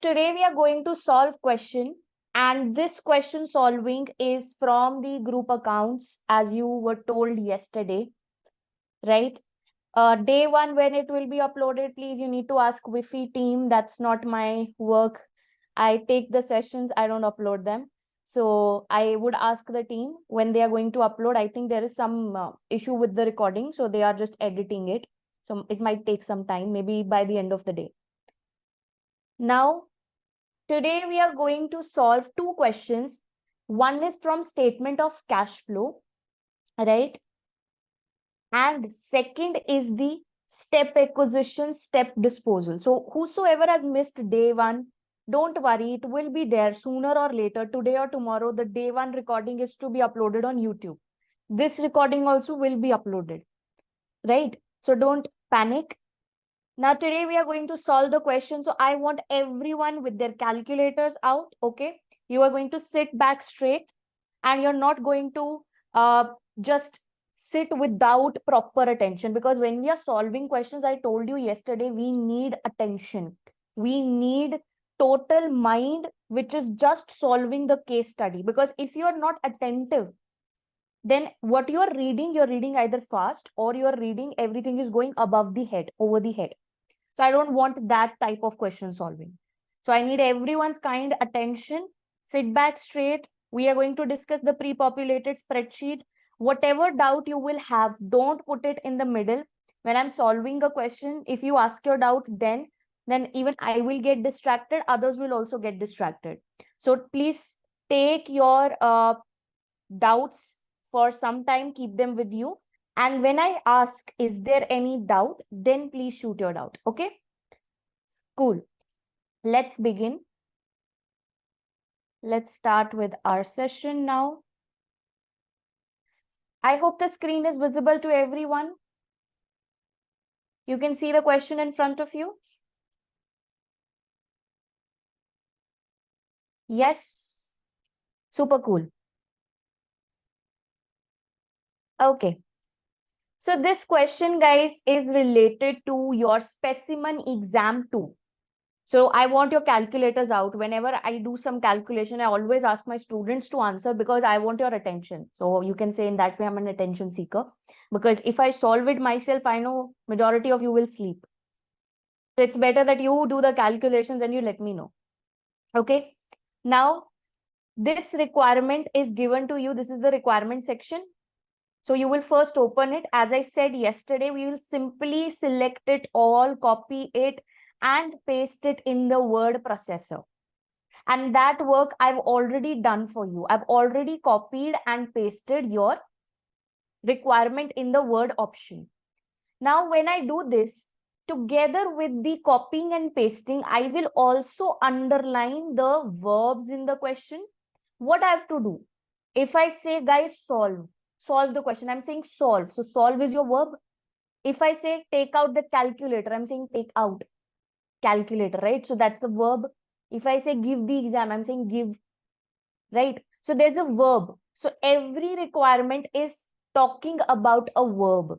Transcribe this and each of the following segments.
today we are going to solve question, and this question solving is from the group accounts as you were told yesterday, right? Day one when it will be uploaded, please you need to ask VIFHE team. That's not my work. I take the sessions, I don't upload them. So I would ask the team when they are going to upload. I think there is some issue with the recording, so they are just editing it. So it might take some time, maybe by the end of the day. Now, today we are going to solve two questions. One is from statement of cash flow, right? And second is the step acquisition, step disposal. So whosoever has missed day one, don't worry, it will be there sooner or later, today or tomorrow. The day one recording is to be uploaded on YouTube. This recording also will be uploaded, right? So don't panic. Now, today we are going to solve the question. So I want everyone with their calculators out, okay? You are going to sit back straight and you're not going to just sit without proper attention, because when we are solving questions, I told you yesterday, we need attention. We need total mind, which is just solving the case study. Because if you are not attentive, then what you're reading either fast or you're reading everything is going above the head, over the head. So I don't want that type of question solving. So I need everyone's kind attention. Sit back straight. We are going to discuss the pre-populated spreadsheet. Whatever doubt you will have, don't put it in the middle. When I'm solving a question, if you ask your doubt, then even I will get distracted. Others will also get distracted. So please take your doubts for some time. Keep them with you. And when I ask, is there any doubt, then please shoot your doubt. Okay? Cool. Let's begin. Let's start with our session now. I hope the screen is visible to everyone. You can see the question in front of you. Yes. Super cool. Okay. So this question, guys, is related to your specimen exam 2. So I want your calculators out. Whenever I do some calculation, I always ask my students to answer because I want your attention. So you can say in that way, I'm an attention seeker. Because if I solve it myself, I know majority of you will sleep. So it's better that you do the calculations and you let me know. Okay. Now, this requirement is given to you. This is the requirement section. So you will first open it. As I said yesterday, we will simply select it all, copy it, and paste it in the word processor. And that work I've already done for you. I've already copied and pasted your requirement in the word option. Now, when I do this, together with the copying and pasting, I will also underline the verbs in the question. What I have to do? If I say, guys, solve the question, I'm saying solve. So solve is your verb. If I say take out the calculator, I'm saying take out calculator, right? So that's the verb. If I say give the exam, I'm saying give, right? So there's a verb. So every requirement is talking about a verb.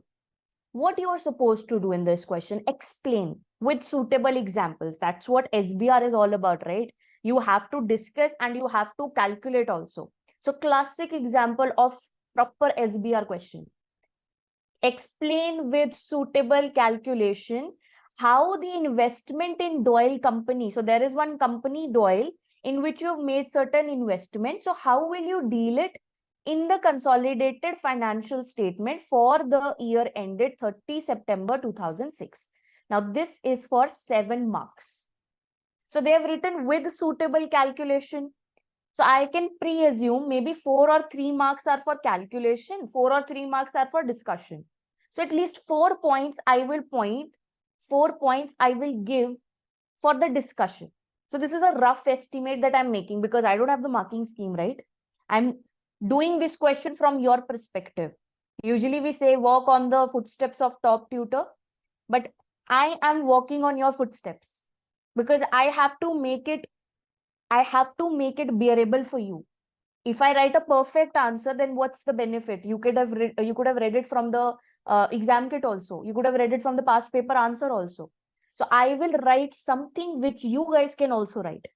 What you are supposed to do in this question, explain with suitable examples. That's what SBR is all about, right? You have to discuss and you have to calculate also. So classic example of proper SBR question. Explain with suitable calculation how the investment in Doyle company. So there is one company, Doyle, in which you've made certain investment. So how will you deal it in the consolidated financial statement for the year ended 30 September 2006? Now this is for 7 marks. So they have written with suitable calculation. So I can pre-assume maybe 4 or 3 marks are for calculation, 4 or 3 marks are for discussion. So at least 4 points I will point, 4 points I will give for the discussion. So this is a rough estimate that I'm making because I don't have the marking scheme, right? I'm doing this question from your perspective. Usually we say walk on the footsteps of top tutor, but I am walking on your footsteps because I have to make it bearable for you. If I write a perfect answer, then what's the benefit? You could have read it from the exam kit also. You could have read it from the past paper answer also. So I will write something which you guys can also write.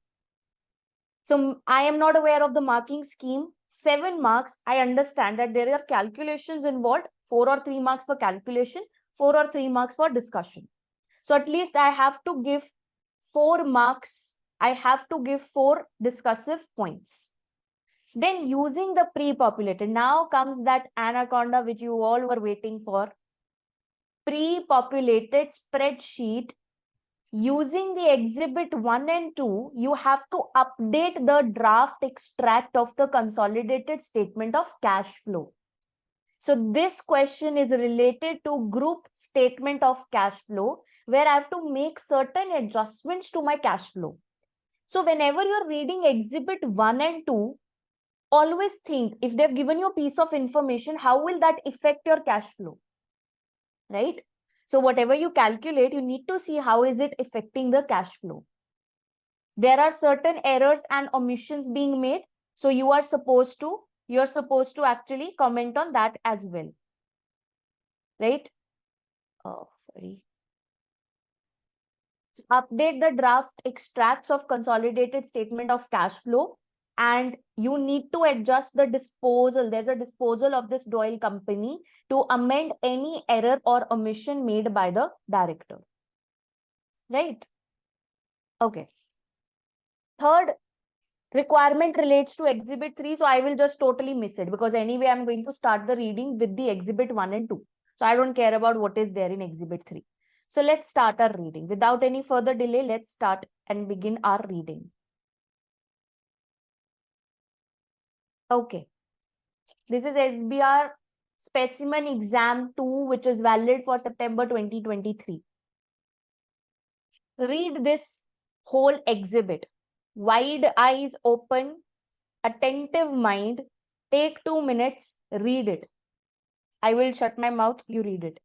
So I am not aware of the marking scheme. 7 marks, I understand that there are calculations involved, 4 or 3 marks for calculation, 4 or 3 marks for discussion. So at least I have to give 4 marks. I have to give 4 discussive points. Then using the pre-populated, now comes that anaconda which you all were waiting for. Pre-populated spreadsheet. Using the exhibit 1 and 2, you have to update the draft extract of the consolidated statement of cash flow. So this question is related to group statement of cash flow, where I have to make certain adjustments to my cash flow. So whenever you're reading exhibit 1 and 2, always think, if they've given you a piece of information, how will that affect your cash flow, right? So whatever you calculate, you need to see how is it affecting the cash flow. There are certain errors and omissions being made. So you're supposed to actually comment on that as well, right? Oh, sorry. So update the draft extracts of consolidated statement of cash flow, and you need to adjust the disposal. There's a disposal of this Doyle company to amend any error or omission made by the director, right? Okay. Third requirement relates to exhibit 3. So I will just totally miss it, because anyway, I'm going to start the reading with the exhibit 1 and 2. So I don't care about what is there in exhibit 3. So let's start our reading. Without any further delay, let's start and begin our reading. Okay. This is SBR specimen exam 2, which is valid for September 2023. Read this whole exhibit. Wide eyes open, attentive mind. Take 2 minutes, read it. I will shut my mouth, you read it.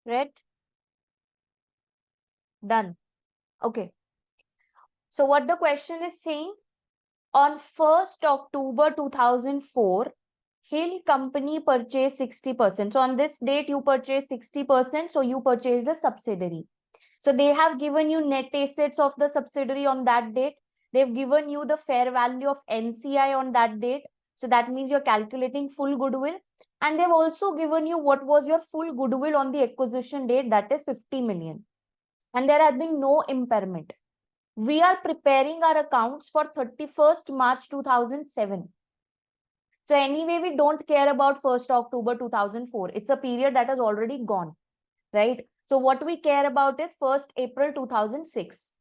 Read? Done. Okay. So what the question is saying, on 1st October 2004, Hill Company purchased 60%. So on this date, you purchased 60%. So you purchased a subsidiary. So they have given you net assets of the subsidiary on that date. They've given you the fair value of NCI on that date. So that means you're calculating full goodwill. And they've also given you what was your full goodwill on the acquisition date, that is 50 million. And there has been no impairment. We are preparing our accounts for 31st March 2007. So anyway, we don't care about 1st October 2004. It's a period that has already gone, right? So what we care about is 1st April 2006.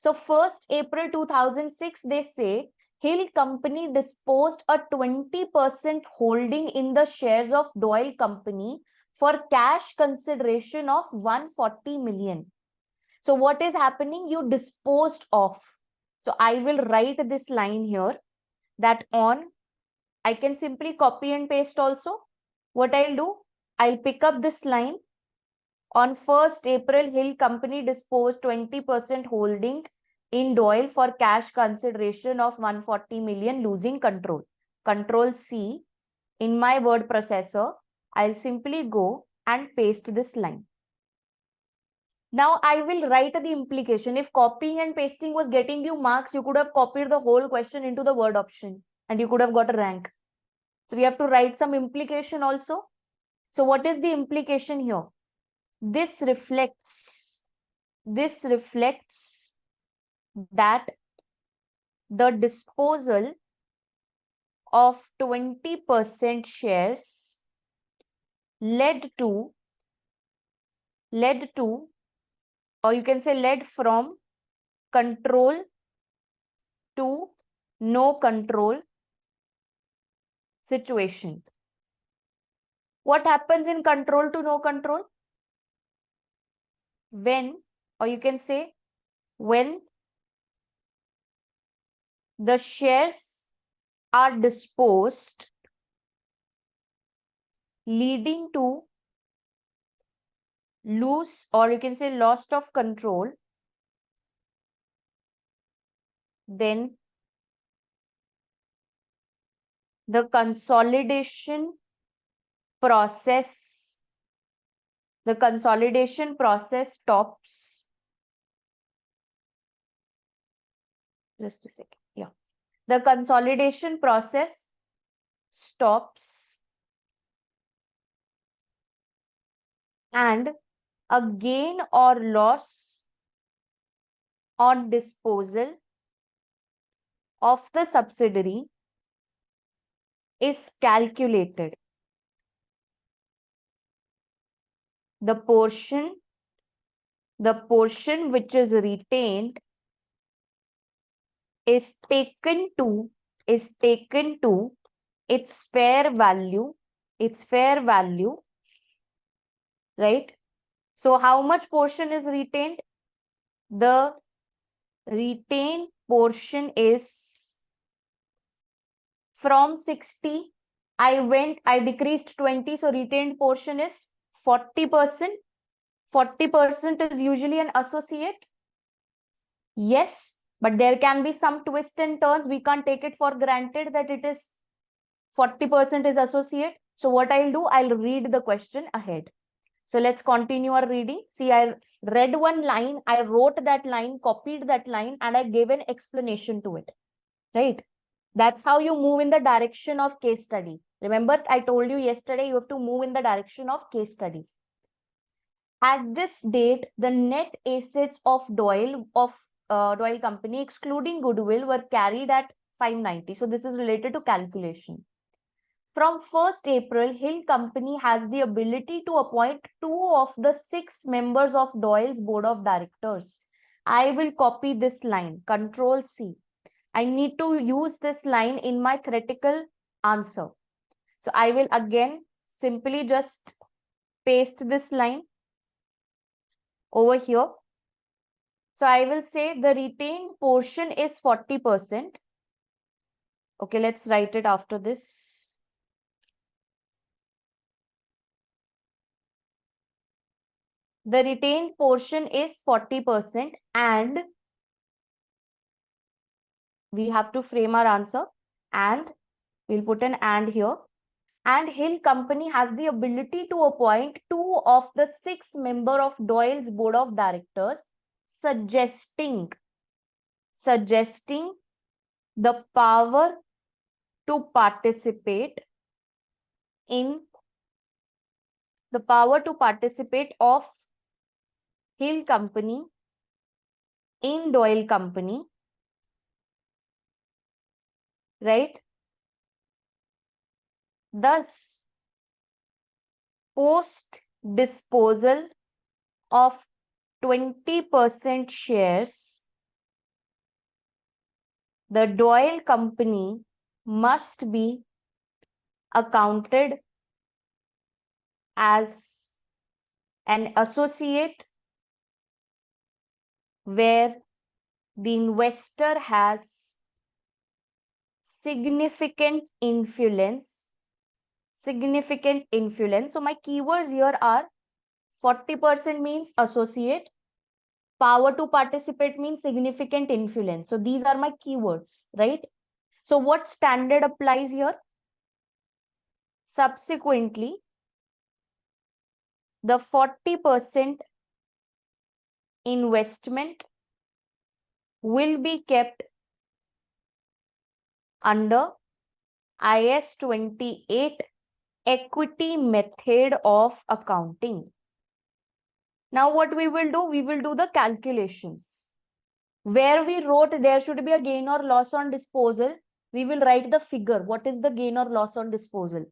So 1st April 2006, they say Hill Company disposed a 20% holding in the shares of Doyle Company for cash consideration of 140 million. So what is happening? You disposed of. So I will write this line here, that on, I can simply copy and paste also. What I'll do, I'll pick up this line. On 1st April, Hill Company disposed 20% holding in Doyle for cash consideration of 140 million, losing control. Control C. In my word processor, I'll simply go and paste this line. Now I will write the implication. If copying and pasting was getting you marks, you could have copied the whole question into the word option and you could have got a rank. So we have to write some implication also. So what is the implication here? This reflects that the disposal of 20% shares led to, or you can say led from control to no control situation. What happens in control to no control? When, or you can say when the shares are disposed, leading to loss, or you can say loss of control, then the consolidation process The consolidation process stops. Just a second. Yeah. The consolidation process stops and a gain or loss on disposal of the subsidiary is calculated. The portion which is retained is taken to its fair value, right? So how much portion is retained? The retained portion is from 60. I decreased 20, so retained portion is 40%. 40% is usually an associate. Yes, but there can be some twists and turns. We can't take it for granted that it is 40% is associate. So what I'll do, I'll read the question ahead. So let's continue our reading. See, I read one line, I wrote that line, copied that line, and I gave an explanation to it, right? That's how you move in the direction of case study. Remember, I told you yesterday, you have to move in the direction of case study. At this date, the net assets of Doyle company, excluding goodwill, were carried at 590. So this is related to calculation. From 1st April, Hill Company has the ability to appoint 2 of the 6 members of Doyle's board of directors. I will copy this line, Control C. I need to use this line in my theoretical answer. So I will again simply just paste this line over here. So I will say the retained portion is 40%. Okay, let's write it after this. The retained portion is 40% and we have to frame our answer and we'll put an and here. And Hill Company has the ability to appoint 2 of the 6 members of Doyle's board of directors, suggesting the power to participate of Hill Company in Doyle Company, right? Thus, post disposal of 20% shares, the Doyle Company must be accounted as an associate where the investor has significant influence. So my keywords here are 40% means associate, power to participate means significant influence. So these are my keywords, right? So what standard applies here? Subsequently, the 40% investment will be kept under IS 28 equity method of accounting. Now what we will do? We will do the calculations. Where we wrote there should be a gain or loss on disposal, we will write the figure. What is the gain or loss on disposal?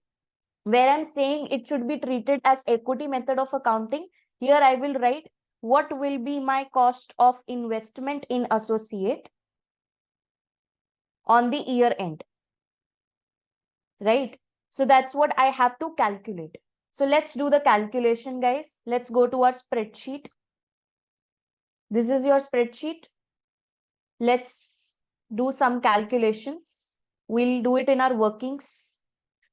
Where I'm saying it should be treated as equity method of accounting, here I will write what will be my cost of investment in associate on the year end, right? So that's what I have to calculate. So let's do the calculation, guys. Let's go to our spreadsheet. This is your spreadsheet. Let's do some calculations. We'll do it in our workings.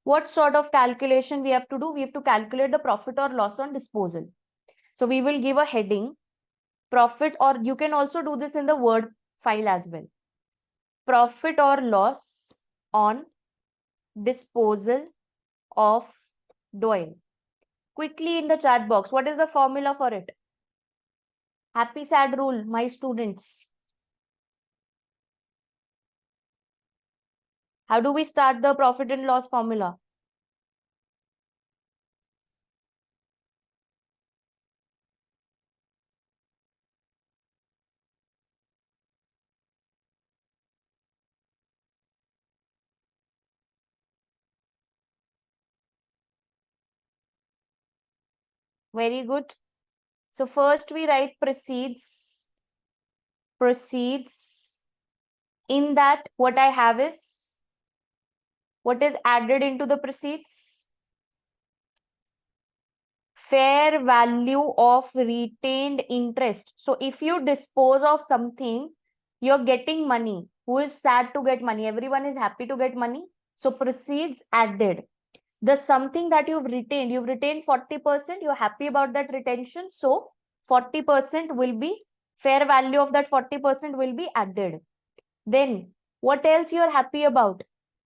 What sort of calculation we have to do? We have to calculate the profit or loss on disposal. So we will give a heading, profit, or you can also do this in the Word file as well. Profit or loss on disposal of Doyle. Quickly in the chat box, what is the formula for it? Happy sad rule, my students. How do we start the profit and loss formula? Very good. So first we write proceeds. Proceeds. In that, what I have is, what is added into the proceeds? Fair value of retained interest. So if you dispose of something, you're getting money. Who is sad to get money? Everyone is happy to get money. So proceeds added. The something that you've retained 40%, you're happy about that retention. So 40% will be, fair value of that 40% will be added. Then what else you're happy about?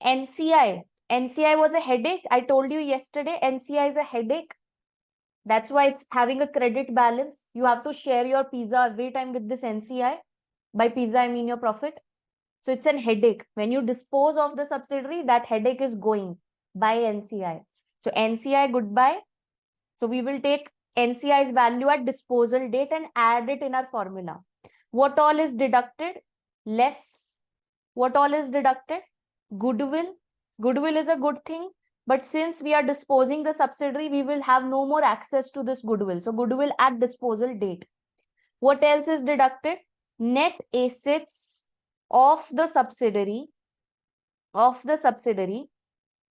NCI. NCI was a headache. I told you yesterday, NCI is a headache. That's why it's having a credit balance. You have to share your pizza every time with this NCI. By pizza, I mean your profit. So it's an headache. When you dispose of the subsidiary, that headache is going by NCI. So NCI goodbye. So we will take NCI's value at disposal date and add it in our formula. What all is deducted? Less. What all is deducted? Goodwill. Goodwill is a good thing. But since we are disposing the subsidiary, we will have no more access to this goodwill. So goodwill at disposal date. What else is deducted? Net assets of the subsidiary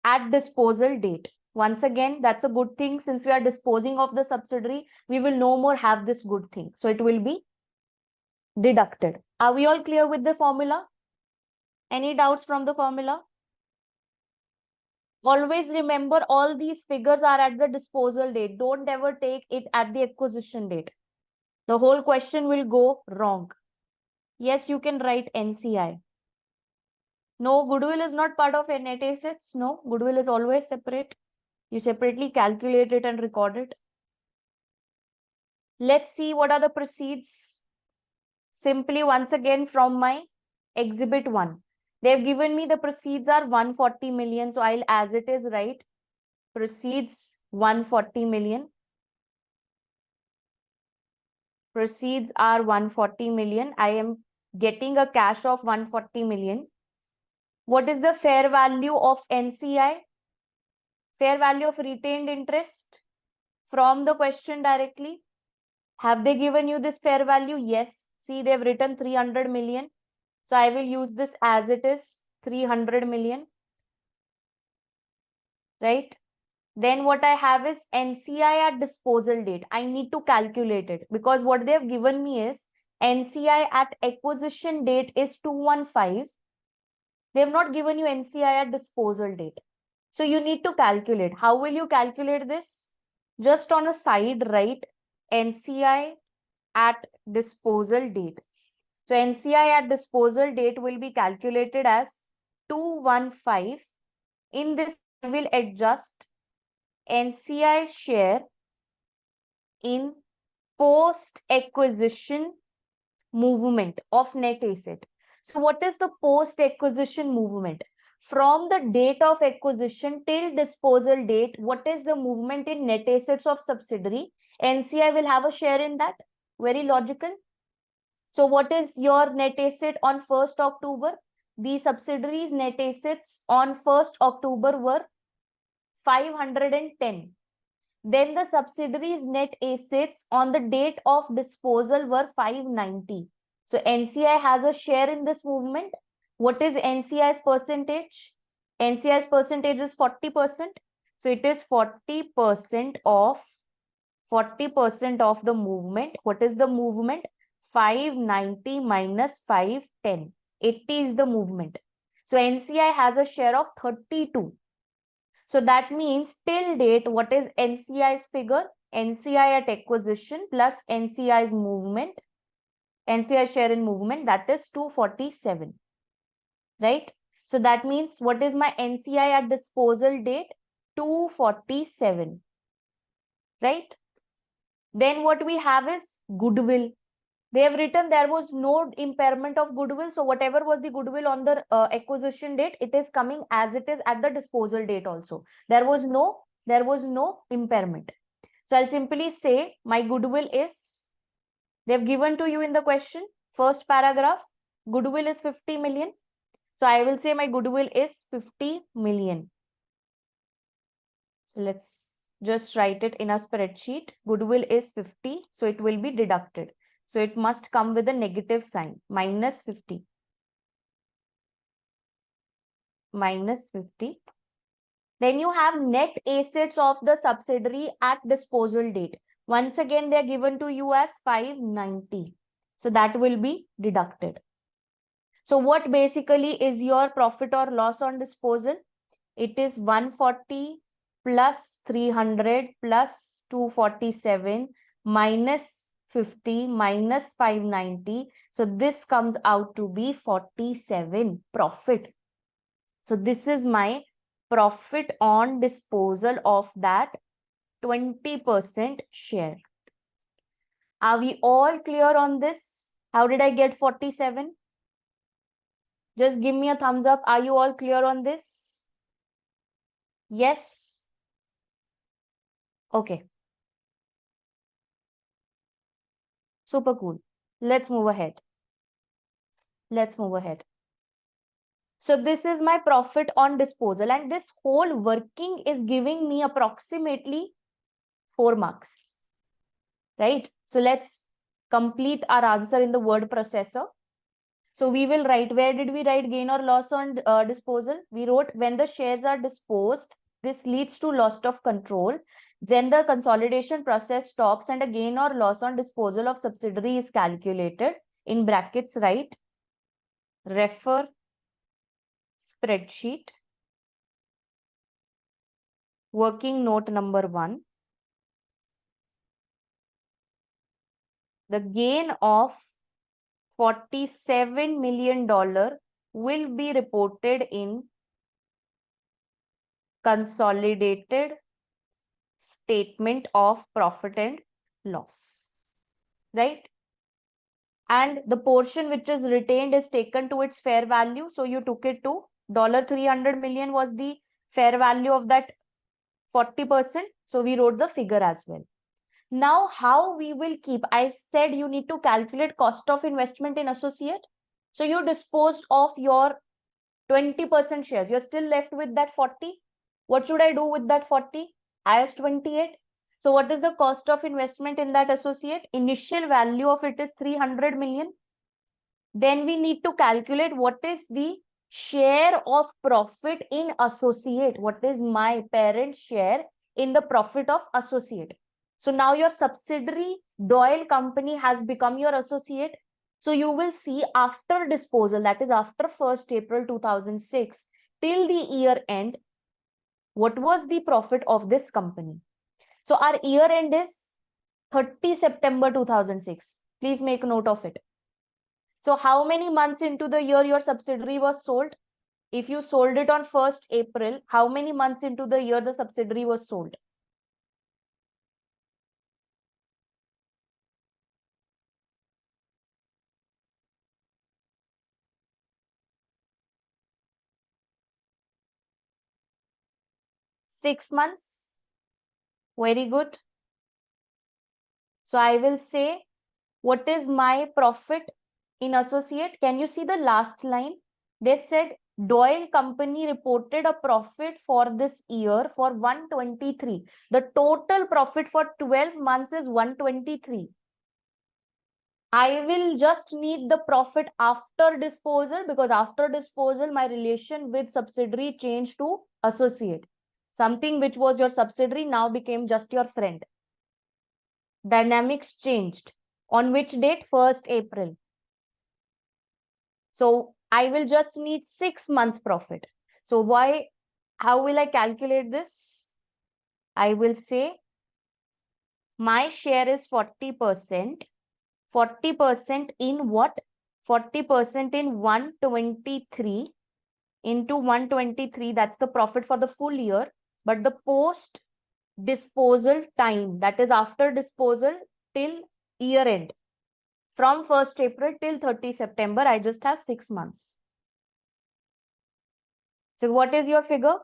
at disposal date. Once again, that's a good thing. Since we are disposing of the subsidiary, we will no more have this good thing. So it will be deducted. Are we all clear with the formula? Any doubts from the formula? Always remember, all these figures are at the disposal date. Don't ever take it at the acquisition date. The whole question will go wrong. Yes, you can write NCI. No, goodwill is not part of net assets. No, goodwill is always separate. You separately calculate it and record it. Let's see what are the proceeds. Simply once again from my exhibit 1. They've given me the proceeds are 140 million. So I'll as it is write proceeds 140 million. Proceeds are 140 million. I am getting a cash of 140 million. What is the fair value of NCI? Fair value of retained interest from the question directly. Have they given you this fair value? Yes. See, they've written 300 million. So I will use this as it is, 300 million. Right? Then what I have is NCI at disposal date. I need to calculate it because what they've given me is NCI at acquisition date is 215. They've not given you NCI at disposal date. So you need to calculate. How will you calculate this? Just on a side, write NCI at disposal date. So NCI at disposal date will be calculated as 215. In this, I will adjust NCI share in post-acquisition movement of net asset. So what is the post-acquisition movement? From the date of acquisition till disposal date, what is the movement in net assets of subsidiary? NCI will have a share in that. Very logical. So what is your net asset on 1st October? The subsidiaries net assets on 1st October were 510. Then the subsidiaries net assets on the date of disposal were 590. So NCI has a share in this movement. What is NCI's percentage? NCI's percentage is 40%. So it is 40% of 40% of the movement. What is the movement? 590 minus 510. 80 is the movement. So NCI has a share of 32. So that means till date, what is NCI's figure? NCI at acquisition plus NCI's movement, NCI share in movement, that is 247. Right? So that means what is my NCI at disposal date? 247. right? Then what we have is goodwill. They have written there was no impairment of goodwill. So whatever was the goodwill on the acquisition date, it is coming as it is at the disposal date also. There was no impairment. So I'll simply say my goodwill is, they've given to you in the question, first paragraph, goodwill is 50 million. So I will say my goodwill is 50 million. So let's just write it in a spreadsheet. Goodwill is 50, so it will be deducted. So it must come with a negative sign, minus 50. Minus 50. Then you have net assets of the subsidiary at disposal date. Once again, they are given to you as 590. So that will be deducted. So what basically is your profit or loss on disposal? It is 140 plus 300 plus 247 minus 50 minus 590. So this comes out to be 47 profit. So this is my profit on disposal of that 20% share. Are we all clear on this? How did I get 47? Just give me a thumbs up. Are you all clear on this? Yes? Okay. Super cool. Let's move ahead. Let's move ahead. So this is my profit on disposal, and this whole working is giving me approximately 4 marks, right? So let's complete our answer in the word processor. So we will write, where did we write gain or loss on disposal? We wrote when the shares are disposed, this leads to loss of control. Then the consolidation process stops and a gain or loss on disposal of subsidiary is calculated. In brackets, write refer spreadsheet, working note number 1. The gain of $47 million will be reported in consolidated statement of profit and loss, right? And the portion which is retained is taken to its fair value. So you took it to $300 million was the fair value of that 40%. So we wrote the figure as well. Now, how we will keep, I said you need to calculate cost of investment in associate. So you disposed of your 20% shares. You're still left with that 40. What should I do with that 40? As 28. So what is the cost of investment in that associate? Initial value of it is 300 million. Then we need to calculate what is the share of profit in associate. What is my parent share in the profit of associate? So now your subsidiary Doyle company has become your associate. So you will see after disposal, that is after 1st April 2006 till the year end, what was the profit of this company? So our year end is 30 September 2006. Please make note of it. So how many months into the year your subsidiary was sold? If you sold it on 1st April, how many months into the year the subsidiary was sold? Six months. Very good. So I will say, what is my profit in associate? Can you see the last line? They said Doyle company reported a profit for this year for 123. The total profit for 12 months is 123. I will just need the profit after disposal, because after disposal, my relation with subsidiary changed to associate. Something which was your subsidiary now became just your friend. Dynamics changed. On which date? 1st April. So I will just need 6 months profit. So how will I calculate this? I will say my share is 40%. 40% in what? 40% in 123 into 123. That's the profit for the full year. But the post disposal time, that is after disposal till year end. From 1st April till 30 September, I just have 6 months. So what is your figure?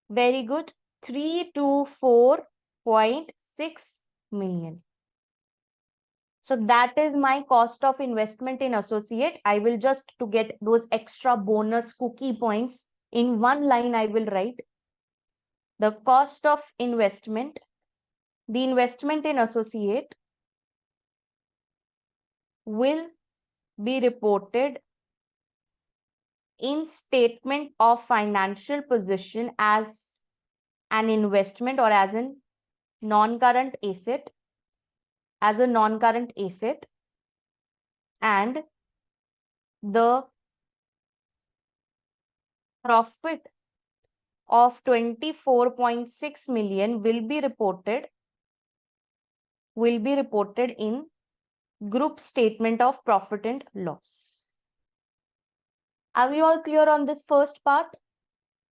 Very good. 324.6 million. So that is my cost of investment in associate. I will just, to get those extra bonus cookie points, in one line I will write the cost of investment, the investment in associate will be reported in statement of financial position as an investment or as a non-current asset, and the profit of 24.6 million will be reported in group statement of profit and loss. Are we all clear on this first part?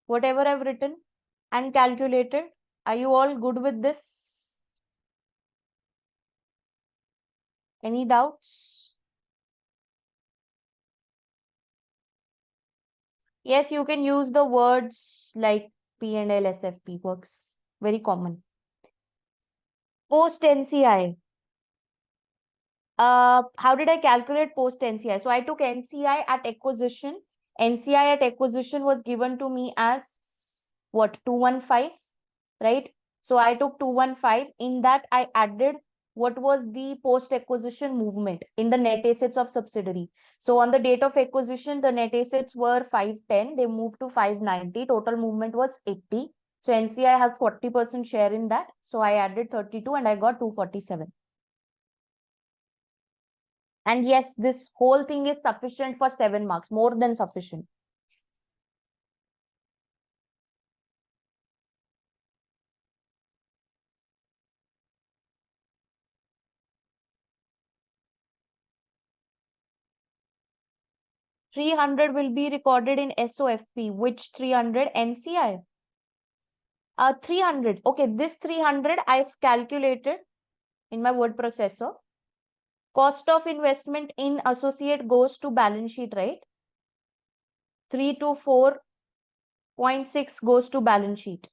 Whatever I've written and calculated, are you all good with this? Any doubts? Yes, you can use the words like P&L, SFP, works very common. Post NCI. How did I calculate post NCI? So I took NCI at acquisition. NCI at acquisition was given to me as what? 215, right? So I took 215. In that, I added what was the post acquisition movement in the net assets of subsidiary. So on the date of acquisition, the net assets were 510. They moved to 590. Total movement was 80. So NCI has 40% share in that. So I added 32 and I got 247. And yes, this whole thing is sufficient for 7 marks, more than sufficient. $300 will be recorded in SOFP. Which 300? NCI. 300. Okay, this 300 I've calculated in my word processor. Cost of investment in associate goes to balance sheet, right? 324.6 goes to balance sheet.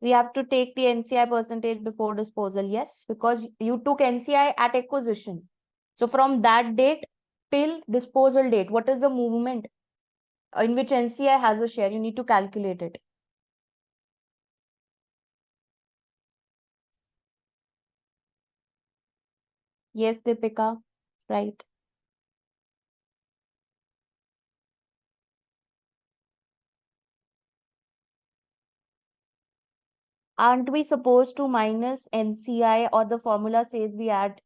We have to take the NCI percentage before disposal. Yes, because you took NCI at acquisition. So from that date till disposal date, what is the movement in which NCI has a share? You need to calculate it. Yes, Deepika, right. Aren't we supposed to minus NCI, or the formula says we add?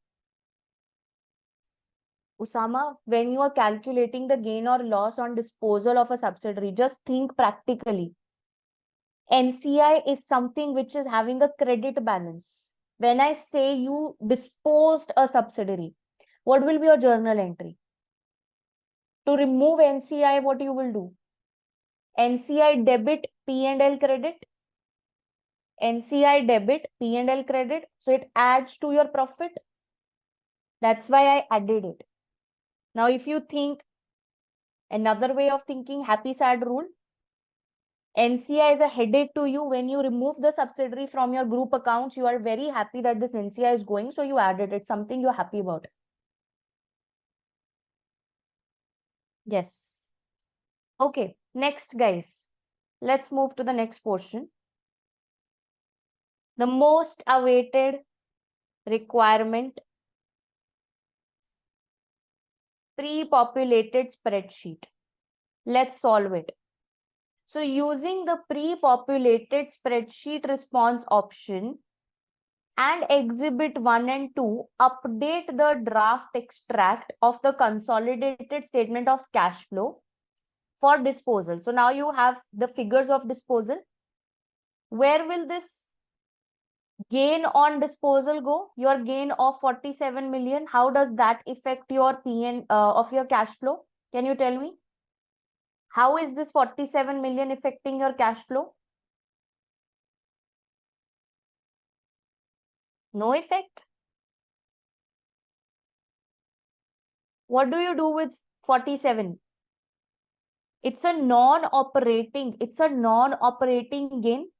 Usama, when you are calculating the gain or loss on disposal of a subsidiary, just think practically. NCI is something which is having a credit balance. When I say you disposed a subsidiary, what will be your journal entry? To remove NCI, what you will do? NCI debit, P&L credit. NCI debit, P&L credit. So it adds to your profit. That's why I added it. Now, if you think another way of thinking, happy sad rule, NCI is a headache to you. When you remove the subsidiary from your group accounts, you are very happy that this NCI is going. So you added it. Something you're happy about. Yes. Okay. Next, guys. Let's move to the next portion. The most awaited requirement, pre-populated spreadsheet. Let's solve it. So using the pre-populated spreadsheet response option and exhibit 1 and 2, update the draft extract of the consolidated statement of cash flow for disposal. So now you have the figures of disposal. Where will this gain on disposal go? Your gain of 47 million. How does that affect your PN of your cash flow? Can you tell me? How is this 47 million affecting your cash flow? No effect. What do you do with 47? It's a non-operating gain.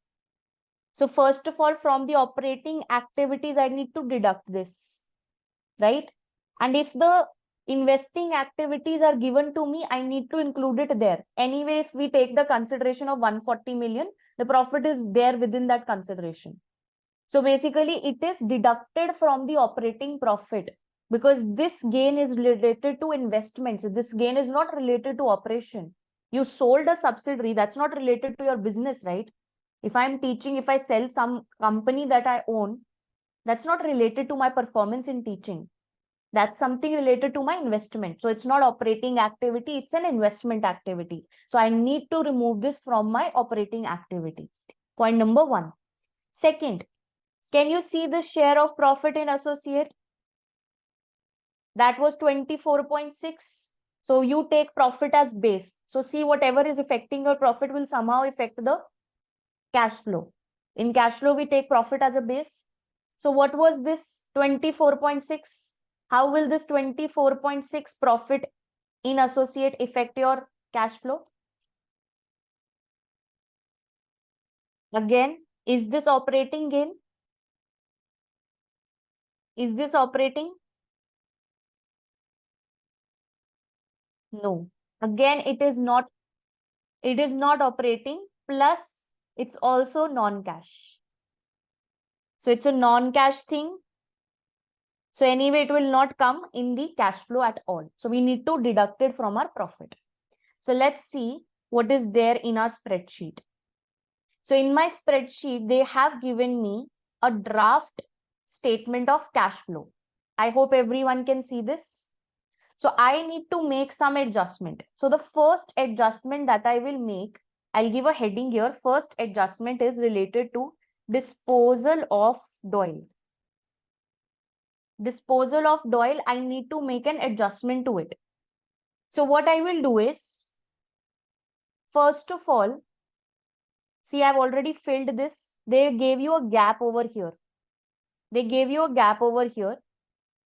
So first of all, from the operating activities, I need to deduct this, right? And if the investing activities are given to me, I need to include it there. Anyway, if we take the consideration of 140 million, the profit is there within that consideration. So basically, it is deducted from the operating profit because this gain is related to investments. This gain is not related to operation. You sold a subsidiary, that's not related to your business, right? If I'm teaching, if I sell some company that I own, that's not related to my performance in teaching. That's something related to my investment. So it's not operating activity, it's an investment activity. So I need to remove this from my operating activity. Point number 1. Second, can you see the share of profit in associate? That was 24.6. So you take profit as base. So see, whatever is affecting your profit will somehow affect the cash flow. In cash flow, we take profit as a base. So what was this 24.6? How will this 24.6 profit in associate affect your cash flow? Again, is this operating gain? Is this operating? No. Again, it is not operating, plus it's also non-cash. So it's a non-cash thing. So anyway, it will not come in the cash flow at all. So we need to deduct it from our profit. So let's see what is there in our spreadsheet. So in my spreadsheet, they have given me a draft statement of cash flow. I hope everyone can see this. So I need to make some adjustment. So the first adjustment that I will make, I'll give a heading here. First adjustment is related to disposal of Doyle. Disposal of Doyle, I need to make an adjustment to it. So what I will do is, first of all, see, I've already filled this. They gave you a gap over here. They gave you a gap over here.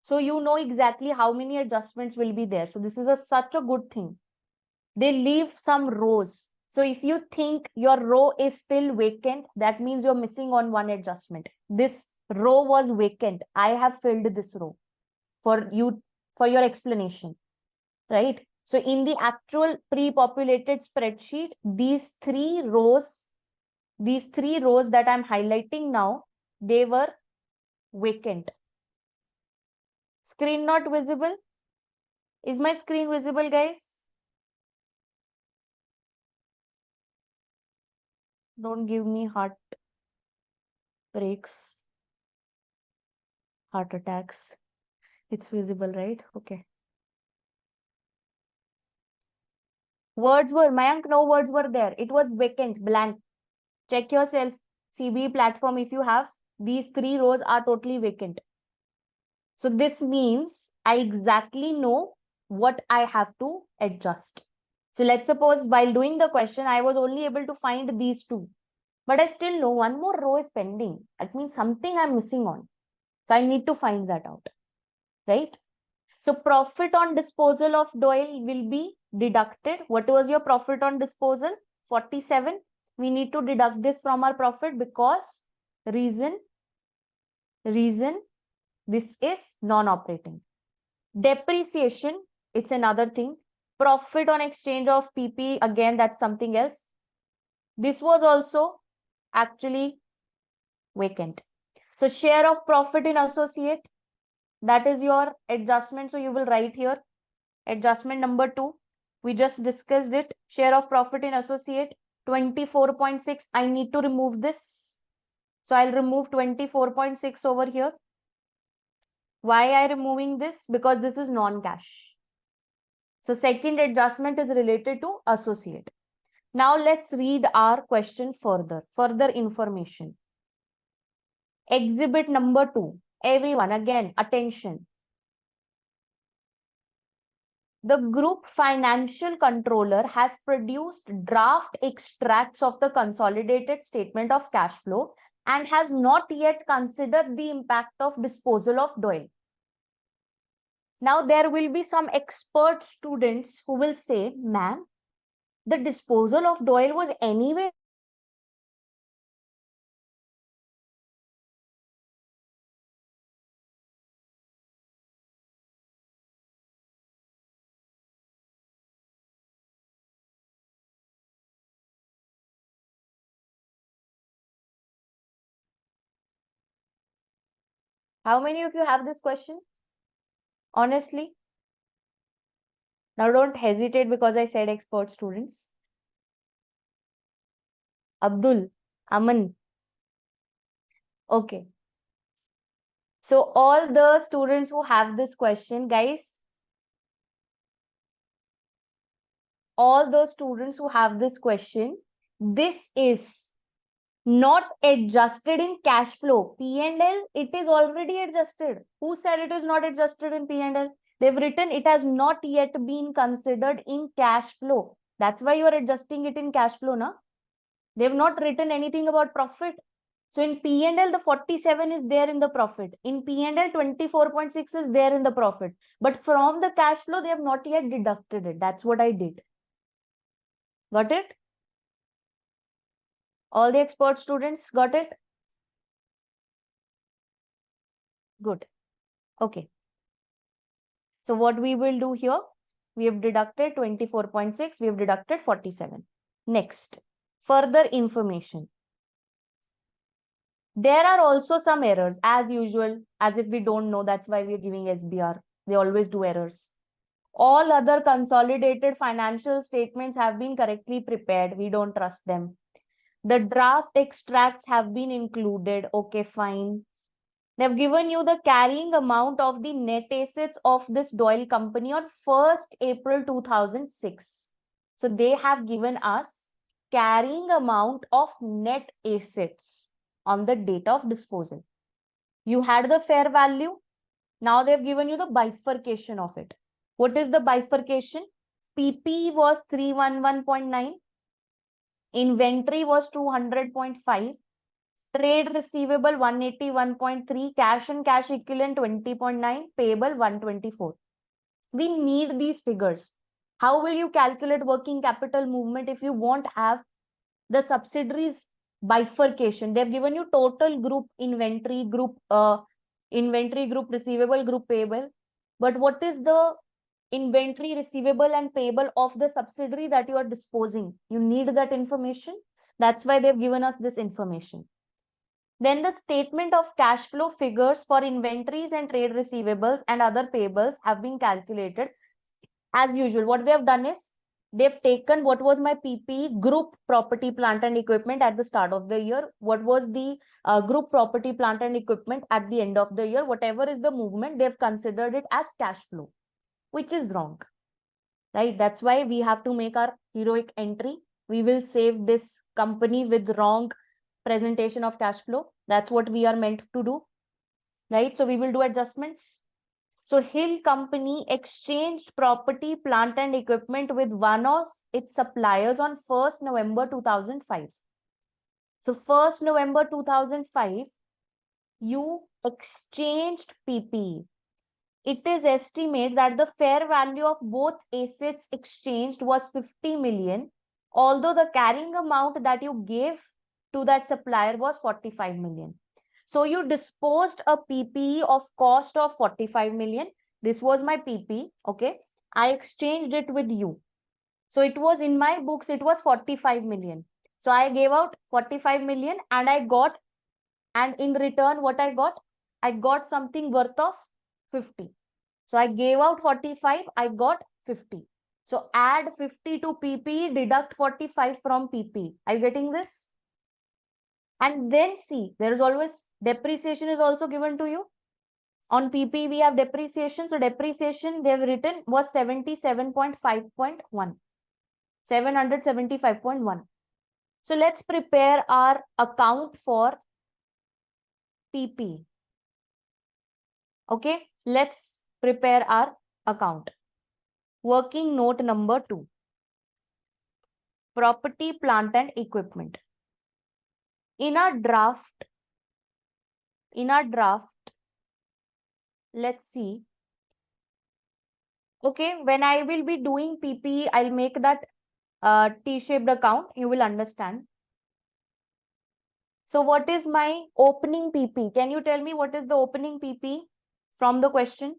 So you know exactly how many adjustments will be there. So this is such a good thing. They leave some rows. So if you think your row is still vacant, that means you're missing on one adjustment. This row was vacant. I have filled this row for you, for your explanation, right? So in the actual pre-populated spreadsheet, these three rows that I'm highlighting now, they were vacant. Screen not visible? Is my screen visible, guys? Don't give me heart breaks, heart attacks. It's visible, right? Okay. Words were, Mayank, no words were there. It was vacant, blank. Check yourself, CB platform, if you have. These three rows are totally vacant. So this means I exactly know what I have to adjust. So let's suppose while doing the question, I was only able to find these two. But I still know one more row is pending. That means something I'm missing on. So I need to find that out, right? So profit on disposal of Doyle will be deducted. What was your profit on disposal? 47. We need to deduct this from our profit because reason this is non-operating. Depreciation, it's another thing. Profit on exchange of PP, again, that's something else. This was also actually vacant. So share of profit in associate, that is your adjustment. So you will write here adjustment number 2. We just discussed it. Share of profit in associate 24.6. I need to remove this. So I'll remove 24.6 over here. Why I removing this? Because this is non-cash. So second adjustment is related to associate. Now let's read our question further. Further information. Exhibit number 2. Everyone, again, attention. The group financial controller has produced draft extracts of the consolidated statement of cash flow and has not yet considered the impact of disposal of Doyle. Now, there will be some expert students who will say, ma'am, the disposal of Doyle was anyway How many of you have this question? Honestly? Now don't hesitate because I said expert students. Abdul, Aman. Okay. So all the students who have this question, guys, all the students who have this question, this is not adjusted in cash flow. P&L, it is already adjusted. Who said it is not adjusted in P&L? They've written it has not yet been considered in cash flow. That's why you're adjusting it in cash flow, na? They've not written anything about profit. So in P&L, the 47 is there in the profit. In P&L, 24.6 is there in the profit. But from the cash flow, they have not yet deducted it. That's what I did. Got it? All the expert students got it? Good. Okay. So what we will do here, we have deducted 24.6, we have deducted 47. Next, further information. There are also some errors as usual, as if we don't know, that's why we are giving SBR. They always do errors. All other consolidated financial statements have been correctly prepared. We don't trust them. The draft extracts have been included. Okay, fine. They've given you the carrying amount of the net assets of this Doyle company on 1st April 2006. So they have given us carrying amount of net assets on the date of disposal. You had the fair value. Now they've given you the bifurcation of it. What is the bifurcation? PP was 311.9. Inventory was 200.5. Trade receivable 181.3, cash and cash equivalent 20.9, payable 124. We need these figures. How will you calculate working capital movement if you won't have the subsidiaries bifurcation? They've given you total group inventory, group receivable, group payable. But what is the inventory, receivable and payable of the subsidiary that you are disposing? You need that information. That's why they've given us this information. Then the statement of cash flow figures for inventories and trade receivables and other payables have been calculated. As usual, what they have done is they've taken what was my PP group property, plant and equipment at the start of the year. What was the group property, plant and equipment at the end of the year. Whatever is the movement, they've considered it as cash flow, which is wrong. Right? That's why we have to make our heroic entry. We will save this company with wrong presentation of cash flow. That's what we are meant to do, right? So we will do adjustments. So Hill Company exchanged property, plant and equipment with one of its suppliers on 1st November 2005. So 1st November 2005, you exchanged PP. It is estimated that the fair value of both assets exchanged was 50 million, although the carrying amount that you gave to that supplier was 45 million. So you disposed a PPE of cost of 45 million. This was my PP, okay? I exchanged it with you. So it was in my books, it was 45 million. So I gave out 45 million and I got, and in return, what I got? I got something worth of 50. So I gave out 45, I got 50. So add 50 to PP, deduct 45 from PP. Are you getting this? And then see, there is always depreciation is also given to you. On PP, we have depreciation. So depreciation they have written was 77.5.1. 775.1. So let's prepare our account for PP. Okay, let's prepare our account. Working note number 2. Property, plant and equipment. In our draft, let's see. Okay, when I will be doing PPE, I'll make that T-shaped account. You will understand. So what is my opening PP? Can you tell me what is the opening PP from the question?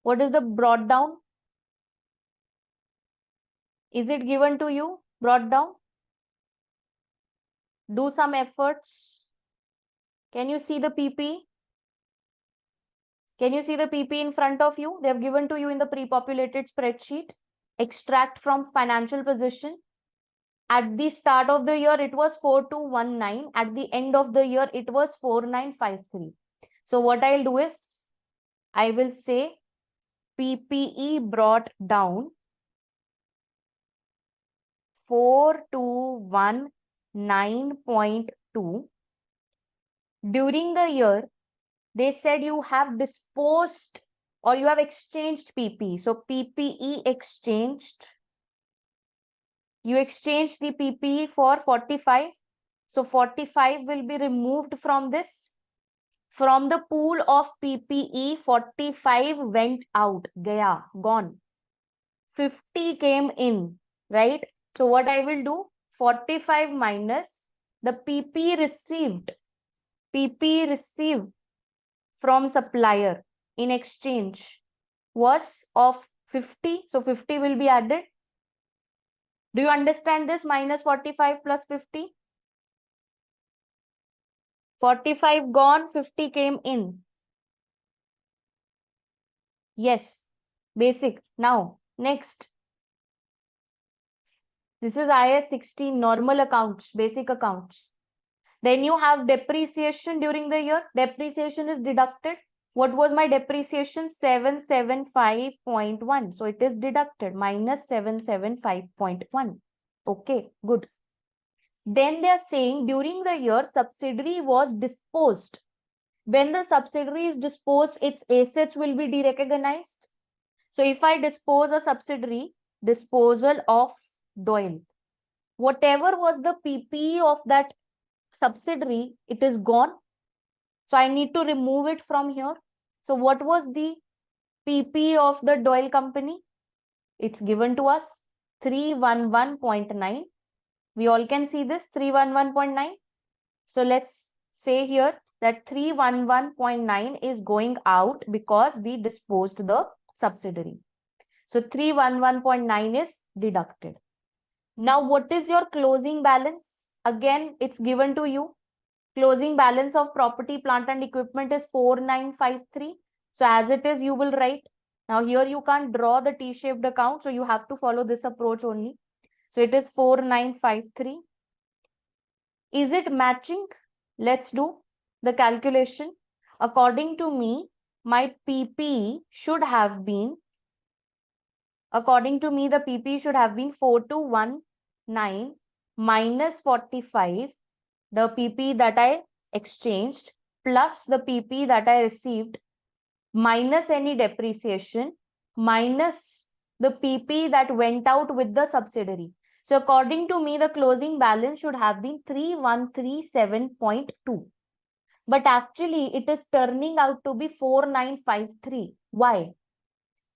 What is the brought down? Is it given to you? Brought down? Do some efforts. Can you see the PP? Can you see the PP in front of you? They have given to you in the pre-populated spreadsheet. Extract from financial position. At the start of the year, it was 4219. At the end of the year, it was 4953. So what I'll do is, I will say PPE brought down 4219.2. During the year, they said you have disposed or you have exchanged PP. So PPE exchanged. You exchanged the PPE for 45. So 45 will be removed from this. From the pool of PPE, 45 went out. Gaya, gone. 50 came in, right? So what I will do, 45 minus the PP received from supplier in exchange was of 50. So 50 will be added. Do you understand this? Minus 45 plus 50. 45 gone, 50 came in. Yes, basic. Now, next. This is IS 16, normal accounts, basic accounts. Then you have depreciation during the year. Depreciation is deducted. What was my depreciation? 775.1. So it is deducted, minus 775.1. Okay, good. Then they are saying during the year, subsidiary was disposed. When the subsidiary is disposed, its assets will be derecognized. So if I dispose a subsidiary, disposal of Doyle, whatever was the PP of that subsidiary, it is gone. So I need to remove it from here. So what was the PP of the Doyle company? It's given to us 311.9. We all can see this 311.9. So let's say here that 311.9 is going out because we disposed the subsidiary. So 311.9 is deducted. Now, what is your closing balance? Again, it's given to you. Closing balance of property, plant and equipment is 4953. So as it is, you will write. Now here you can't draw the T-shaped account. So you have to follow this approach only. So it is 4953. Is it matching? Let's do the calculation. According to me, my PP should have been, according to me, the PP should have been 4219 minus 45, the PP that I exchanged, plus the PP that I received, minus any depreciation, minus the PP that went out with the subsidiary. So according to me, the closing balance should have been 3137.2. But actually, it is turning out to be 4953. Why?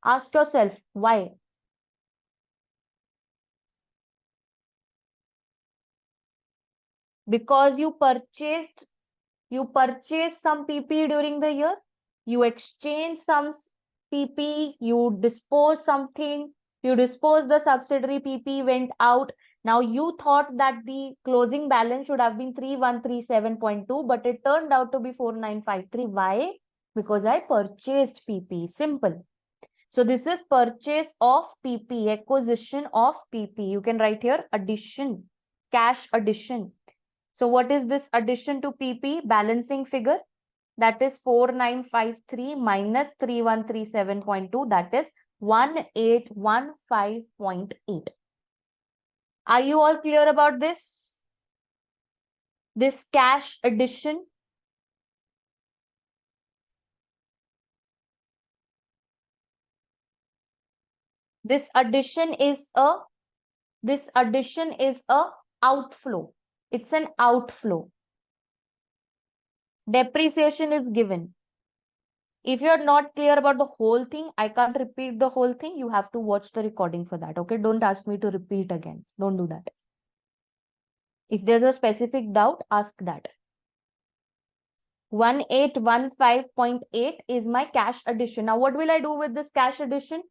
Ask yourself, why? Because you purchased some PP during the year, you exchange some PP, you dispose something, you dispose the subsidiary PP went out. Now you thought that the closing balance should have been 3137.2, but it turned out to be 4953. Why? Because I purchased PP. Simple. So this is purchase of PP, acquisition of PP. You can write here addition, cash addition. So what is this addition to PP? Balancing figure. That is 4953 minus 3137.2. That is 1815.8. Are you all clear about this? This cash addition. This addition is a outflow. It's an outflow. Depreciation is given. If you're not clear about the whole thing, I can't repeat the whole thing. You have to watch the recording for that. Okay, don't ask me to repeat again. Don't do that. If there's a specific doubt, ask that. 1815.8 is my cash addition. Now, what will I do with this cash addition?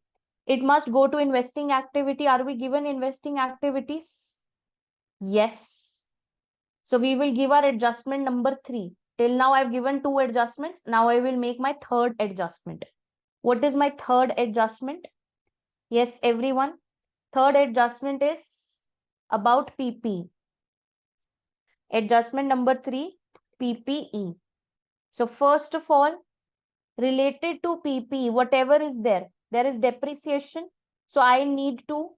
It must go to investing activity. Are we given investing activities? Yes. So we will give our adjustment number 3. Till now, I've given 2 adjustments. Now I will make my third adjustment. What is my third adjustment? Yes, everyone. Third adjustment is about PP. Adjustment number 3, PPE. So first of all, related to PP, whatever is there is depreciation. So I need to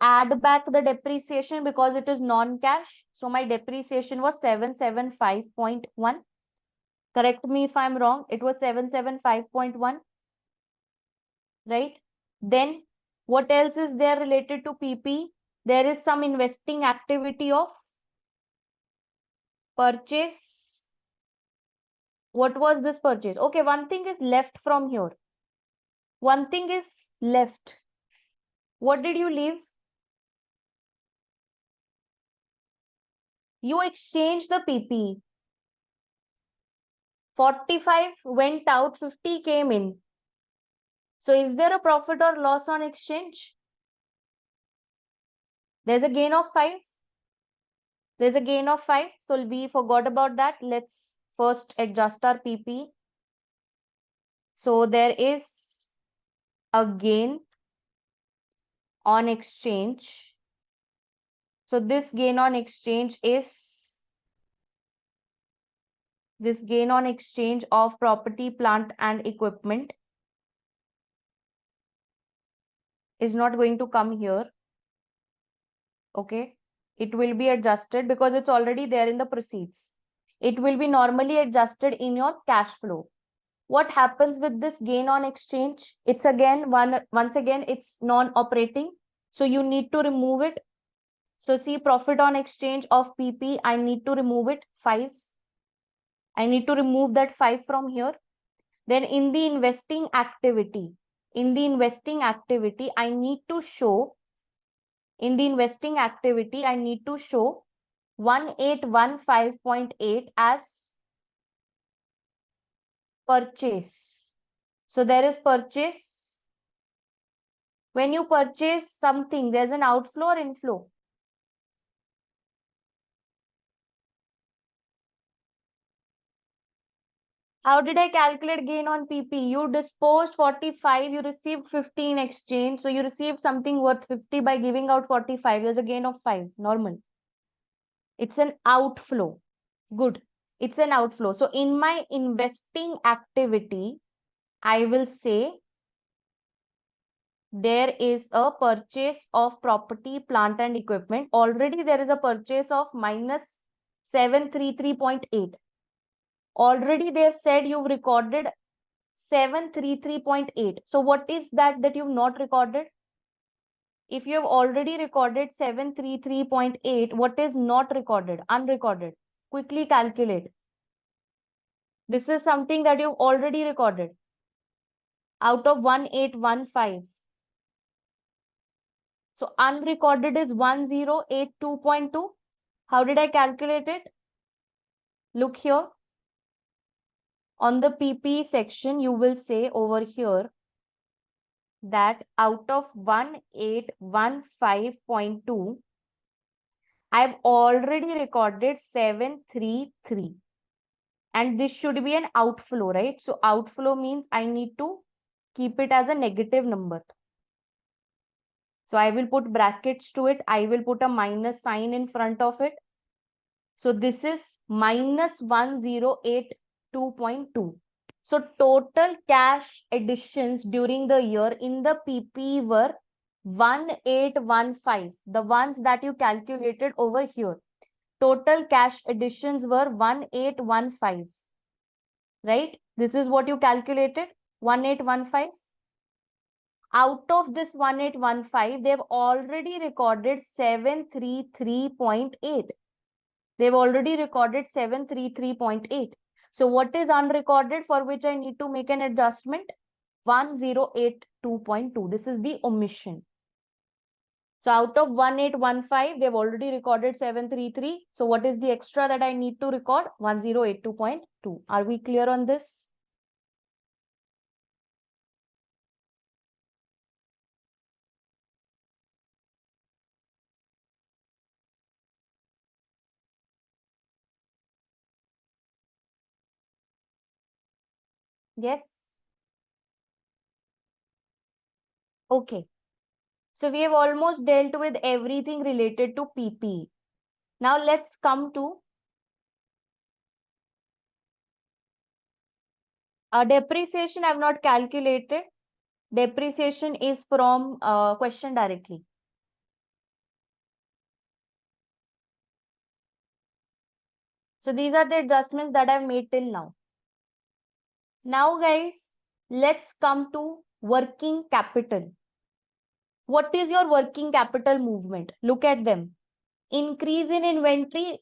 add back the depreciation because it is non-cash. So my depreciation was 775.1. Correct me if I'm wrong. It was 775.1, right? Then what else is there related to PP? There is some investing activity of purchase. What was this purchase? Okay, one thing is left from here. One thing is left. What did you leave? You exchanged the PP. 45 went out, 50 came in. So is there a profit or loss on exchange? There's a gain of 5. There's a gain of 5. So we forgot about that. Let's first adjust our PP. So there is a gain on exchange. So this gain on exchange is this gain on exchange of property, plant and equipment is not going to come here. Okay, it will be adjusted because it's already there in the proceeds. It will be normally adjusted in your cash flow. What happens with this gain on exchange? It's again once again it's non-operating, so you need to remove it. So see, profit on exchange of PP, I need to remove it, 5. I need to remove that 5 from here. Then in the investing activity, I need to show 1815.8 as purchase. So there is purchase. When you purchase something, there's an outflow or inflow? How did I calculate gain on PP? You disposed 45, you received 15 exchange. So you received something worth 50 by giving out 45. There's a gain of 5, normal. It's an outflow. Good. It's an outflow. So in my investing activity, I will say there is a purchase of property, plant and equipment. Already there is a purchase of minus 733.8. Already they have said you've recorded 733.8. So what is that you've not recorded? If you have already recorded 733.8, what is not recorded? Unrecorded. Quickly calculate. This is something that you've already recorded out of 1815. So unrecorded is 1082.2. How did I calculate it? Look here. On the PP section, you will say over here that out of 1815.2, I've already recorded 733. And this should be an outflow, right? So outflow means I need to keep it as a negative number. So I will put brackets to it. I will put a minus sign in front of it. So this is minus 1082.2. So total cash additions during the year in the PP were 1815. The ones that you calculated over here. Total cash additions were 1815. Right? This is what you calculated, 1815. Out of this 1815, they've already recorded 733.8. They've already recorded 733.8. So what is unrecorded for which I need to make an adjustment? 1082.2. This is the omission. So out of 1815, they've already recorded 733. So what is the extra that I need to record? 1082.2. Are we clear on this? Yes. Okay. So we have almost dealt with everything related to PPE. Now let's come to depreciation. I have not calculated. Depreciation is from question directly. So these are the adjustments that I've made till now. Now guys, let's come to working capital. What is your working capital movement? Look at them. Increase in inventory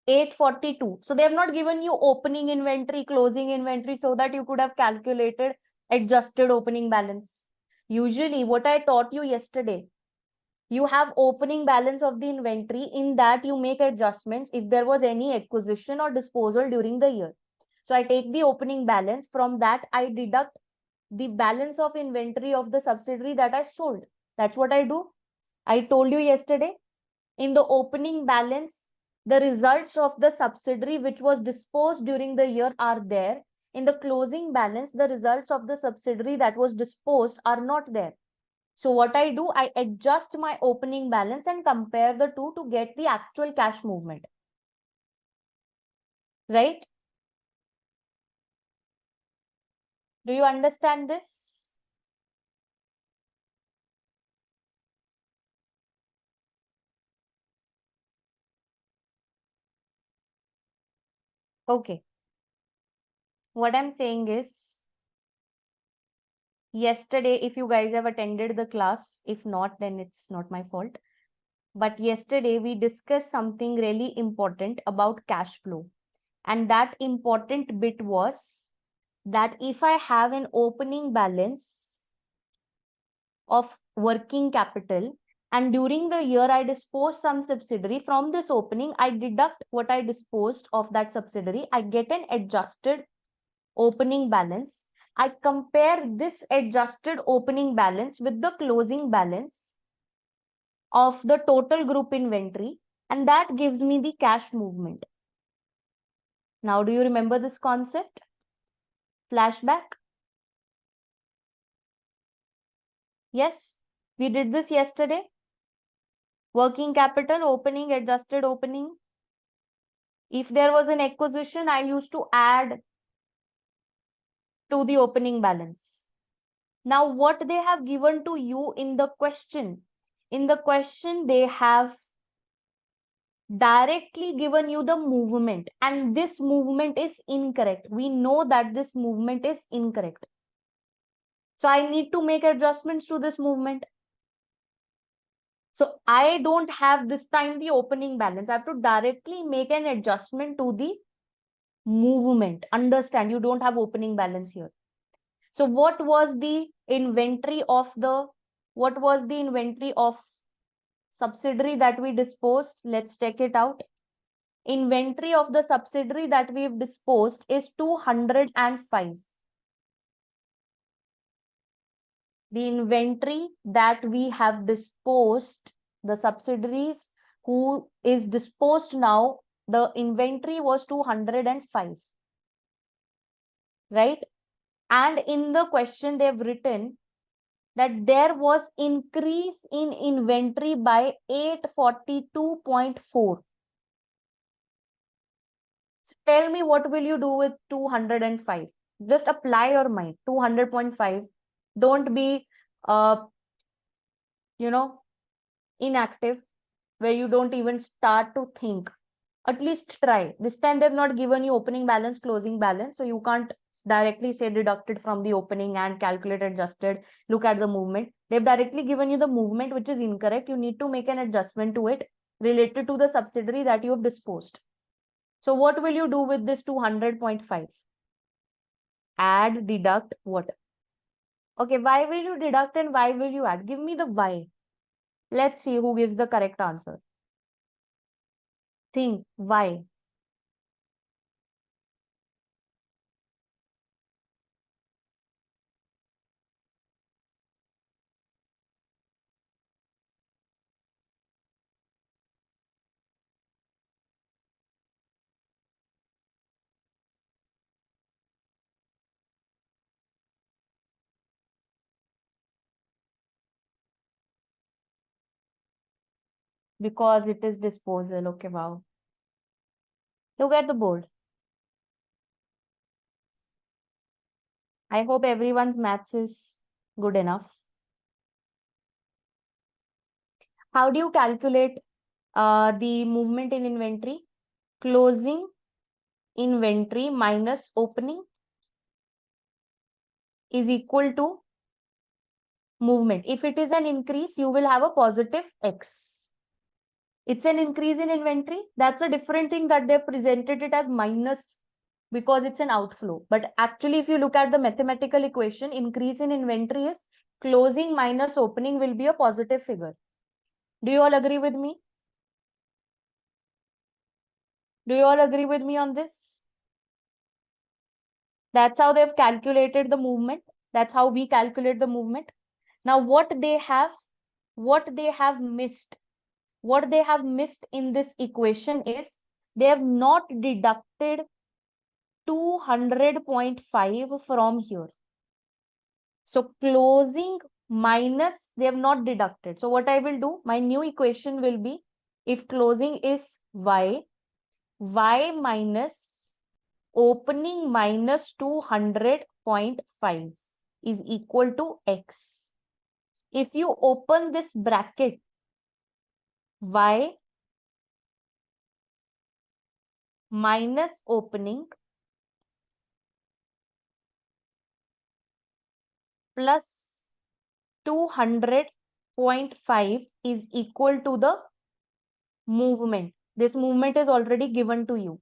842. So they have not given you opening inventory, closing inventory so that you could have calculated adjusted opening balance. Usually what I taught you yesterday, you have opening balance of the inventory. In that you make adjustments if there was any acquisition or disposal during the year. So I take the opening balance. From that I deduct the balance of inventory of the subsidiary that I sold. That's what I do. I told you yesterday, in the opening balance, the results of the subsidiary which was disposed during the year are there. In the closing balance, the results of the subsidiary that was disposed are not there. So what I do, I adjust my opening balance and compare the two to get the actual cash movement. Right? Do you understand this? Okay. What I'm saying is, yesterday, if you guys have attended the class, if not, then it's not my fault. But yesterday we discussed something really important about cash flow. And that important bit was that if I have an opening balance of working capital and during the year I dispose some subsidiary, from this opening I deduct what I disposed of that subsidiary. I get an adjusted opening balance. I compare this adjusted opening balance with the closing balance of the total group inventory, and that gives me the cash movement. Now, do you remember this concept? Flashback? Yes, we did this yesterday. Working capital, opening, adjusted opening. If there was an acquisition, I used to add to the opening balance. Now, what they have given to you in the question, they have directly given you the movement, and this movement is incorrect. We know that this movement is incorrect. So I need to make adjustments to this movement. So I don't have this time the opening balance. I have to directly make an adjustment to the movement. Understand, you don't have opening balance here. So what was the inventory of subsidiary that we disposed? Let's check it out. Inventory of the subsidiary that we've disposed is 205. The inventory that we have disposed, the subsidiaries who is disposed now, the inventory was 205. Right? And in the question they've written that there was increase in inventory by 842.4. Tell me, what will you do with 205? Just apply your mind. 200.5. Don't be inactive where you don't even start to think. At least try. This time they've not given you opening balance, closing balance, so you can't directly say deducted from the opening and calculate adjusted, look at the movement. They've directly given you the movement, which is incorrect. You need to make an adjustment to it related to the subsidiary that you have disposed. So what will you do with this 200.5? Add, deduct, what? Okay, why will you deduct and why will you add? Give me the why. Let's see who gives the correct answer. Think, why? Because it is disposal. Okay, wow. Look at the board. I hope everyone's maths is good enough. How do you calculate the movement in inventory? Closing inventory minus opening is equal to movement. If it is an increase, you will have a positive X. It's an increase in inventory. That's a different thing that they've presented it as minus because it's an outflow. But actually, if you look at the mathematical equation, increase in inventory is closing minus opening will be a positive figure. Do you all agree with me? Do you all agree with me on this? That's how they've calculated the movement. That's how we calculate the movement. Now, what they have missed, what they have missed in this equation is they have not deducted 200.5 from here. So closing minus, they have not deducted. So what I will do, my new equation will be, if closing is y minus opening minus 200.5 is equal to x. If you open this bracket, y minus opening plus 200.5 is equal to the movement. This movement is already given to you.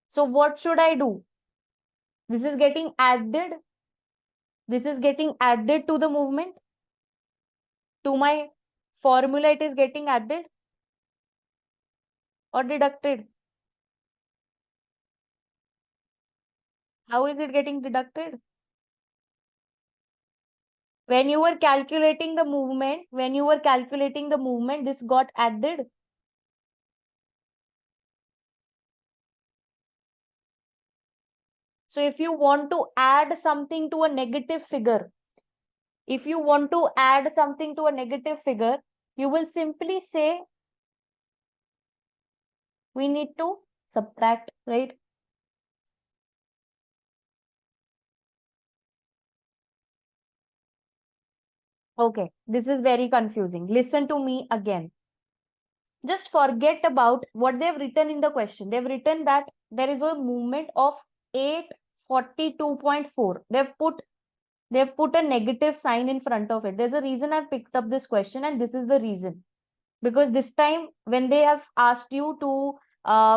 So what should I do? This is getting added. This is getting added to the movement. To my formula, it is getting added or deducted. How is it getting deducted? When you were calculating the movement, this got added. So if you want to add something to a negative figure, you will simply say, we need to subtract, right? Okay, this is very confusing. Listen to me again. Just forget about what they've written in the question. They've written that there is a movement of 842.4. They've put a negative sign in front of it. There's a reason I've picked up this question, and this is the reason. Because this time, when they have asked you to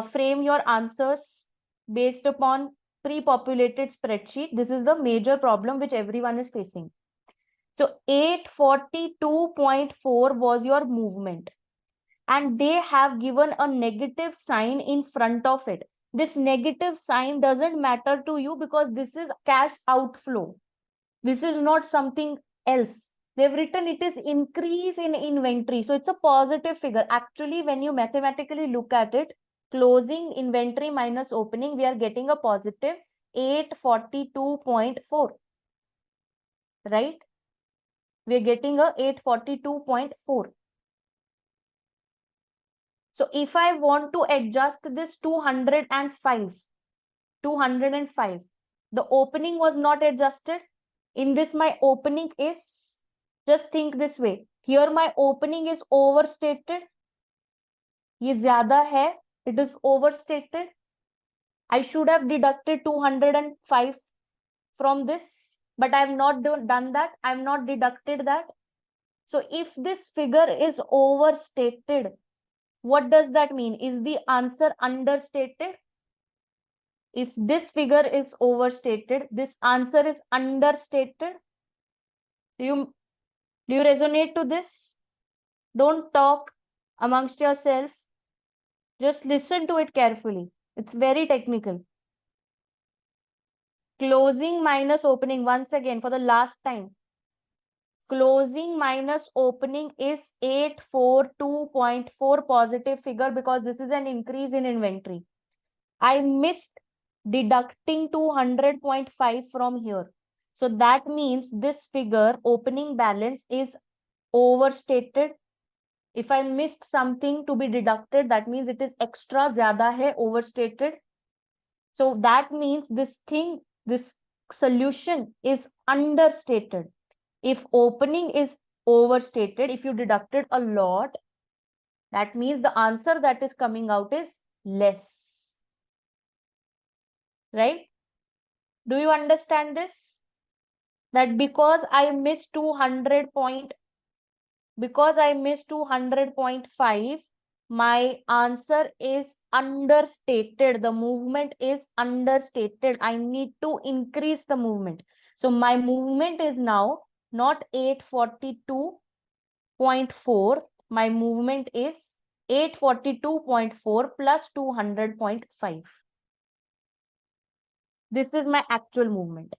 frame your answers based upon pre-populated spreadsheet, this is the major problem which everyone is facing. So 842.4 was your movement, and they have given a negative sign in front of it. This negative sign doesn't matter to you because this is cash outflow. This is not something else. They've written it is increase in inventory. So it's a positive figure. Actually, when you mathematically look at it, closing inventory minus opening, we are getting a positive 842.4. Right? We are getting a 842.4. So if I want to adjust this 205, the opening was not adjusted. In this, my opening is, just think this way. Here my opening is overstated. ये ज़्यादा है. It is overstated. I should have deducted 205 from this, but I have not done that. I have not deducted that. So if this figure is overstated, what does that mean? Is the answer understated? If this figure is overstated, this answer is understated. Do you resonate to this? Don't talk amongst yourself. Just listen to it carefully. It's very technical. Closing minus opening, once again for the last time. Closing minus opening is 842.4 positive figure because this is an increase in inventory. I missed deducting 200.5 from here. So that means this figure opening balance is overstated. If I missed something to be deducted, that means it is extra, zyada hai, overstated. So that means this solution is understated. If opening is overstated, if you deducted a lot, that means the answer that is coming out is less. Right? Do you understand this? That because I missed 200.5, my answer is understated. The movement is understated. I need to increase the movement. So my movement is now not 842.4. My movement is 842.4 plus 200.5. This is my actual movement.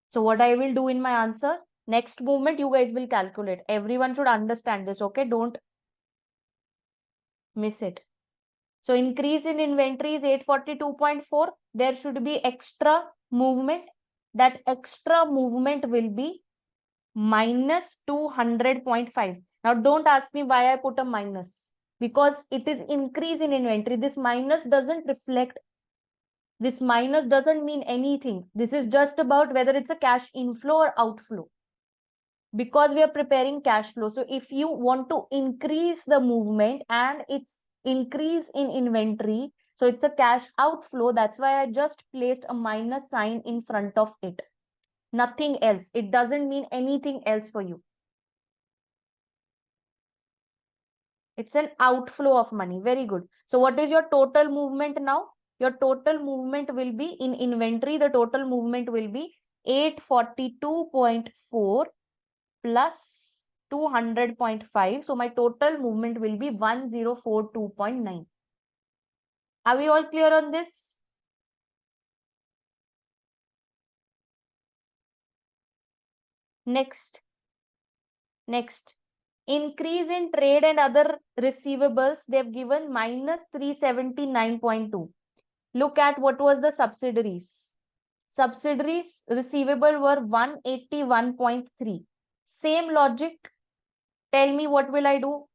So what I will do in my answer, next movement you guys will calculate. Everyone should understand this, okay? Don't miss it. So increase in inventory is 842.4. There should be extra movement. That extra movement will be minus 200.5. Now don't ask me why I put a minus. Because it is increase in inventory. This minus doesn't reflect. This minus doesn't mean anything. This is just about whether it's a cash inflow or outflow. Because we are preparing cash flow. So if you want to increase the movement and it's increase in inventory, so it's a cash outflow. That's why I just placed a minus sign in front of it. Nothing else. It doesn't mean anything else for you. It's an outflow of money. Very good. So what is your total movement now? Your total movement will be in inventory. The total movement will be 842.4 plus 200.5. So my total movement will be 1042.9. Are we all clear on this? Next. Increase in trade and other receivables, they've given minus 379.2. Look at what was the subsidiaries. Subsidiaries receivable were 181.3. Same logic. Tell me what will I do?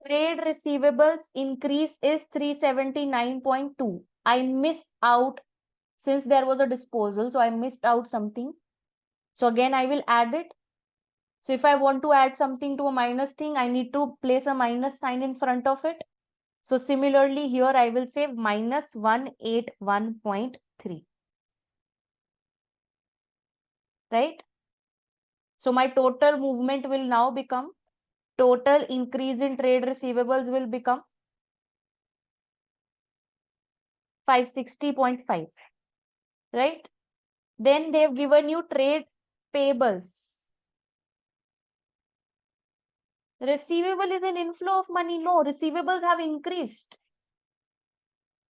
Trade receivables increase is 379.2. I missed out since there was a disposal. So I missed out something. So again, I will add it. So if I want to add something to a minus thing, I need to place a minus sign in front of it. So similarly here, I will say minus 181.3. Right? So my total movement will now become, total increase in trade receivables will become 560.5. Right? Then they've given you trade payables. Receivable is an inflow of money. No, receivables have increased.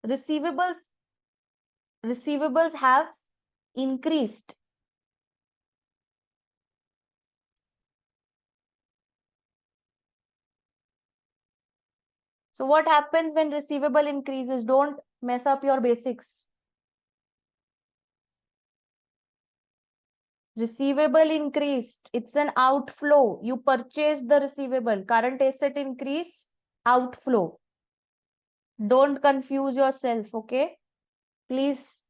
Receivables have increased. So what happens when receivable increases? Don't mess up your basics. Receivable increased. It's an outflow. You purchased the receivable. Current asset increase, outflow. Don't confuse yourself, okay? Please.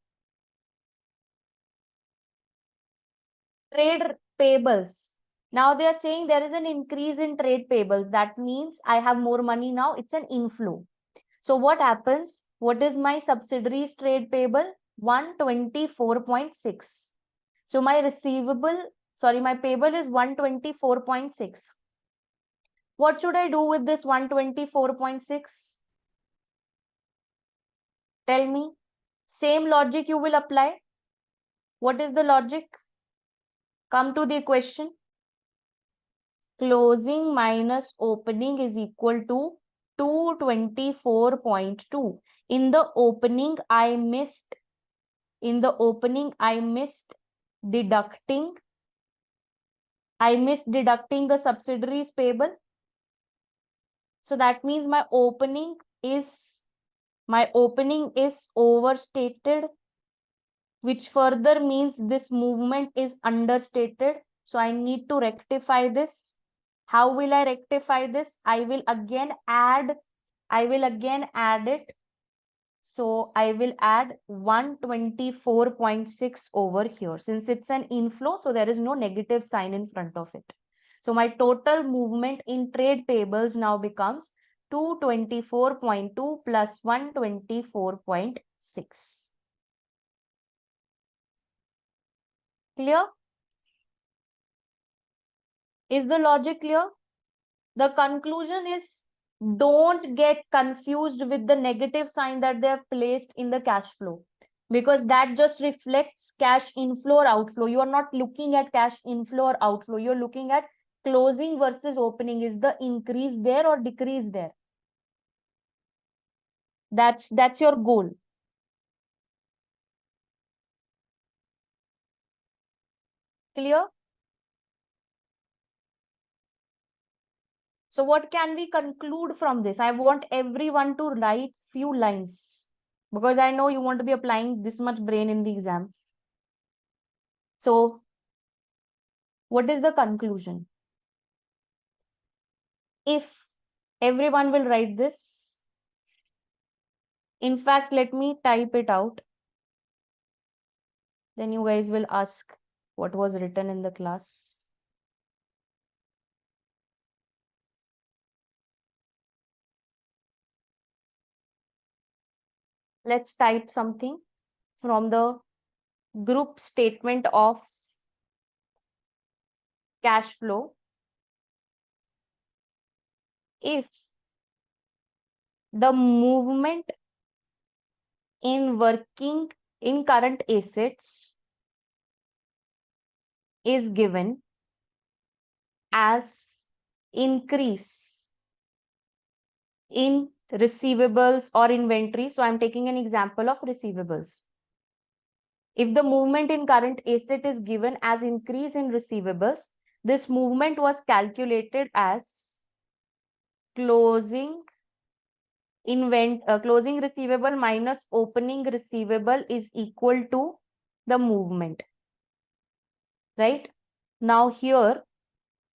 Trade payables. Now they are saying there is an increase in trade payables. That means I have more money now. It's an inflow. So what happens? What is my subsidiaries trade payable? 124.6. So my my payable is 124.6. What should I do with this 124.6? Tell me. Same logic you will apply. What is the logic? Come to the equation. Closing minus opening is equal to 224.2. In the opening, I missed deducting the subsidiaries payable. So that means my opening is overstated, which further means this movement is understated. So I need to rectify this. How will I rectify this? I will again add it. So I will add 124.6 over here. Since it's an inflow, so there is no negative sign in front of it. So my total movement in trade payables now becomes 224.2 plus 124.6. Clear? Is the logic clear? The conclusion is, don't get confused with the negative sign that they have placed in the cash flow, because that just reflects cash inflow or outflow. You are not looking at cash inflow or outflow. You're looking at closing versus opening. Is the increase there or decrease there? That's your goal. Clear? So what can we conclude from this? I want everyone to write few lines, because I know you want to be applying this much brain in the exam. So what is the conclusion? If everyone will write this, in fact, let me type it out. Then you guys will ask what was written in the class. Let's type something from the group statement of cash flow. If the movement in current assets is given as increase in receivables or inventory. So I'm taking an example of receivables. If the movement in current asset is given as increase in receivables, this movement was calculated as closing receivable minus opening receivable is equal to the movement. Right? Now here,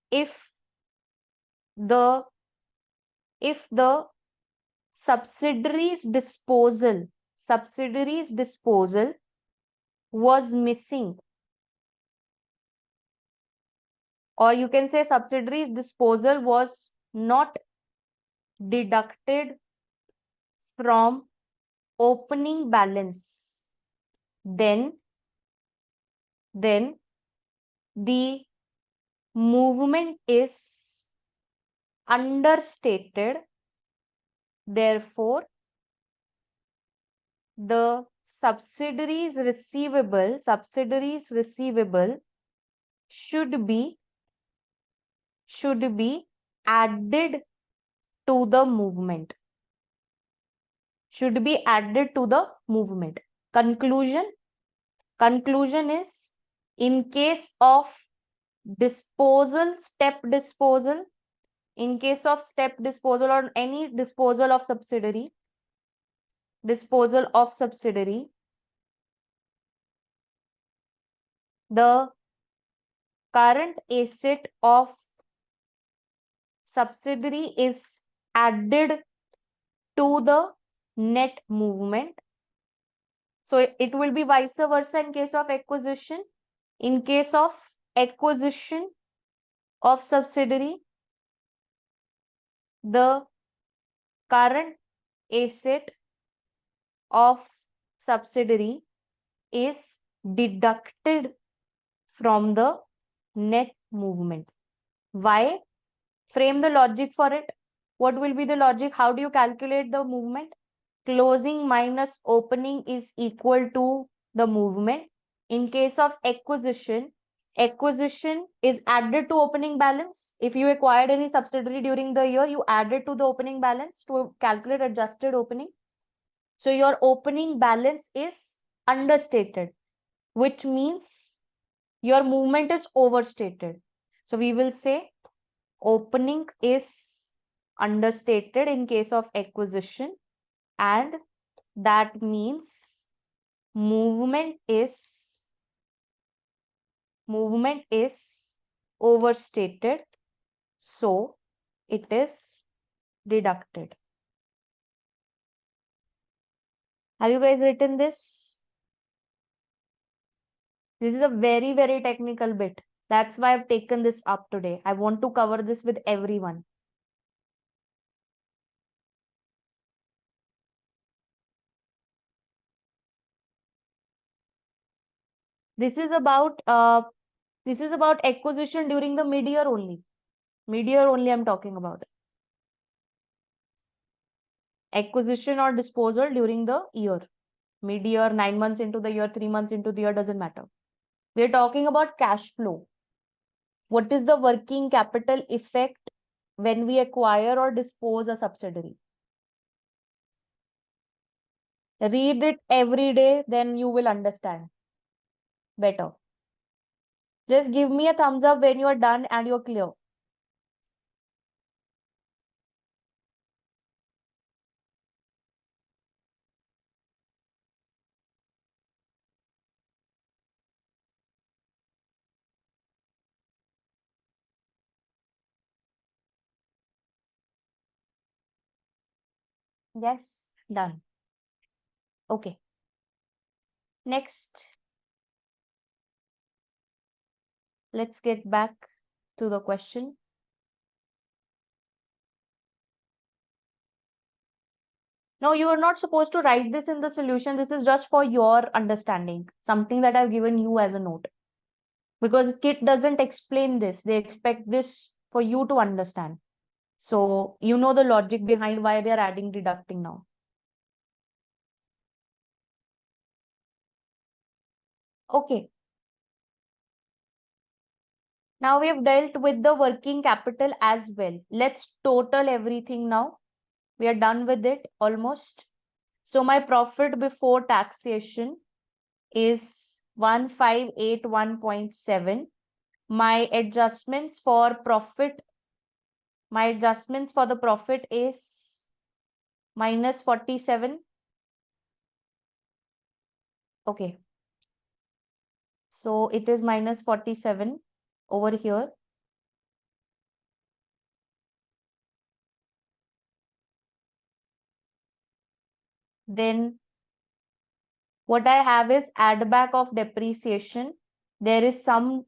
if the subsidiaries disposal was missing, or you can say subsidiaries disposal was not deducted from opening balance, then the movement is understated. Therefore, the subsidiaries receivable should be added to the movement. Conclusion is, in case of step disposal or any disposal of subsidiary, the current asset of subsidiary is added to the net movement. So it will be vice versa in case of acquisition. In case of acquisition of subsidiary, the current asset of subsidiary is deducted from the net movement. Why? Frame the logic for it. What will be the logic? How do you calculate the movement? Closing minus opening is equal to the movement. In case of acquisition, acquisition is added to opening balance. If you acquired any subsidiary during the year, you add it to the opening balance to calculate adjusted opening. So your opening balance is understated, which means your movement is overstated. So we will say opening is understated in case of acquisition, and that means movement is overstated, so it is deducted. Have you guys written this? This is a very, very technical bit. That's why I've taken this up today. I want to cover this with everyone. This is about acquisition during the mid-year only. Mid-year only I'm talking about. Acquisition or disposal during the year. Mid-year, 9 months into the year, 3 months into the year, doesn't matter. We're talking about cash flow. What is the working capital effect when we acquire or dispose a subsidiary? Read it every day, then you will understand better. Just give me a thumbs up when you're done and you're clear. Yes, done. Okay. Next, let's get back to the question. No, you are not supposed to write this in the solution. This is just for your understanding, something that I've given you as a note. Because KIT doesn't explain this. They expect this for you to understand. So you know the logic behind why they're adding deducting now. Okay. Now we have dealt with the working capital as well. Let's total everything now. We are done with it almost. So my profit before taxation is 1581.7. My adjustments for the profit is minus 47. Okay. So it is minus 47 over here. Then what I have is add back of depreciation. There is some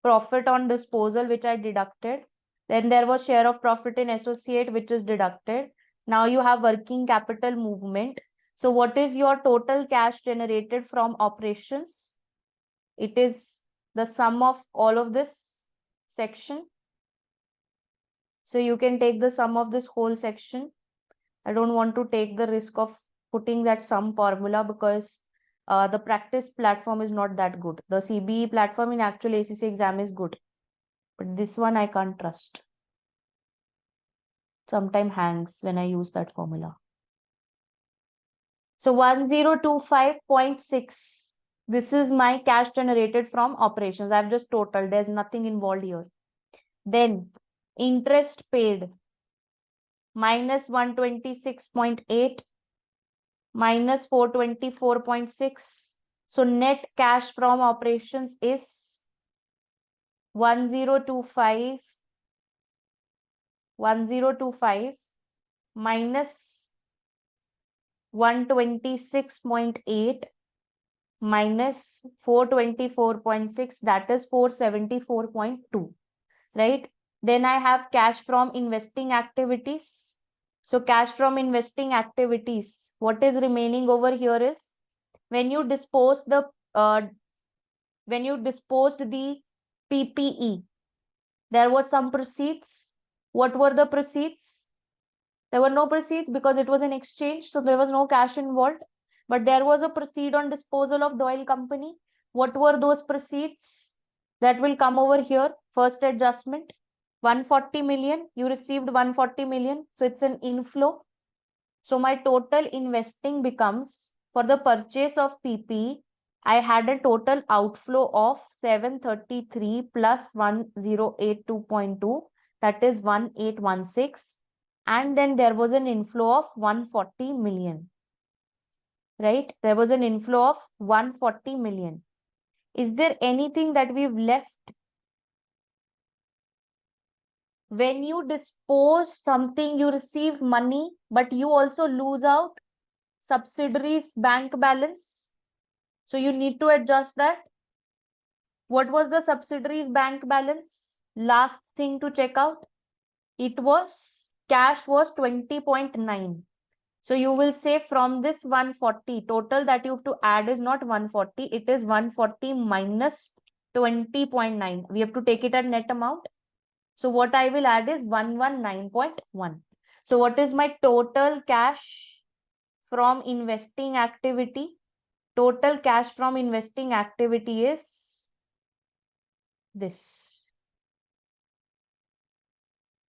profit on disposal which I deducted. Then there was share of profit in associate which is deducted. Now you have working capital movement. So what is your total cash generated from operations? It is the sum of all of this section. So you can take the sum of this whole section. I don't want to take the risk of putting that sum formula because the practice platform is not that good. The CBE platform in actual ACCA exam is good, but this one I can't trust. Sometimes hangs when I use that formula. So 1025.6. This is my cash generated from operations. I've just totaled. There's nothing involved here. Then interest paid minus 126.8 minus 424.6. So net cash from operations is 1025 minus 126.8 minus 424.6, that is 474.2, right? Then I have cash from investing activities. So cash from investing activities. What is remaining over here is when you dispose the when you disposed the PPE, there was some proceeds. What were the proceeds? There were no proceeds because it was an exchange, so there was no cash involved. But there was a proceed on disposal of Doyle Company. What were those proceeds? That will come over here. First adjustment, 140 million. You received 140 million, so it's an inflow. So my total investing becomes, for the purchase of PP, I had a total outflow of 733 plus 1082.2, that is 1816. And then there was an inflow of 140 million, right? There was an inflow of 140 million. Is there anything that we've left? When you dispose something, you receive money, but you also lose out subsidiaries bank balance. So you need to adjust that. What was the subsidiaries bank balance? Last thing to check out. It was cash was 20.9. So you will say from this 140, total that you have to add is not 140, it is 140 minus 20.9. We have to take it at net amount. So what I will add is 119.1. So what is my total cash from investing activity? Total cash from investing activity is this.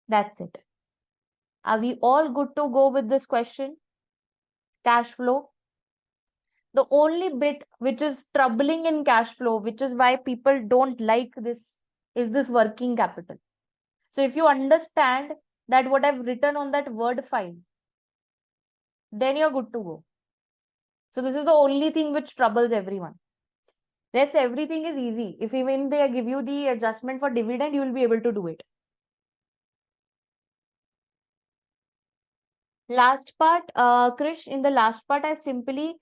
That's it. Are we all good to go with this question? Cash flow. The only bit which is troubling in cash flow, which is why people don't like this, is this working capital. So if you understand that what I've written on that Word file, then you're good to go. So this is the only thing which troubles everyone. Rest everything is easy. If even they give you the adjustment for dividend, you will be able to do it. Last part, Krish, in the last part, I simply,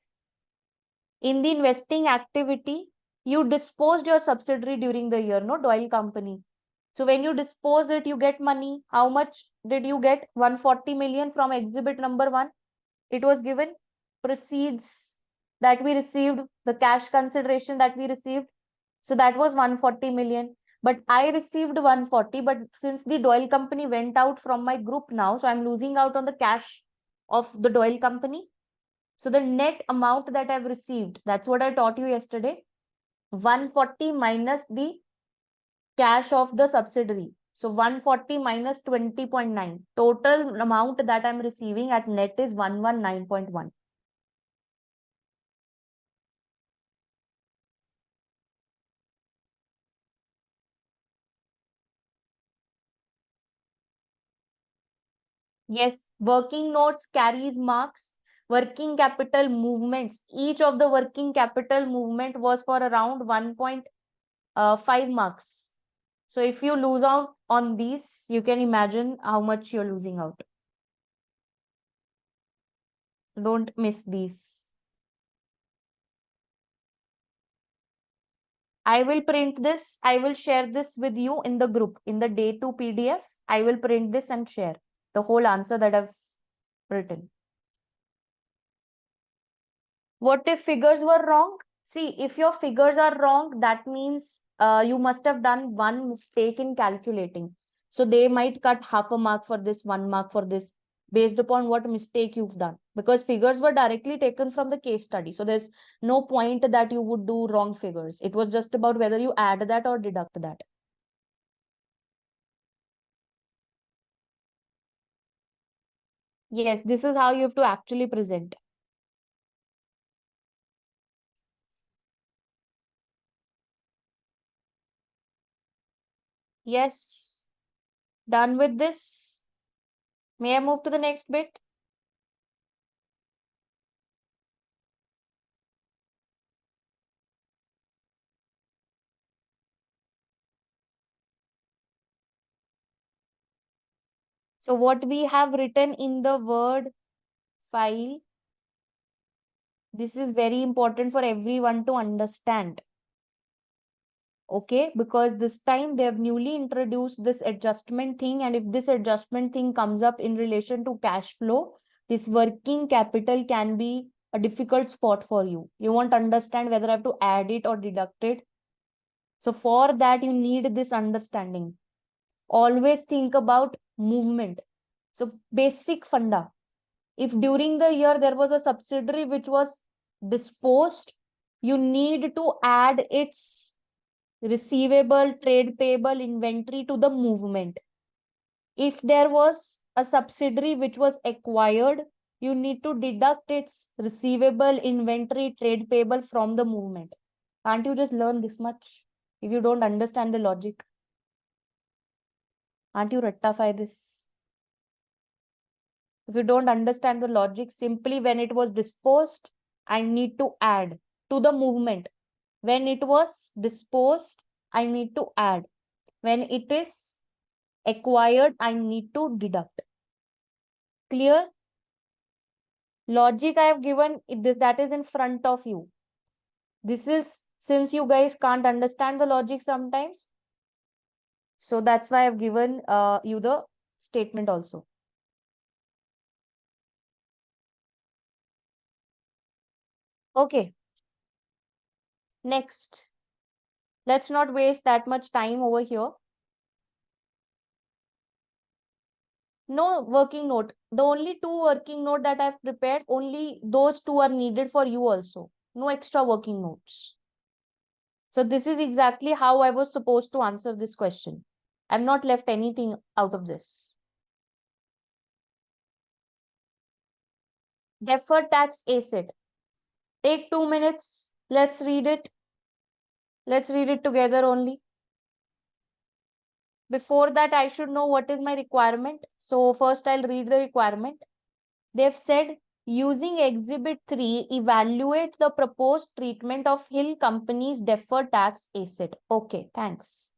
in the investing activity, you disposed your subsidiary during the year, no, Doyle Company. So when you dispose it, you get money. How much did you get? 140 million from exhibit number 1. It was given. Proceeds that we received, the cash consideration that we received. So that was 140 million. But I received 140, but since the Doyle Company went out from my group now, so I'm losing out on the cash of the Doyle Company. So the net amount that I've received, that's what I taught you yesterday, 140 minus the cash of the subsidiary. So 140 minus 20.9. Total amount that I'm receiving at net is 119.1. Yes, working notes carries marks. Working capital movements. Each of the working capital movement was for around 1.5 marks. So if you lose out on these, you can imagine how much you're losing out. Don't miss these. I will print this. I will share this with you in the group. In the day 2 PDF, I will print this and share the whole answer that I've written. What if figures were wrong? See, if your figures are wrong, that means you must have done one mistake in calculating. So they might cut half a mark for this, 1 mark for this, based upon what mistake you've done. Because figures were directly taken from the case study. So there's no point that you would do wrong figures. It was just about whether you add that or deduct that. Yes, this is how you have to actually present. Yes, done with this. May I move to the next bit? So what we have written in the Word file, this is very important for everyone to understand. Okay, because this time they have newly introduced this adjustment thing, and if this adjustment thing comes up in relation to cash flow, this working capital can be a difficult spot for you. You won't understand whether I have to add it or deduct it. So for that, you need this understanding. Always think about movement. So basic funda. If during the year there was a subsidiary which was disposed, you need to add its receivable, trade payable, inventory to the movement. If there was a subsidiary which was acquired, you need to deduct its receivable, inventory, trade payable from the movement. Can't you just learn this much? If you don't understand the logic, can't you rectify this? If you don't understand the logic, simply when it was disposed, I need to add to the movement. When it was disposed, I need to add. When it is acquired, I need to deduct. Clear? Logic I have given this, that is in front of you. This is, since you guys can't understand the logic sometimes, so that's why I've given you the statement also. Okay. Next. Let's not waste that much time over here. No working note. The only two working note that I've prepared, only those two are needed for you also. No extra working notes. So this is exactly how I was supposed to answer this question. I've not left anything out of this. Deferred tax asset. Take 2 minutes. Let's read it. Let's read it together only. Before that, I should know what is my requirement. So first I'll read the requirement. They've said, using Exhibit 3, evaluate the proposed treatment of Hill Company's deferred tax asset. Okay, thanks.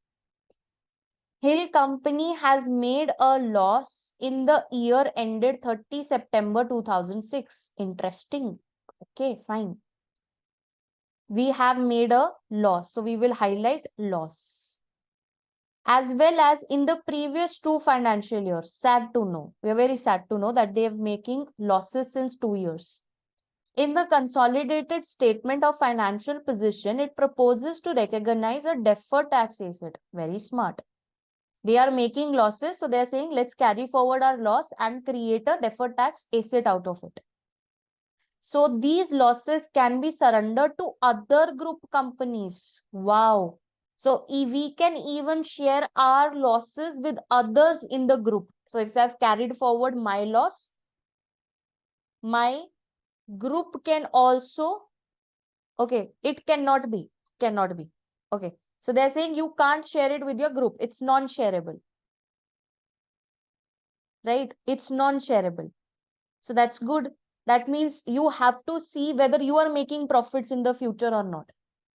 Hill Company has made a loss in the year ended 30 September 2006. Interesting. Okay, fine. We have made a loss. So we will highlight loss. As well as in the previous 2 financial years. Sad to know. We are very sad to know that they are making losses since 2 years. In the consolidated statement of financial position, it proposes to recognize a deferred tax asset. Very smart. They are making losses, so they are saying, let's carry forward our loss and create a deferred tax asset out of it. So these losses can be surrendered to other group companies. Wow. So we can even share our losses with others in the group. So if I have carried forward my loss, my group can also, okay, it cannot be. Okay. So they're saying you can't share it with your group. It's non-shareable. Right? It's non-shareable. So that's good. That means you have to see whether you are making profits in the future or not.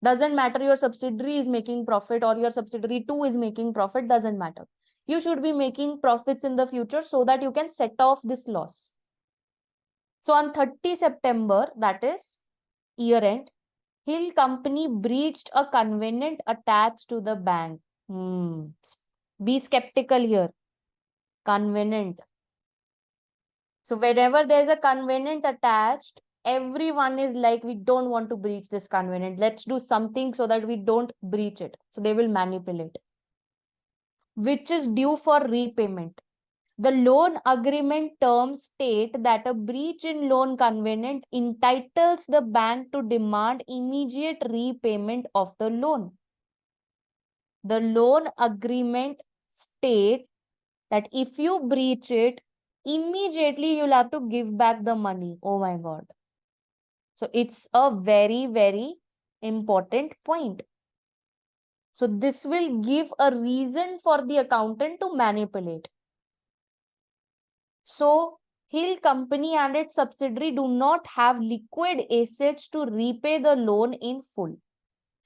Doesn't matter your subsidiary is making profit or your subsidiary 2 is making profit, doesn't matter. You should be making profits in the future so that you can set off this loss. So on 30 September, that is year end, Hill Company breached a covenant attached to the bank. Be skeptical here. Covenant. So whenever there's a covenant attached, everyone is like, we don't want to breach this covenant. Let's do something so that we don't breach it. So they will manipulate. Which is due for repayment. The loan agreement terms state that a breach in loan covenant entitles the bank to demand immediate repayment of the loan. The loan agreement state that if you breach it, immediately you'll have to give back the money. Oh my God. So it's a very, very important point. So this will give a reason for the accountant to manipulate. So Hill Company and its subsidiary do not have liquid assets to repay the loan in full.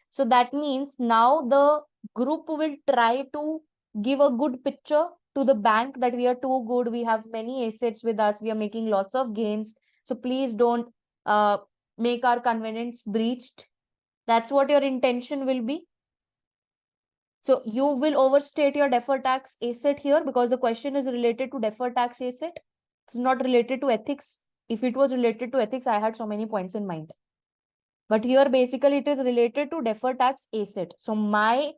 So that means now the group will try to give a good picture to the bank that we are too good, we have many assets with us, we are making lots of gains. So please don't make our covenants breached. That's what your intention will be. So you will overstate your deferred tax asset here because the question is related to deferred tax asset. It's not related to ethics. If it was related to ethics, I had so many points in mind. But here, basically, it is related to deferred tax asset. So my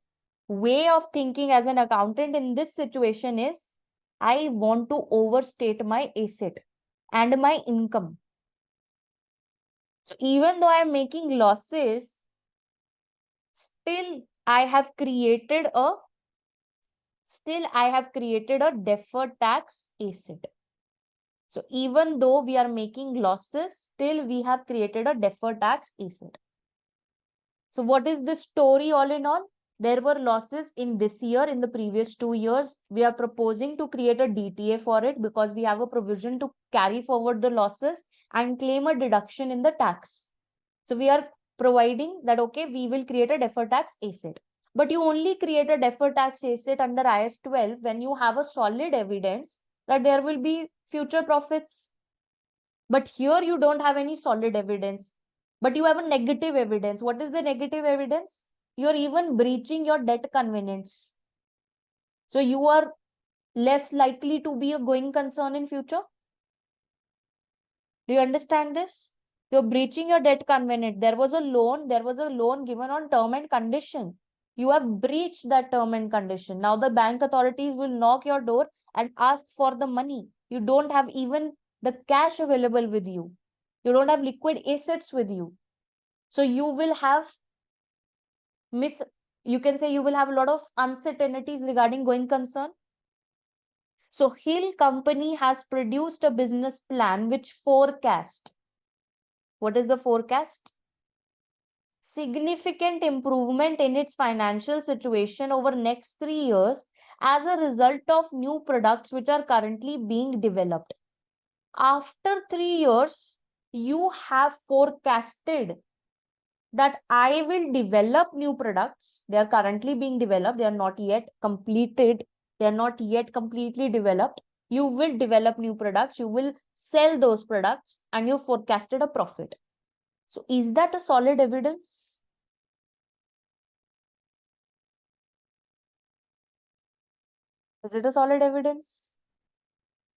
way of thinking as an accountant in this situation is I want to overstate my asset and my income. So even though I'm making losses, still I have created a deferred tax asset. So even though we are making losses, still we have created a deferred tax asset. So what is the story all in all? There were losses in this year, in the previous 2 years. We are proposing to create a DTA for it because we have a provision to carry forward the losses and claim a deduction in the tax. So we are providing that, okay, we will create a deferred tax asset. But you only create a deferred tax asset under IS 12 when you have a solid evidence that there will be future profits. But here you don't have any solid evidence, but you have a negative evidence. What is the negative evidence? You're even breaching your debt covenants. So you are less likely to be a going concern in future. Do you understand this? You're breaching your debt covenant. There was a loan given on term and condition. You have breached that term and condition. Now the bank authorities will knock your door and ask for the money. You don't have even the cash available with you. You don't have liquid assets with you. So you will have you can say you will have a lot of uncertainties regarding going concern. So Hill Company has produced a business plan which forecast. What is the forecast? Significant improvement in its financial situation over next 3 years as a result of new products which are currently being developed. After 3 years, you have forecasted that I will develop new products. They are currently being developed. They are not yet completed. They are not yet completely developed. You will develop new products. You will sell those products and you forecasted a profit. So is that a solid evidence? Is it a solid evidence?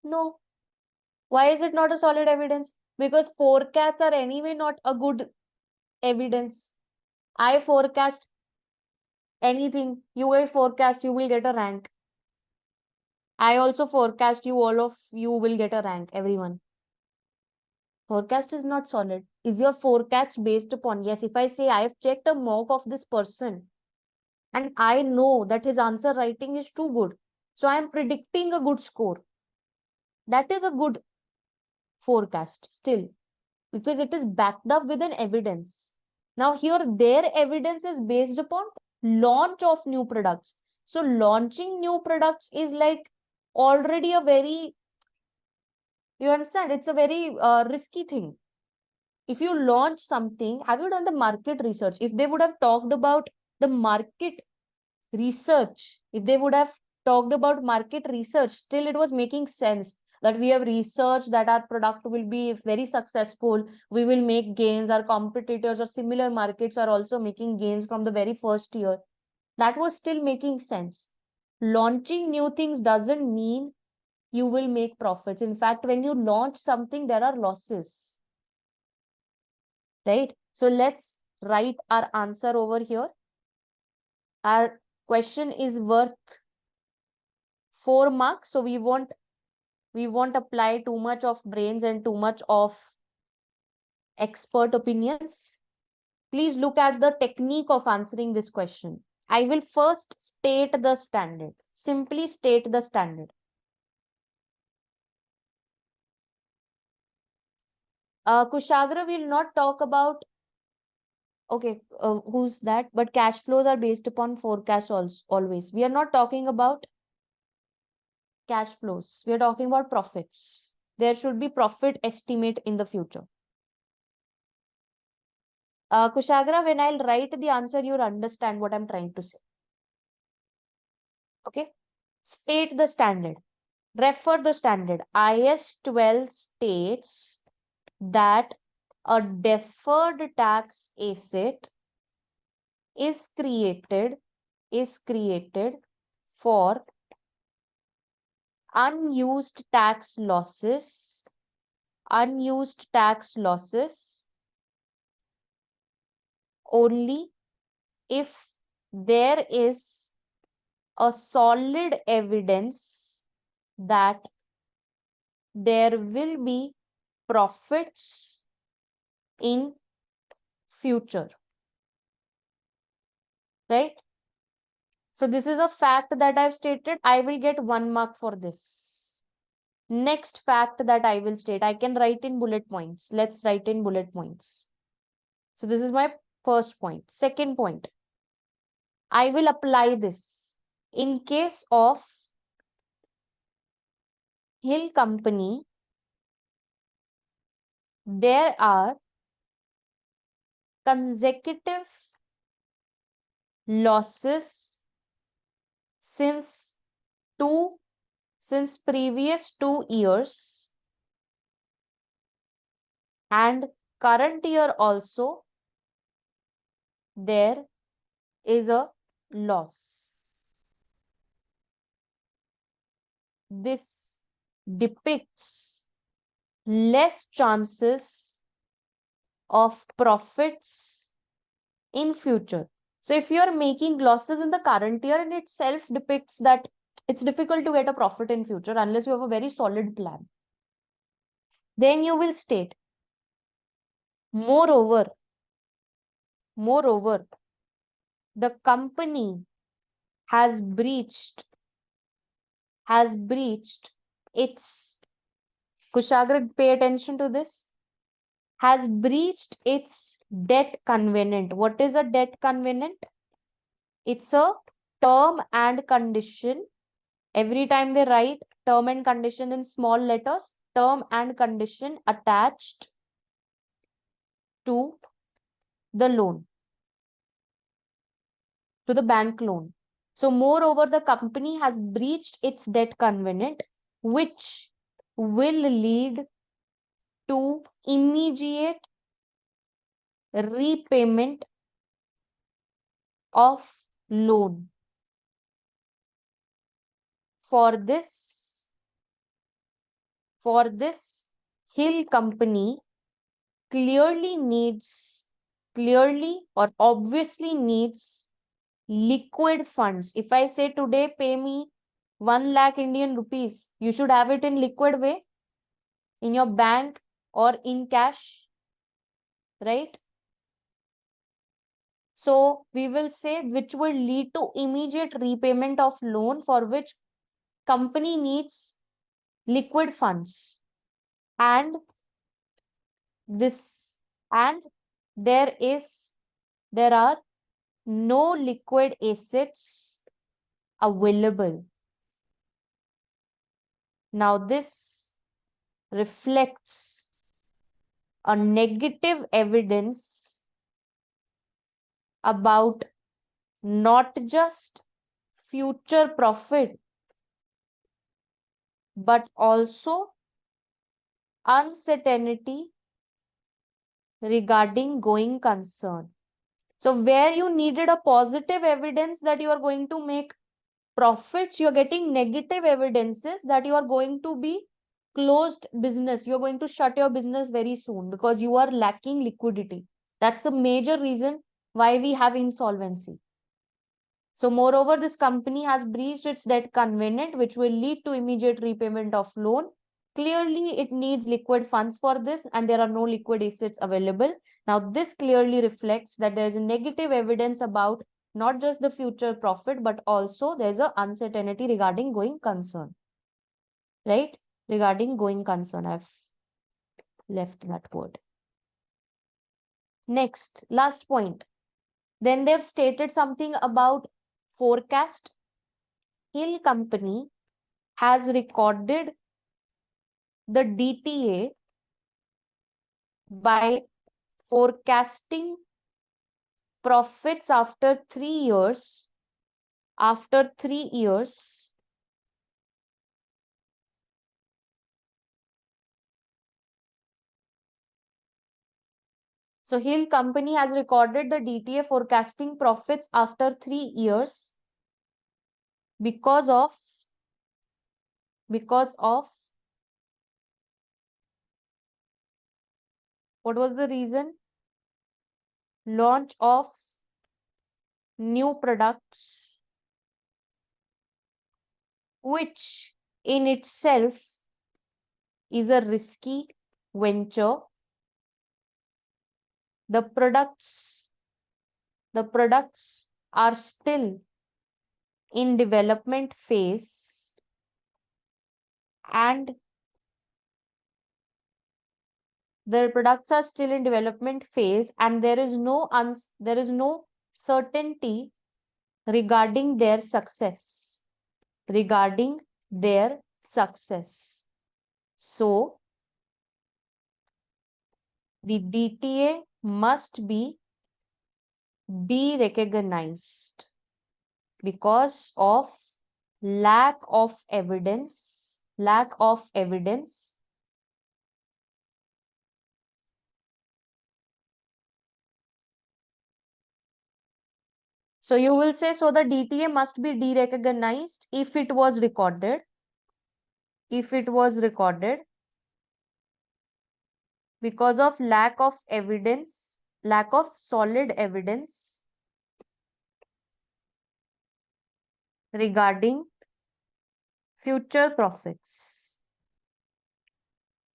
No. Why is it not a solid evidence? Because forecasts are anyway not a good evidence. I forecast anything. You guys forecast, you will get a rank. I also forecast you, all of you will get a rank, everyone. Forecast is not solid. Is your forecast based upon, yes, if I say I have checked a mock of this person and I know that his answer writing is too good, so I am predicting a good score. That is a good forecast still, because it is backed up with an evidence. Now here, their evidence is based upon launch of new products. So launching new products is like already a very, you understand, it's a very risky thing. If you launch something, have you done the market research? If they would have talked about the market research, if they would have talked about market research, still it was making sense that we have researched that our product will be very successful, we will make gains, our competitors or similar markets are also making gains from the very first year. That was still making sense. Launching new things doesn't mean you will make profits. In fact, when you launch something, there are losses. Right? So let's write our answer over here. Our question is worth 4 marks. So we won't apply too much of brains and too much of expert opinions. Please look at the technique of answering this question. I will first state the standard. Simply state the standard. Kushagra will not talk about, okay, who's that? But cash flows are based upon forecast also, always. We are not talking about cash flows. We are talking about profits. There should be profit estimate in the future. Kushagra, when I'll write the answer, you'll understand what I'm trying to say. Okay. State the standard. Refer the standard. IS 12 states that a deferred tax asset is created is created for unused tax losses, only if there is a solid evidence that there will be profits in future, right? So this is a fact that I've stated. I will get 1 mark for this. Next fact that I will state, I can write in bullet points. Let's write in bullet points. So this is my first point. Second point, I will apply this in case of Hill Company. There are consecutive losses since previous 2 years, and current year also there is a loss. This depicts less chances of profits in future. So if you are making losses in the current year, in itself depicts that it's difficult to get a profit in future unless you have a very solid plan. Then you will state, moreover, the company has breached its, Kushagra, pay attention to this, has breached its debt covenant. What is a debt covenant? It's a term and condition. Every time they write term and condition in small letters, term and condition attached to the loan, to the bank loan. So moreover, the company has breached its debt covenant, which will lead to immediate repayment of loan. For this, Hill Company clearly or obviously needs liquid funds. If I say today, pay me 1 lakh Indian rupees, you should have it in liquid way, in your bank or in cash, right? So we will say which will lead to immediate repayment of loan, for which company needs liquid funds. And there are no liquid assets available. Now this reflects a negative evidence about not just future profit, but also uncertainty regarding going concern. So where you needed a positive evidence that you are going to make profits, you're getting negative evidences that you are going to be closed business. You're going to shut your business very soon because you are lacking liquidity. That's the major reason why we have insolvency. So moreover, this company has breached its debt covenant, which will lead to immediate repayment of loan. Clearly, it needs liquid funds for this, and there are no liquid assets available. Now, this clearly reflects that there is a negative evidence about not just the future profit, but also there's a uncertainty regarding going concern, right? Regarding going concern, I've left that word. Next, last point. Then they've stated something about forecast. Hill Company has recorded the DTA by forecasting profits after 3 years. After 3 years, so Hill Company has recorded the DTA forecasting profits after 3 years because of what was the reason? Launch of new products, which in itself is a risky venture. The products are still in development phase, and their products are still in development phase, and there is no certainty regarding their success. So the DTA must be de-recognized because of lack of evidence. So you will say, so the DTA must be de-recognized if it was recorded. Because of lack of solid evidence regarding future profits.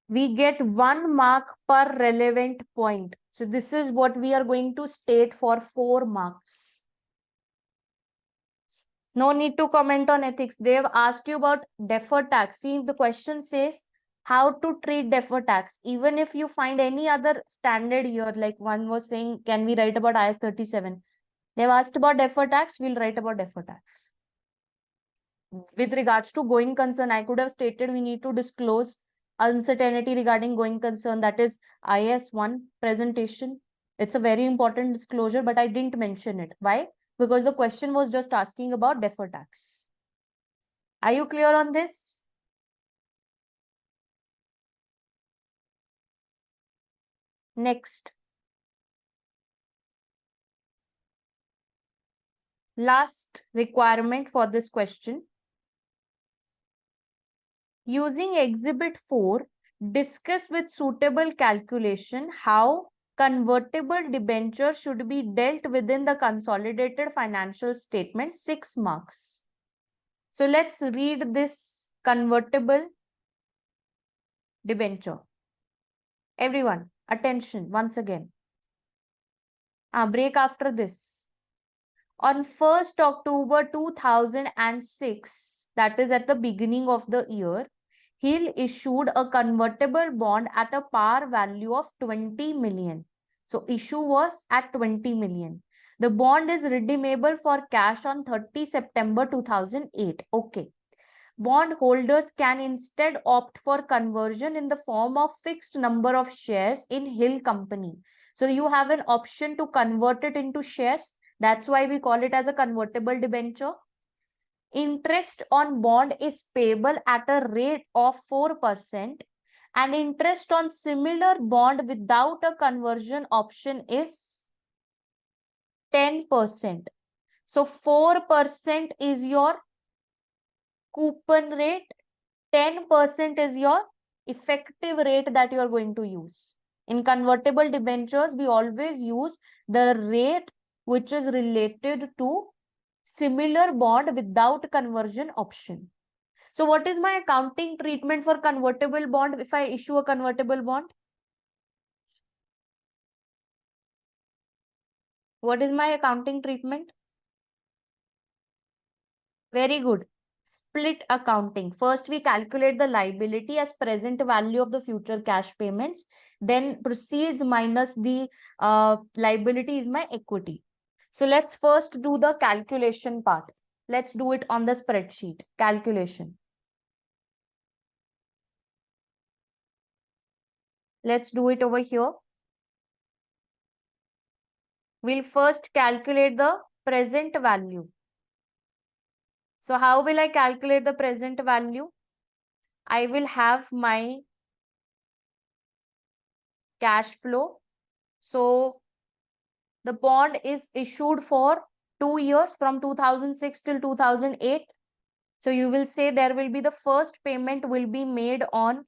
We get 1 mark per relevant point. So this is what we are going to state for 4 marks. No need to comment on ethics. They have asked you about deferred tax. See, the question says how to treat deferred tax. Even if you find any other standard here, like one was saying, can we write about IS 37? They've asked about deferred tax, we'll write about deferred tax. With regards to going concern, I could have stated we need to disclose uncertainty regarding going concern, that is IS1 presentation. It's a very important disclosure, but I didn't mention it. Why? Because the question was just asking about deferred tax. Are you clear on this? Next. Last requirement for this question. Using Exhibit 4, discuss with suitable calculation how convertible debenture should be dealt within the consolidated financial statement. 6 marks. So let's read this convertible debenture. Everyone, attention once again. Break after this. On 1st October 2006, that is at the beginning of the year, Hill issued a convertible bond at a par value of 20 million. So issue was at 20 million. The bond is redeemable for cash on 30 September 2008. Okay. Bond holders can instead opt for conversion in the form of fixed number of shares in Hill Company. So you have an option to convert it into shares. That's why we call it as a convertible debenture. Interest on bond is payable at a rate of 4%, and interest on similar bond without a conversion option is 10%. So 4% is your coupon rate, 10% is your effective rate that you are going to use. In convertible debentures, we always use the rate which is related to similar bond without conversion option. So what is my accounting treatment for convertible bond if I issue a convertible bond? What is my accounting treatment? Very good. Split accounting. First, we calculate the liability as present value of the future cash payments. Then proceeds minus the liability is my equity. So let's first do the calculation part. Let's do it on the spreadsheet. Calculation. Let's do it over here. We'll first calculate the present value. So how will I calculate the present value? I will have my cash flow. So the bond is issued for 2 years from 2006 till 2008. So you will say there will be the first payment will be made on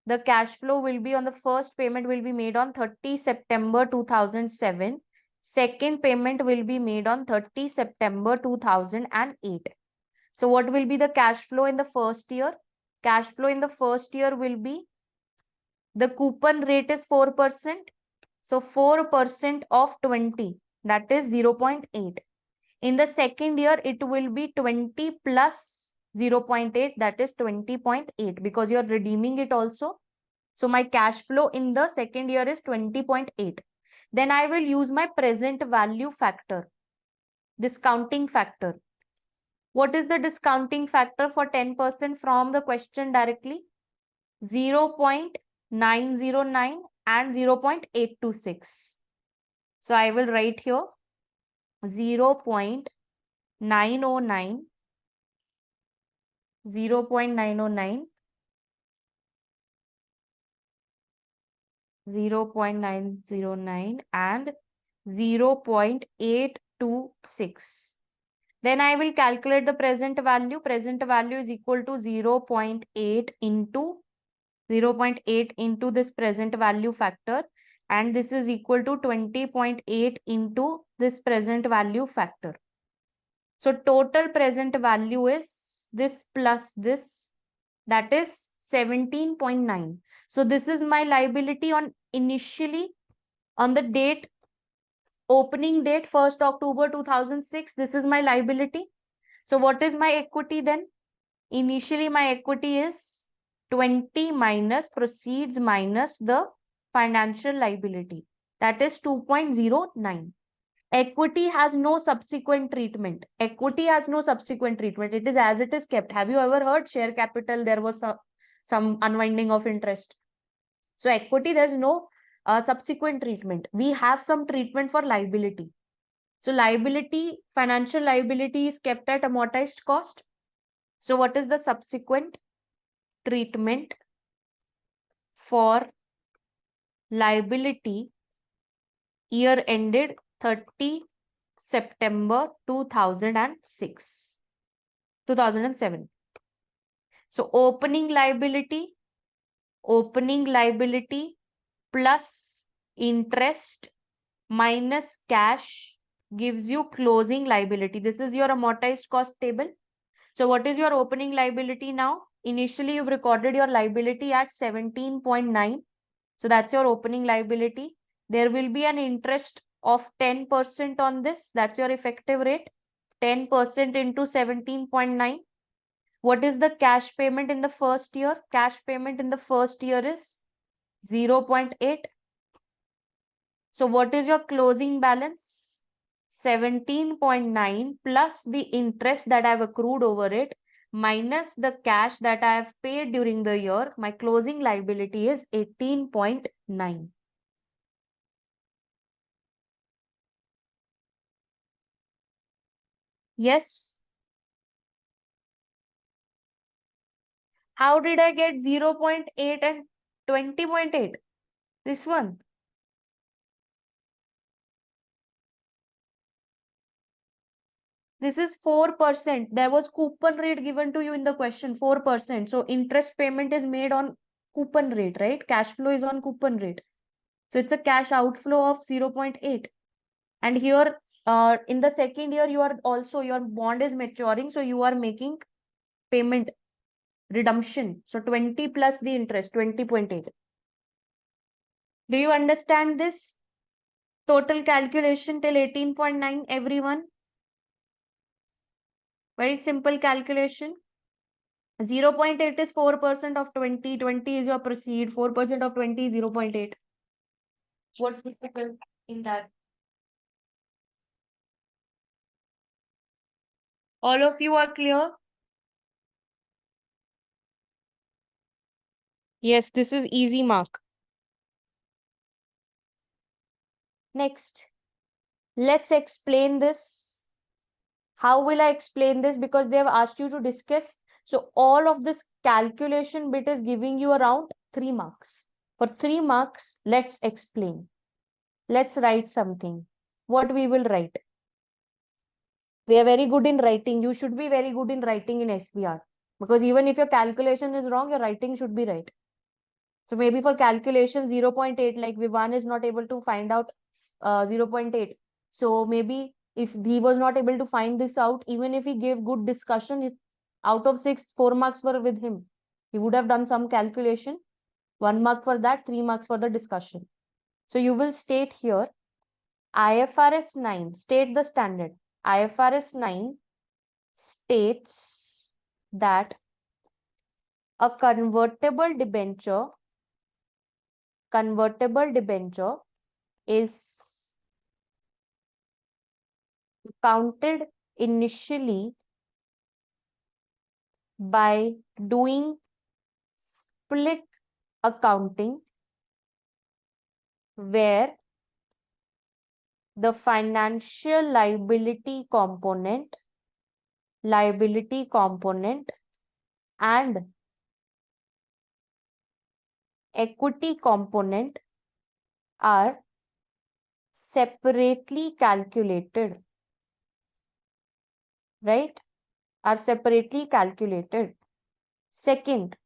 the cash flow will be on the first payment will be made on 30 September 2007. Second payment will be made on 30 September 2008. So what will be the cash flow in the first year? Cash flow in the first year will be, the coupon rate is 4%. So 4% of 20, that is 0.8. In the second year, it will be 20 plus 0.8, that is 20.8, because you're redeeming it also. So my cash flow in the second year is 20.8. Then I will use my present value factor, discounting factor. What is the discounting factor for 10% from the question directly? 0.909 and 0.826. So I will write here 0.909, 0.909, 0.909 and 0.826. Then I will calculate the present value. Present value is equal to 0.8 into this present value factor, and this is equal to 20.8 into this present value factor. So total present value is this plus this, that is 17.9. So this is my liability on initially on the date, opening date 1st October 2006. This is my liability. So what is my equity then? Initially my equity is 20 minus proceeds minus the financial liability, that is 2.09. Equity has no subsequent treatment. Equity has no subsequent treatment. It is as it is kept. Have you ever heard share capital? There was some unwinding of interest. So equity, there's no subsequent treatment. We have some treatment for liability. So liability, financial liability is kept at amortized cost. So what is the subsequent treatment for liability year ended 30 September 2007. So opening liability plus interest minus cash gives you closing liability. This is your amortized cost table. So what is your opening liability now? Initially, you've recorded your liability at 17.9. So that's your opening liability. There will be an interest of 10% on this. That's your effective rate. 10% into 17.9. What is the cash payment in the first year? Cash payment in the first year is 0.8. So what is your closing balance? 17.9 plus the interest that I've accrued over it minus the cash that I have paid during the year. My closing liability is 18.9. Yes. How did I get 0.8 and 20.8? This one. This is 4%. There was coupon rate given to you in the question, 4%. So interest payment is made on coupon rate, right? Cash flow is on coupon rate. So it's a cash outflow of 0.8. And here in the second year, you are also, your bond is maturing. So you are making payment redemption. So 20 plus the interest, 20.8. Do you understand this? Total calculation till 18.9, everyone. Very simple calculation. 0.8 is 4% of 20. 20 is your proceed. 4% of 20 is 0.8. What's difficult in that? All of you are clear? Yes, this is easy mark. Next, let's explain this. How will I explain this? Because they have asked you to discuss. So all of this calculation bit is giving you around 3 marks. For 3 marks, let's explain. Let's write something. What we will write? We are very good in writing. You should be very good in writing in SBR. Because even if your calculation is wrong, your writing should be right. So maybe for calculation 0.8, like Vivan is not able to find out 0.8. So maybe if he was not able to find this out, even if he gave good discussion, out of 6, 4 marks were with him. He would have done some calculation, 1 mark for that, 3 marks for the discussion. So you will state here, IFRS 9, state the standard. IFRS 9 states that a convertible debenture is counted initially by doing split accounting, where the financial liability component and equity component are separately calculated, right? Are separately calculated. Second,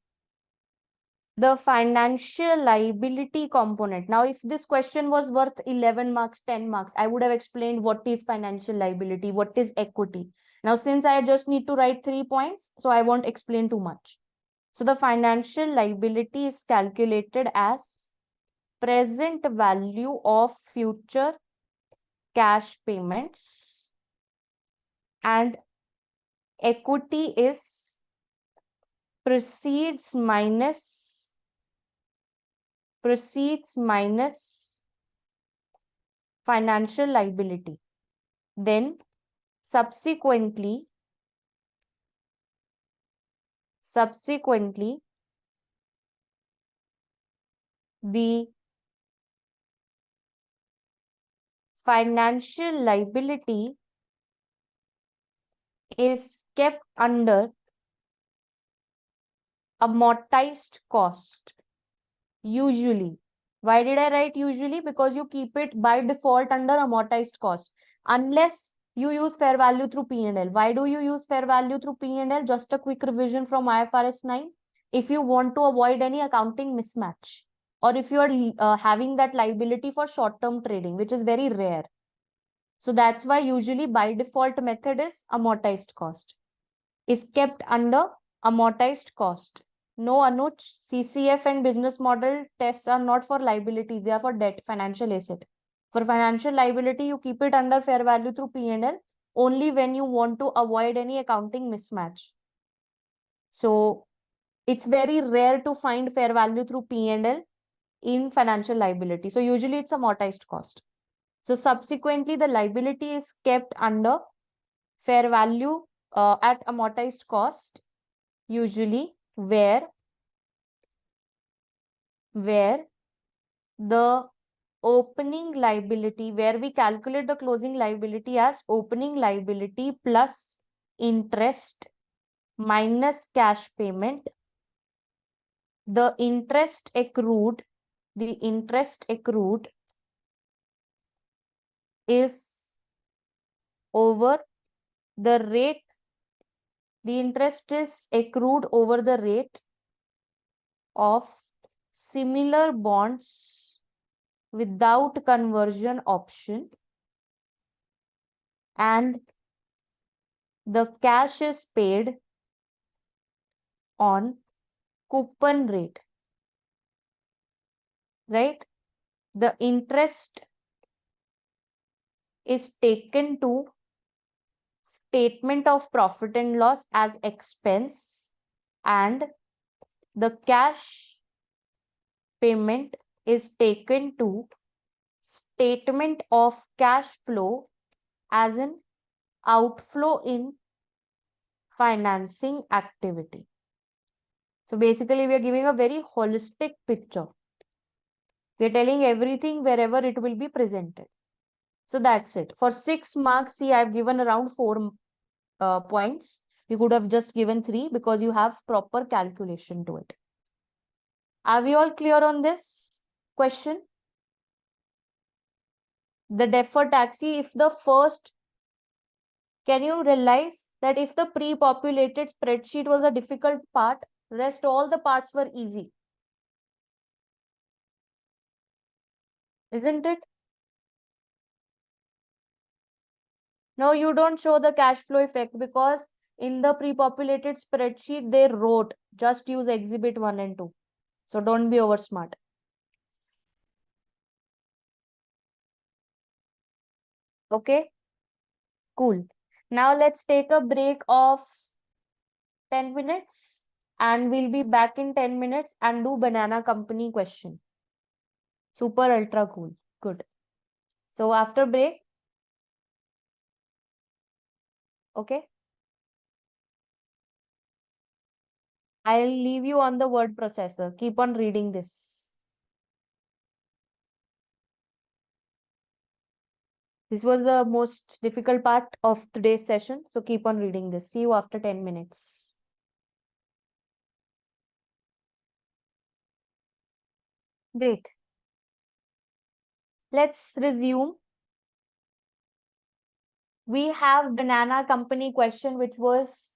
the financial liability component. Now, if this question was worth 11 marks, 10 marks, I would have explained what is financial liability, what is equity. Now, since I just need to write 3 points, so I won't explain too much. So the financial liability is calculated as present value of future cash payments, and equity is proceeds minus financial liability. Then subsequently the financial liability is kept under amortized cost. Usually. Why did I write usually? Because you keep it by default under amortized cost. Unless you use fair value through P&L. Why do you use fair value through P&L? Just a quick revision from IFRS 9. If you want to avoid any accounting mismatch, or if you are having that liability for short-term trading, which is very rare. So that's why usually by default method is amortized cost. Is kept under amortized cost. No, Anuj, CCF and business model tests are not for liabilities. They are for debt, financial asset. For financial liability, you keep it under fair value through P&L only when you want to avoid any accounting mismatch. So it's very rare to find fair value through P&L in financial liability. So usually it's amortized cost. So subsequently, the liability is kept under fair value at amortized cost, usually where the opening liability, where we calculate the closing liability as opening liability plus interest minus cash payment. The interest accrued is over the rate. The interest is accrued over the rate of similar bonds without conversion option, and the cash is paid on coupon rate, right? The interest is taken to statement of profit and loss as expense, and the cash payment is taken to statement of cash flow as an outflow in financing activity. So basically, we are giving a very holistic picture. We are telling everything wherever it will be presented. So that's it. For 6 marks, see, I've given around 4 points. You could have just given 3 because you have proper calculation to it. Are we all clear on this question? The deferred tax, if the first Can you realize that if the pre-populated spreadsheet was a difficult part, rest all the parts were easy? Isn't it? No, you don't show the cash flow effect because in the pre-populated spreadsheet, they wrote just use exhibit 1 and 2. So don't be over smart. Okay, cool. Now let's take a break of 10 minutes and we'll be back in 10 minutes and do banana company question. Super ultra cool. Good. So after break, okay, I'll leave you on the word processor. Keep on reading this. This was the most difficult part of today's session. So keep on reading this. See you after 10 minutes. Great. Let's resume. We have banana company question, which was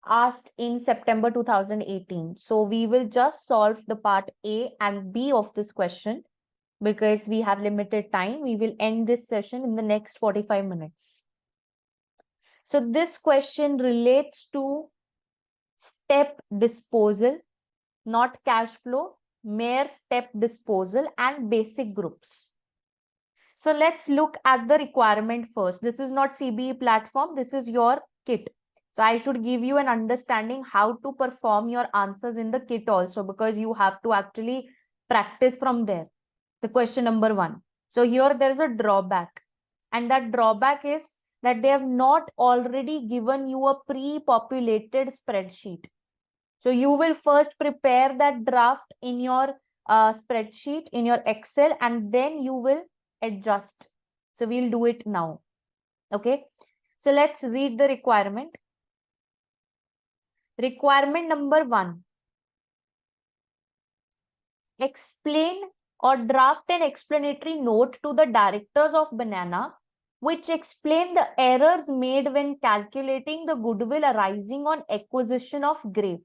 asked in September 2018. So we will just solve the part A and B of this question because we have limited time. We will end this session in the next 45 minutes. So this question relates to step disposal, not cash flow, mere step disposal and basic groups. So let's look at the requirement first. This is not CBE platform. This is your kit. So I should give you an understanding how to perform your answers in the kit also, because you have to actually practice from there. The question number 1. So here there is a drawback, and that drawback is that they have not already given you a pre-populated spreadsheet. So you will first prepare that draft in your spreadsheet, in your Excel, and then you will adjust. So we'll do it now. Okay. So let's read the requirement. Requirement number 1. Explain or draft an explanatory note to the directors of Banana, which explain the errors made when calculating the goodwill arising on acquisition of Grape.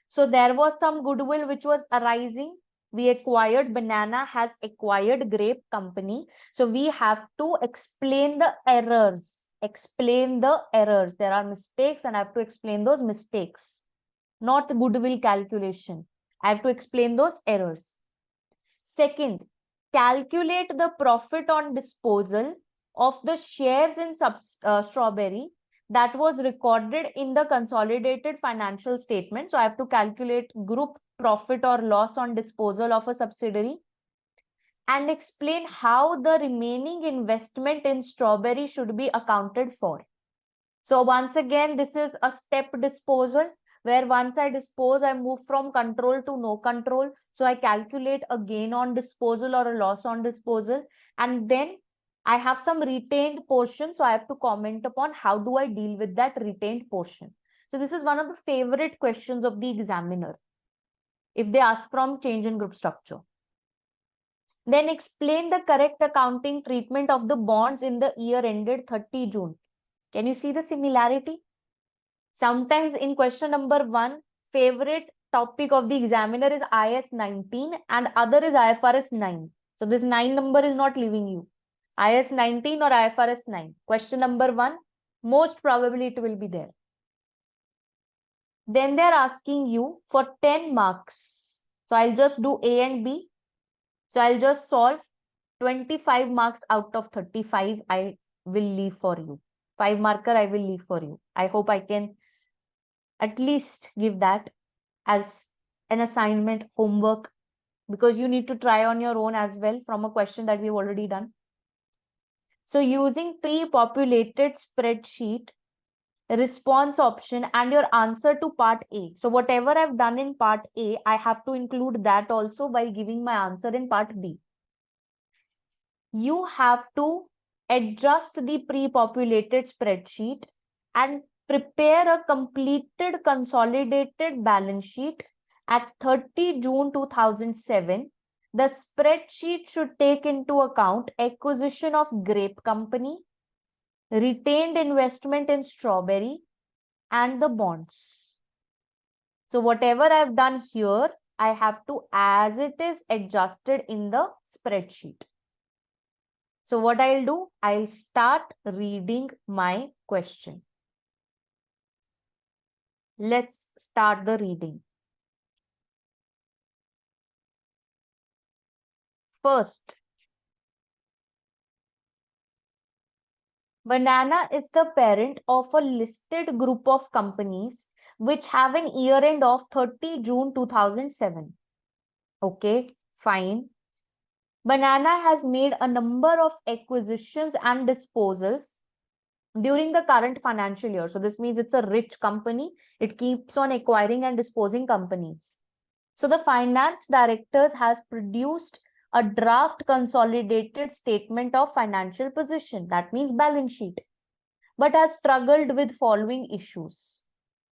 So there was some goodwill which was arising. We acquired, Banana has acquired Grape company. So we have to explain the errors. Explain the errors. There are mistakes and I have to explain those mistakes, not goodwill calculation. I have to explain those errors. Second, calculate the profit on disposal of the shares in Strawberry that was recorded in the consolidated financial statement. So I have to calculate group profit or loss on disposal of a subsidiary and explain how the remaining investment in Strawberry should be accounted for. So once again, this is a step disposal where once I dispose, I move from control to no control. So I calculate a gain on disposal or a loss on disposal. And then I have some retained portion. So I have to comment upon how do I deal with that retained portion. So this is one of the favorite questions of the examiner if they ask from change in group structure. Then explain the correct accounting treatment of the bonds in the year ended 30 June. Can you see the similarity? Sometimes in question number 1, favorite topic of the examiner is IS 19 and other is IFRS 9. So this 9 number is not leaving you. IS 19 or IFRS 9. Question number 1, most probably it will be there. Then they're asking you for 10 marks. So I'll just do A and B. So I'll just solve 25 marks out of 35. I will leave for you. 5 marker I will leave for you. I hope I can at least give that as an assignment homework, because you need to try on your own as well from a question that we've already done. So using pre-populated spreadsheet, response option and your answer to part A. So whatever I've done in part A, I have to include that also while giving my answer in part B. You have to adjust the pre-populated spreadsheet and prepare a completed consolidated balance sheet at 30 June 2007. The spreadsheet should take into account acquisition of Grape company, retained investment in strawberry, and the bonds. So whatever I've done here, I have to, as it is, adjusted in the spreadsheet. So what I'll do, I'll start reading my question. Let's start the reading. First, Banana is the parent of a listed group of companies which have an year end of 30 June 2007. Okay, fine. Banana has made a number of acquisitions and disposals during the current financial year. So this means it's a rich company. It keeps on acquiring and disposing companies. So the finance directors has produced a draft consolidated statement of financial position. That means balance sheet, but has struggled with following issues.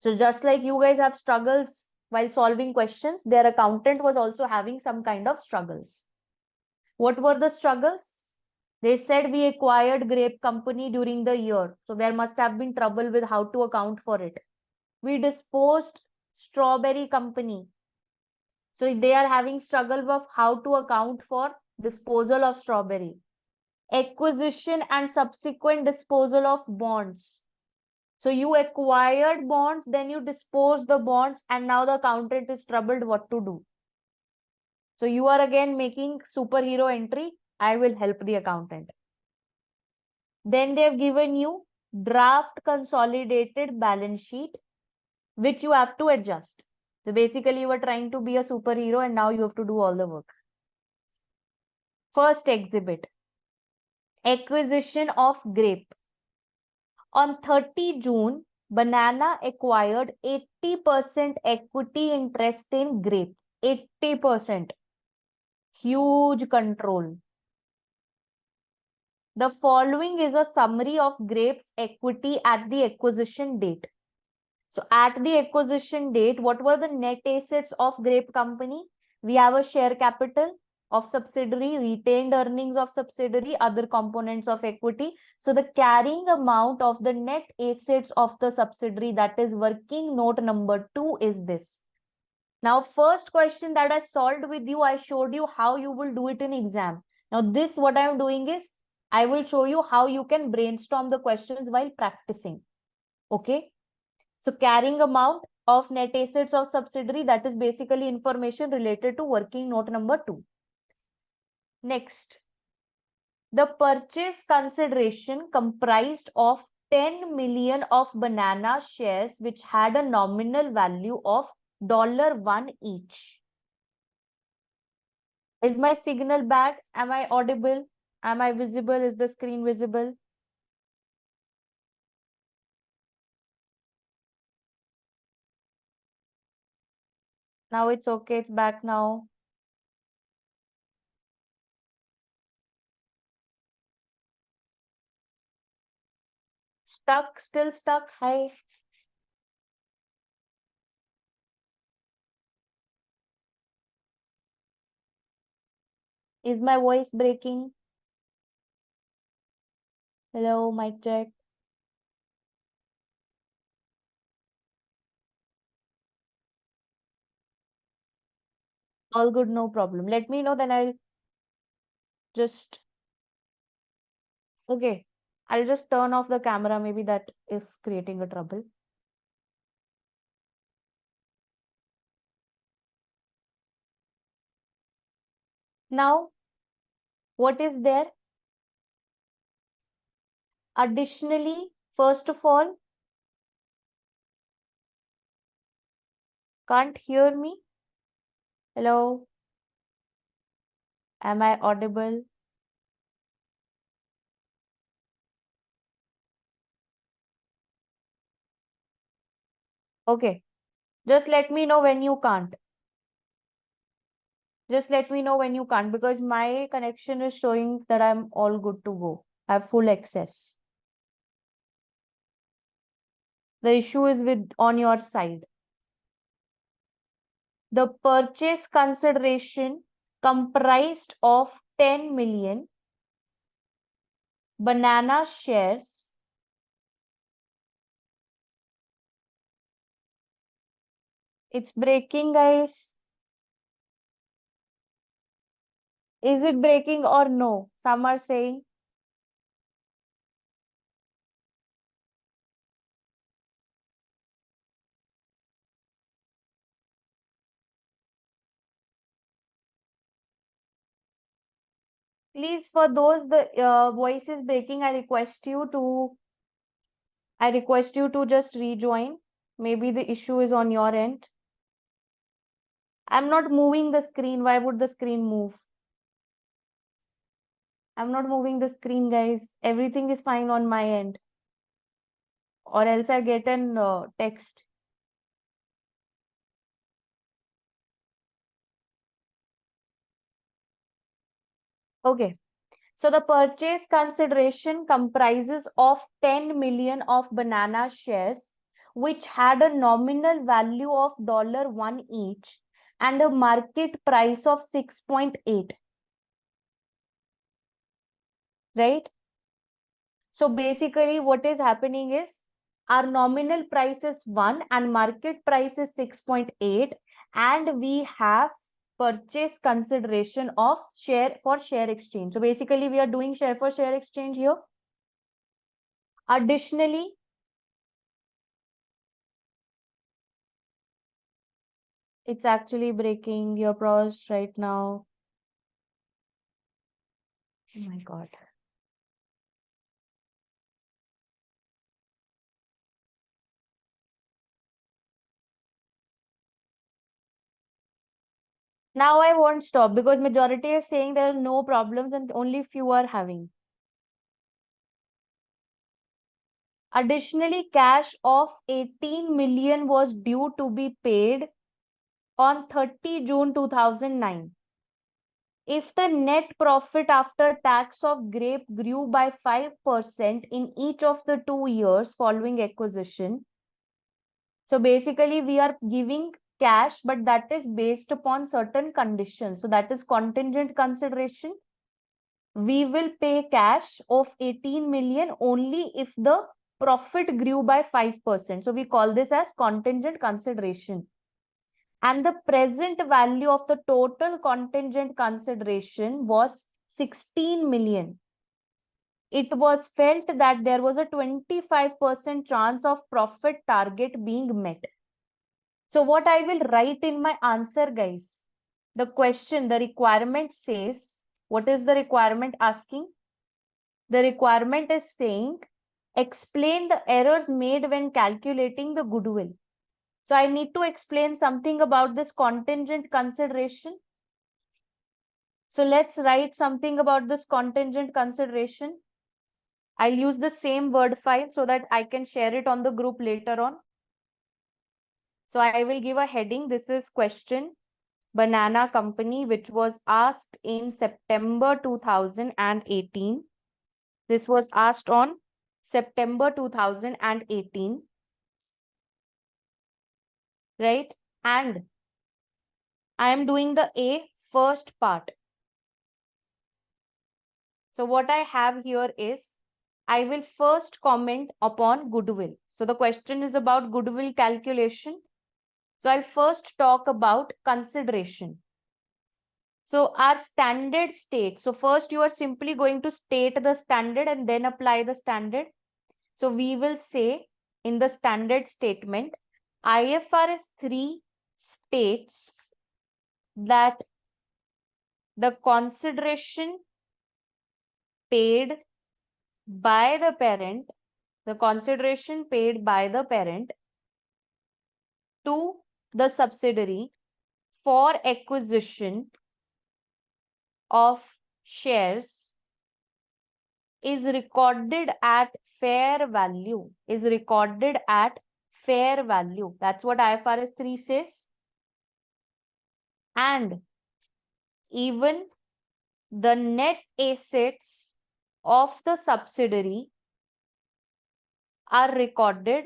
So just like you guys have struggles while solving questions, their accountant was also having some kind of struggles. What were the struggles? They said we acquired Grape company during the year. So there must have been trouble with how to account for it. We disposed Strawberry company. So they are having struggle of how to account for disposal of strawberry. Acquisition and subsequent disposal of bonds. So you acquired bonds, then you disposed the bonds, and now the accountant is troubled what to do. So you are again making superhero entry. I will help the accountant. Then they have given you draft consolidated balance sheet, which you have to adjust. So basically you are trying to be a superhero and now you have to do all the work. First exhibit, acquisition of Grape. On 30 June, Banana acquired 80% equity interest in Grape. 80%. Huge control. The following is a summary of Grape's equity at the acquisition date. So at the acquisition date, what were the net assets of Grape company? We have a share capital of subsidiary, retained earnings of subsidiary, other components of equity. So the carrying amount of the net assets of the subsidiary, that is working note number 2, is this. Now, first question that I solved with you, I showed you how you will do it in exam. Now this, what I am doing is, I will show you how you can brainstorm the questions while practicing. Okay. So carrying amount of net assets of subsidiary, that is basically information related to working note number 2. Next, the purchase consideration comprised of 10 million of Banana shares which had a nominal value of $1 each. Is my signal bad? Am I audible? Am I visible? Is the screen visible? Now it's okay. It's back now. Stuck? Still stuck? Hi. Is my voice breaking? Hello, mic check. All good, no problem. Let me know, then I'll just, okay. I'll just turn off the camera. Maybe that is creating a trouble. Now, what is there? Additionally, first of all, can't hear me? Hello? Am I audible? Okay. Just let me know when you can't. Just let me know when you can't, because my connection is showing that I'm all good to go. I have full access. The issue is with on your side. The purchase consideration comprised of 10 million Banana shares It's breaking, guys. Is it breaking or no? Some are saying. Please, for those the voice is breaking, I request you to just rejoin. Maybe the issue is on your end. I'm not moving the screen. Why would the screen move? I'm not moving the screen, guys. Everything is fine on my end. Or else I get an text. Okay. So the purchase consideration comprises of 10 million of banana shares, which had a nominal value of $1 each and a market price of 6.8, right? So basically what is happening is our nominal price is 1 and market price is 6.8, and we have purchase consideration of share for share exchange. So basically we are doing share for share exchange here. Additionally, it's actually breaking your pros right now. Oh my God. Now I won't stop because majority is saying there are no problems and only few are having. Additionally, cash of 18 million was due to be paid on 30 June 2009. If the net profit after tax of Grape grew by 5% in each of the 2 years following acquisition, so basically we are giving cash, but that is based upon certain conditions. So that is contingent consideration. We will pay cash of 18 million only if the profit grew by 5%. So we call this as contingent consideration. And the present value of the total contingent consideration was 16 million. It was felt that there was a 25% chance of profit target being met. So what I will write in my answer, guys, the question, the requirement says, what is the requirement asking? The requirement is saying, explain the errors made when calculating the goodwill. So I need to explain something about this contingent consideration. So let's write something about this contingent consideration. I'll use the same Word file so that I can share it on the group later on. So I will give a heading. This is question banana company, which was asked in September 2018. This was asked on September 2018, right? And I am doing the A first part. So what I have here is, I will first comment upon goodwill. So the question is about goodwill calculation. So I'll first talk about consideration. So our standard state. So first you are simply going to state the standard and then apply the standard. So we will say in the standard statement, IFRS 3 states that the consideration paid by the parent, to the subsidiary for acquisition of shares is recorded at fair value. That's what IFRS 3 says. And even the net assets of the subsidiary are recorded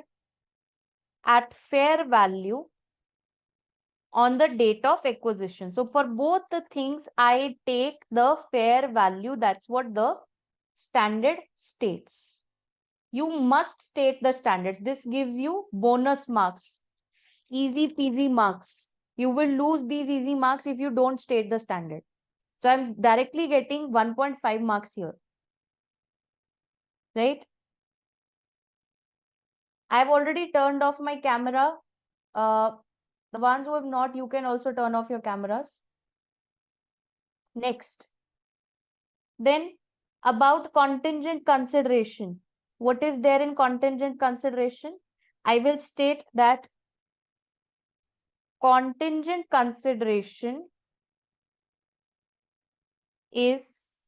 at fair value on the date of acquisition. So for both the things, I take the fair value. That's what the standard states. You must state the standards. This gives you bonus marks. easy peasy marks. You will lose these easy marks if you don't state the standard. So I'm directly getting 1.5 marks here, right? I've already turned off my camera. The ones who have not, you can also turn off your cameras. Next. Then about contingent consideration. What is there in contingent consideration? I will state that contingent consideration is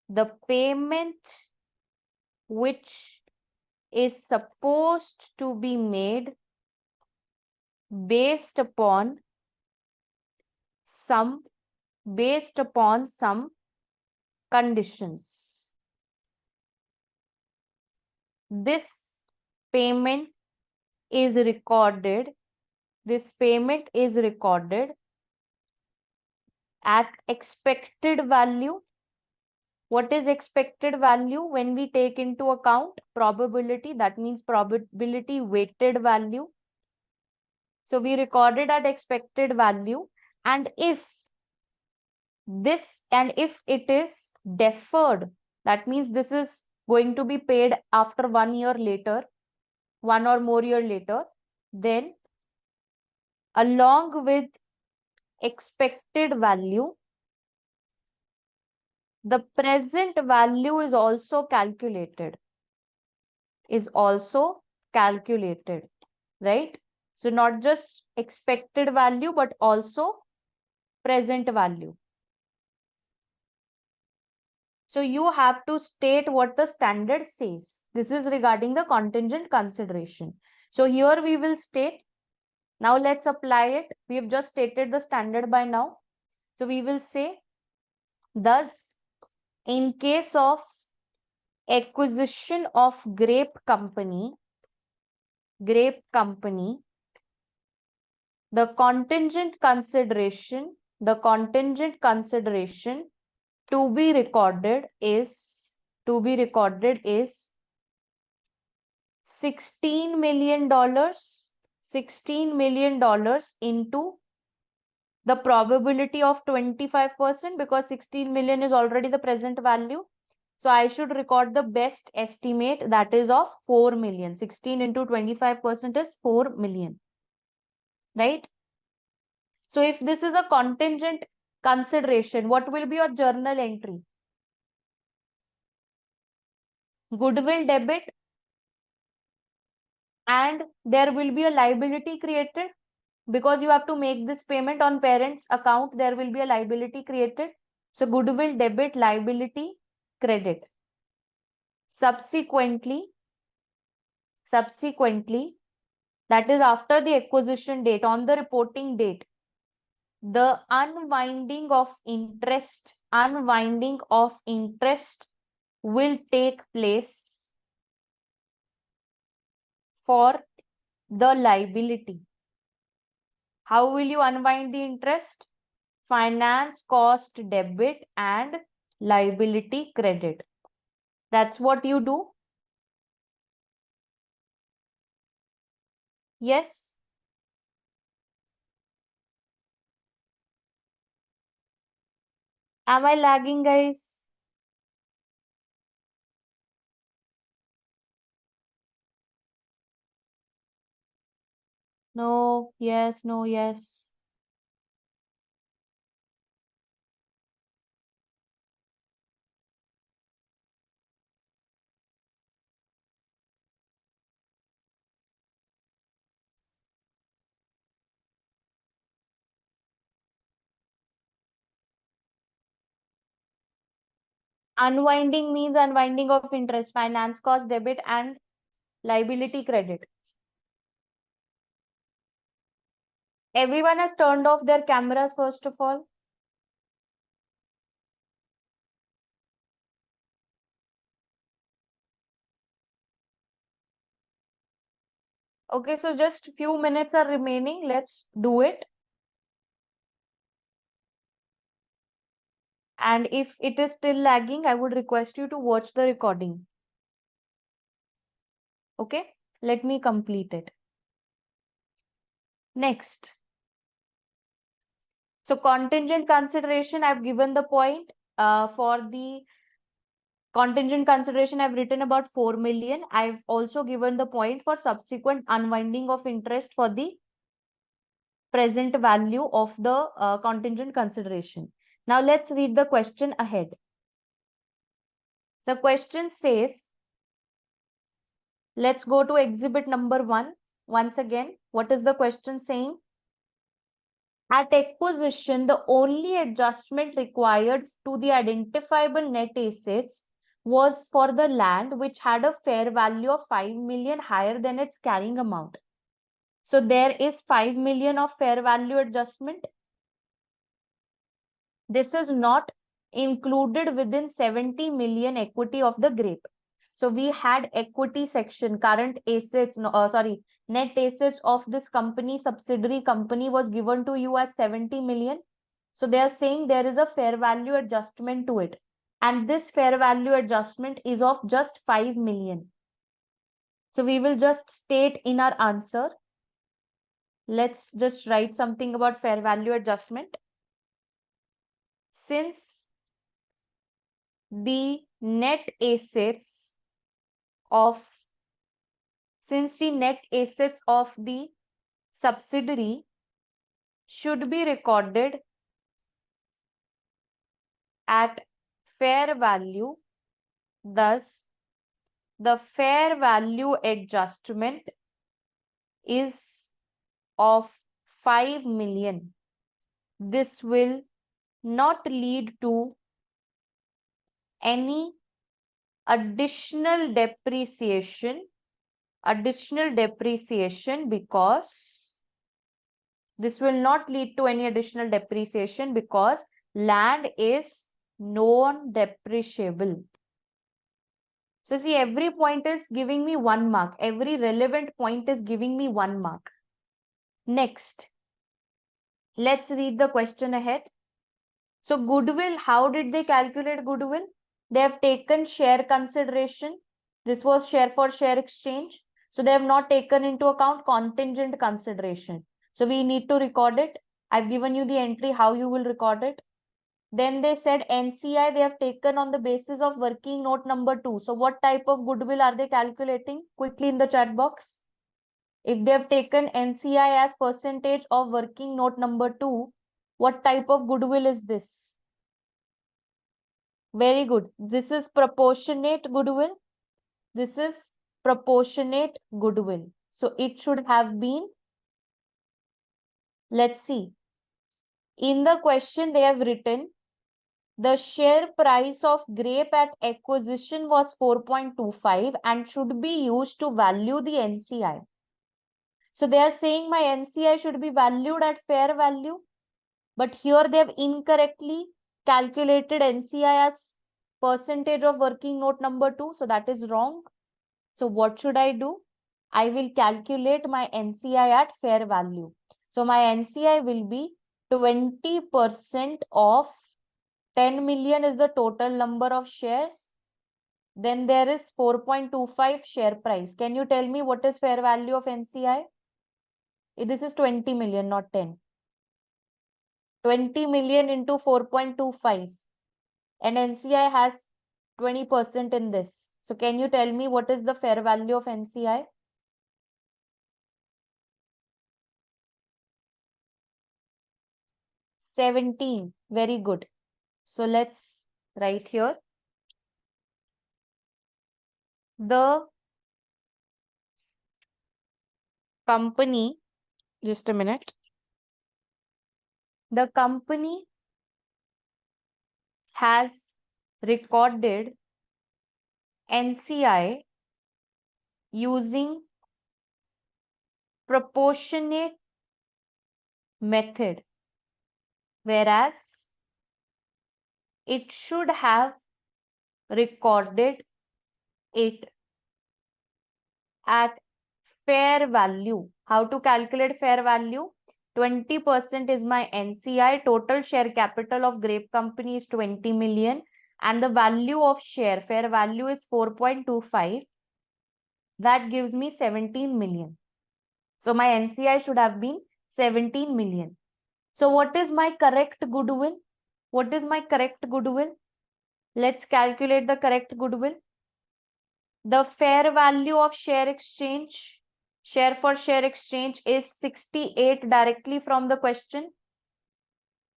the payment which is supposed to be made based upon some conditions. This payment is recorded. This payment is recorded at expected value. What is expected value? When we take into account probability, that means probability weighted value. So we recorded at expected value. And if it is deferred, that means this is going to be paid after 1 year later, 1 or more year later, then along with expected value, the present value is also calculated, right? So not just expected value, but also present value. So you have to state what the standard says. This is regarding the contingent consideration. So here we will state, now let's apply it. We have just stated the standard by now. So we will say, thus, in case of acquisition of Grape company, the contingent consideration to be recorded is $16 million, $16 million into the probability of 25%, because 16 million is already the present value. So I should record the best estimate, that is of 4 million. 16 into 25% is 4 million, right? So if this is a contingent consideration, what will be your journal entry? Goodwill debit, and there will be a liability created because you have to make this payment on parents' account. There will be a liability created. So goodwill debit, liability credit. Subsequently, that is after the acquisition date, on the reporting date, the unwinding of interest will take place for the liability. How will you unwind the interest? Finance cost debit and liability credit. That's what you do. Yes. Am I lagging, guys? No, yes, no, yes. Unwinding means unwinding of interest, finance cost debit and liability credit. Everyone has turned off their cameras first of all. Okay, so just few minutes are remaining. Let's do it. And if it is still lagging, I would request you to watch the recording. Okay, let me complete it. Next. So contingent consideration, I've given the point. For the contingent consideration, I've written about 4 million. I've also given the point for subsequent unwinding of interest for the present value of the contingent consideration. Now let's read the question ahead. The question says, let's go to exhibit number 1. Once again, what is the question saying? At acquisition, the only adjustment required to the identifiable net assets was for the land which had a fair value of 5 million higher than its carrying amount. So there is 5 million of fair value adjustment. This is not included within 70 million equity of the Grape. So we had equity section, current assets, net assets of this company, subsidiary company was given to you as 70 million. So they are saying there is a fair value adjustment to it. And this fair value adjustment is of just 5 million. So we will just state in our answer. Let's just write something about fair value adjustment. Since the net assets of the subsidiary should be recorded at fair value, thus the fair value adjustment is of 5 million. This will not lead to any additional depreciation because this will not lead to any additional depreciation because land is non-depreciable. So see, every point is giving me 1 mark. Every relevant point is giving me 1 mark. Next, let's read the question ahead. So goodwill, how did they calculate goodwill? They have taken share consideration. This was share for share exchange. So they have not taken into account contingent consideration. So we need to record it. I've given you the entry, how you will record it. Then they said NCI they have taken on the basis of working note number 2. So what type of goodwill are they calculating? Quickly in the chat box. If they have taken NCI as percentage of working note number 2, what type of goodwill is this? Very good. This is proportionate goodwill. This is proportionate goodwill. So it should have been, let's see. In the question they have written, the share price of Grape at acquisition was 4.25 and should be used to value the NCI. So they are saying my NCI should be valued at fair value. But here they have incorrectly calculated NCI as percentage of working note number 2. So that is wrong. So what should I do? I will calculate my NCI at fair value. So my NCI will be 20% of 10 million is the total number of shares. Then there is 4.25 share price. Can you tell me what is fair value of NCI? This is 20 million, not 10. 20 million into 4.25. And NCI has 20% in this. So can you tell me what is the fair value of NCI? $17. Very good. So let's write here. The company, just a minute. The company has recorded NCI using proportionate method, whereas it should have recorded it at fair value. How to calculate fair value? 20% is my NCI. Total share capital of Grape company is 20 million. And the value of share, fair value is 4.25. That gives me 17 million. So my NCI should have been 17 million. So what is my correct goodwill? What is my correct goodwill? Let's calculate the correct goodwill. The fair value of share exchange, share for share exchange, is 68 directly from the question.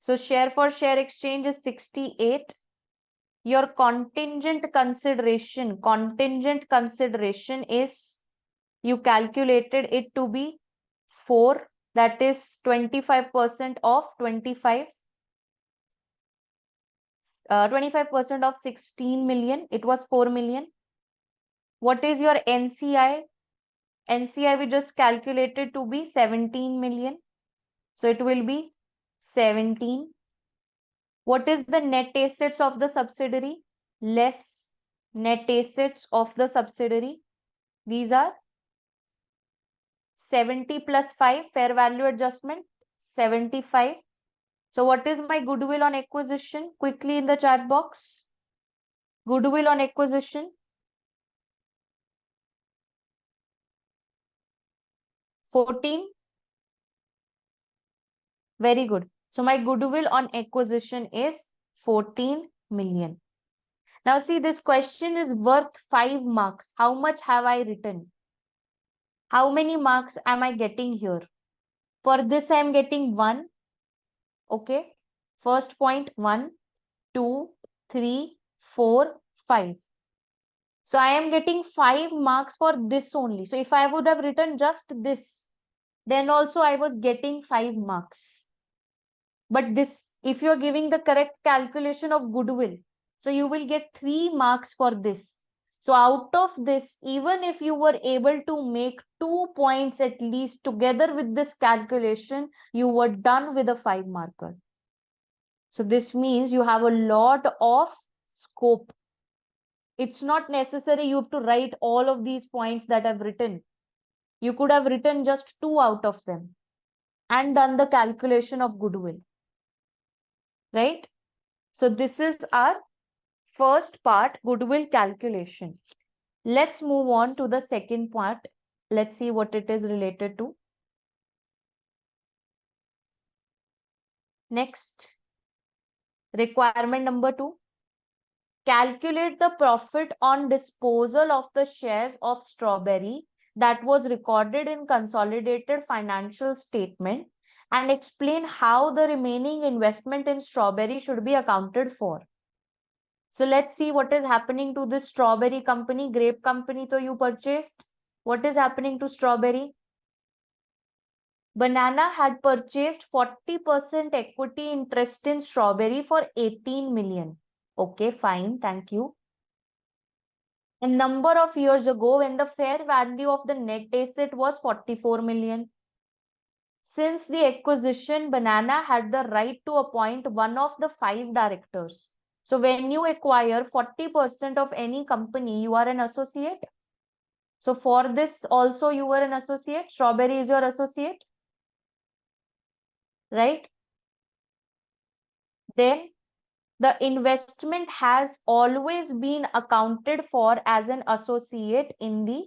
So share for share exchange is 68. Your contingent consideration is, you calculated it to be 4, that is 25% of 25. 25% of 16 million, it was 4 million. What is your NCI? NCI we just calculated to be 17 million. So it will be 17. What is the net assets of the subsidiary? Less net assets of the subsidiary. These are 70 plus 5, fair value adjustment, 75. So what is my goodwill on acquisition? Quickly in the chat box. Goodwill on acquisition. 14. Very good. So my goodwill on acquisition is 14 million. Now see, this question is worth 5 marks. How much have I written? How many marks am I getting here? For this, I am getting 1. Okay. First point, 1, 2, 3, 4, 5. So I am getting 5 marks for this only. So if I would have written just this, then also I was getting 5 marks. But this, if you're giving the correct calculation of goodwill, so you will get 3 marks for this. So out of this, even if you were able to make 2 points at least together with this calculation, you were done with a 5 marker. So this means you have a lot of scope. It's not necessary you have to write all of these points that I've written. You could have written just 2 out of them and done the calculation of goodwill. Right? So this is our first part, goodwill calculation. Let's move on to the second part. Let's see what it is related to. Next, requirement number 2. Calculate the profit on disposal of the shares of Strawberry that was recorded in consolidated financial statement and explain how the remaining investment in Strawberry should be accounted for. So let's see what is happening to this Strawberry company. Grape company to you purchased. What is happening to Strawberry? Banana had purchased 40% equity interest in Strawberry for 18 million. Okay, fine, thank you. A number of years ago, when the fair value of the net asset was 44 million. Since the acquisition, Banana had the right to appoint one of the 5 directors. So when you acquire 40% of any company, you are an associate. So for this also you were an associate. Strawberry is your associate. Right? Then the investment has always been accounted for as an associate in the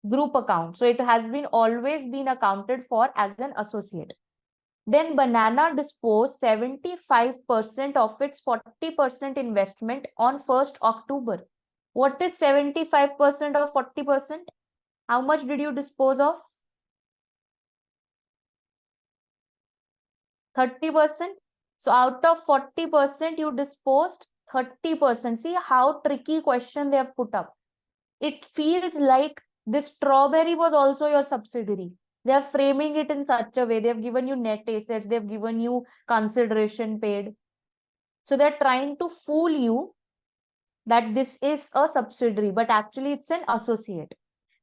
group account. So it has been always been accounted for as an associate. Then Banana disposed 75% of its 40% investment on 1st October. What is 75% of 40%? How much did you dispose of? 30%. So out of 40%, you disposed 30%. See how tricky question they have put up. It feels like this Strawberry was also your subsidiary. They are framing it in such a way. They have given you net assets. They have given you consideration paid. So they're trying to fool you that this is a subsidiary, but actually it's an associate.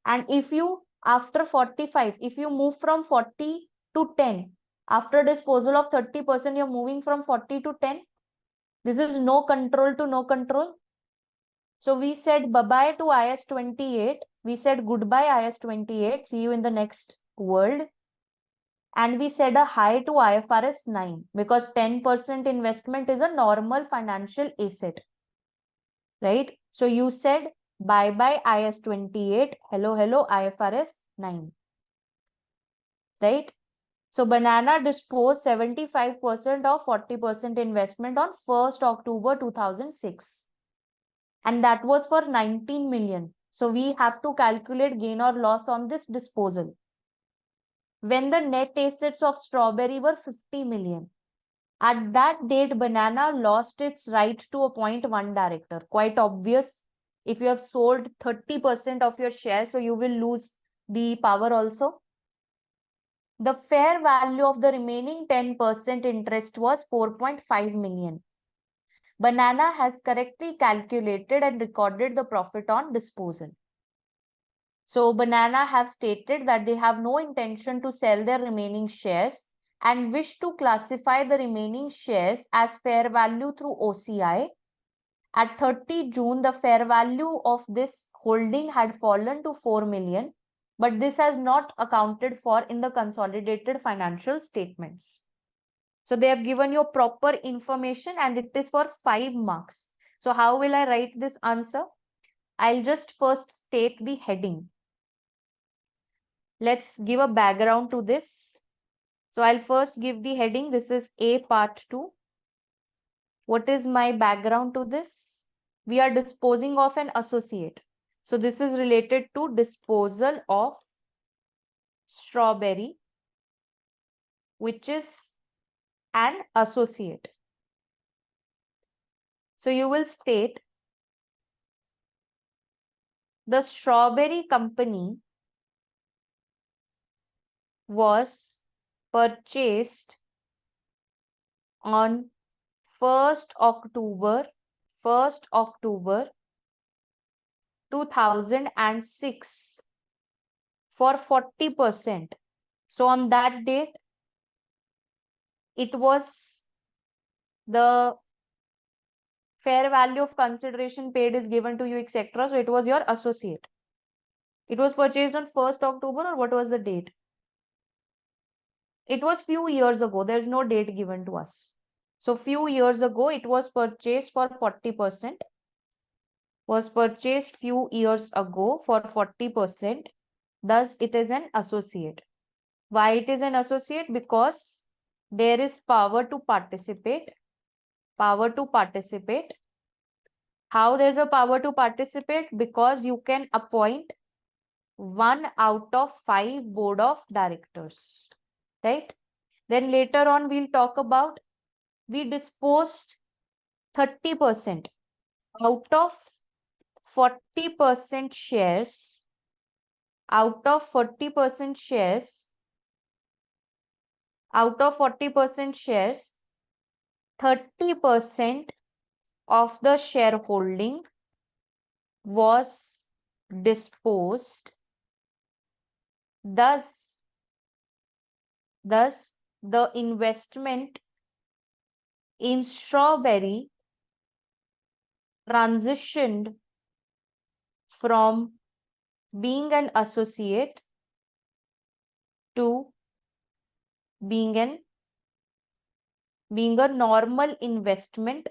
And if you, after 45, if you move from 40 to 10, after disposal of 30%, you're moving from 40 to 10. This is no control to no control. So we said bye-bye to IS 28. We said goodbye IS 28. See you in the next world. And we said a hi to IFRS 9 because 10% investment is a normal financial asset. Right? So you said bye-bye IS 28. Hello, hello, IFRS 9. Right? So Banana disposed 75% of 40% investment on 1st October 2006. And that was for 19 million. So we have to calculate gain or loss on this disposal. When the net assets of Strawberry were 50 million. At that date, Banana lost its right to appoint one director. Quite obvious. If you have sold 30% of your shares, so you will lose the power also. The fair value of the remaining 10% interest was 4.5 million. Banana has correctly calculated and recorded the profit on disposal. So Banana have stated that they have no intention to sell their remaining shares and wish to classify the remaining shares as fair value through OCI. At 30 June, the fair value of this holding had fallen to 4 million, but this has not accounted for in the consolidated financial statements. So they have given you proper information and it is for 5 marks. So how will I write this answer? I'll just first state the heading. Let's give a background to this. So I'll first give the heading. This is A part 2. What is my background to this? We are disposing of an associate. So this is related to disposal of Strawberry, which is an associate. So you will state the Strawberry company was purchased on 1st October 2006 for 40%. So on that date, it was the fair value of consideration paid is given to you, etc. So it was your associate. It was purchased on 1st October, or what was the date? It was few years ago. There's no date given to us. So few years ago, it was purchased for 40%. Was purchased few years ago for 40%. Thus, it is an associate. Why it is an associate? Because there is power to participate. Power to participate. How there's a power to participate? Because you can appoint 1 out of 5 board of directors. Right? Then later on, we'll talk about we disposed 30% out of 40% shares. Out of 40% shares, 30% of the shareholding was disposed. Thus, the investment in Strawberry transitioned from being an associate to being a normal investment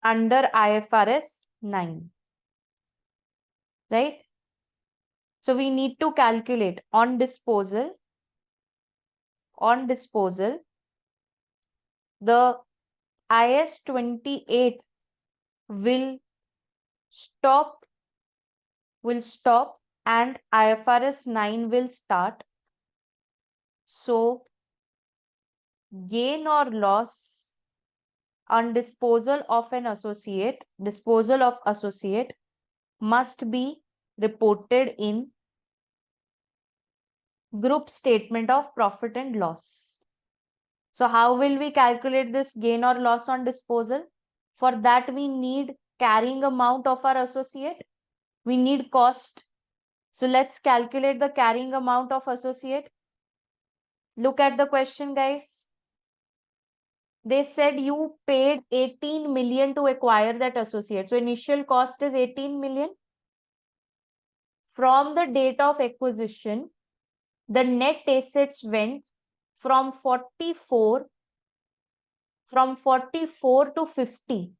under IFRS 9. Right? So we need to calculate on disposal, the IS 28 will stop and IFRS 9 will start. So gain or loss on disposal of associate must be reported in group statement of profit and loss. So how will we calculate this gain or loss on disposal? For that, we need carrying amount of our associate. We need cost. So let's calculate the carrying amount of associate. Look at the question, guys. They said you paid 18 million to acquire that associate. So initial cost is 18 million. From the date of acquisition, the net assets went from 44 to 50.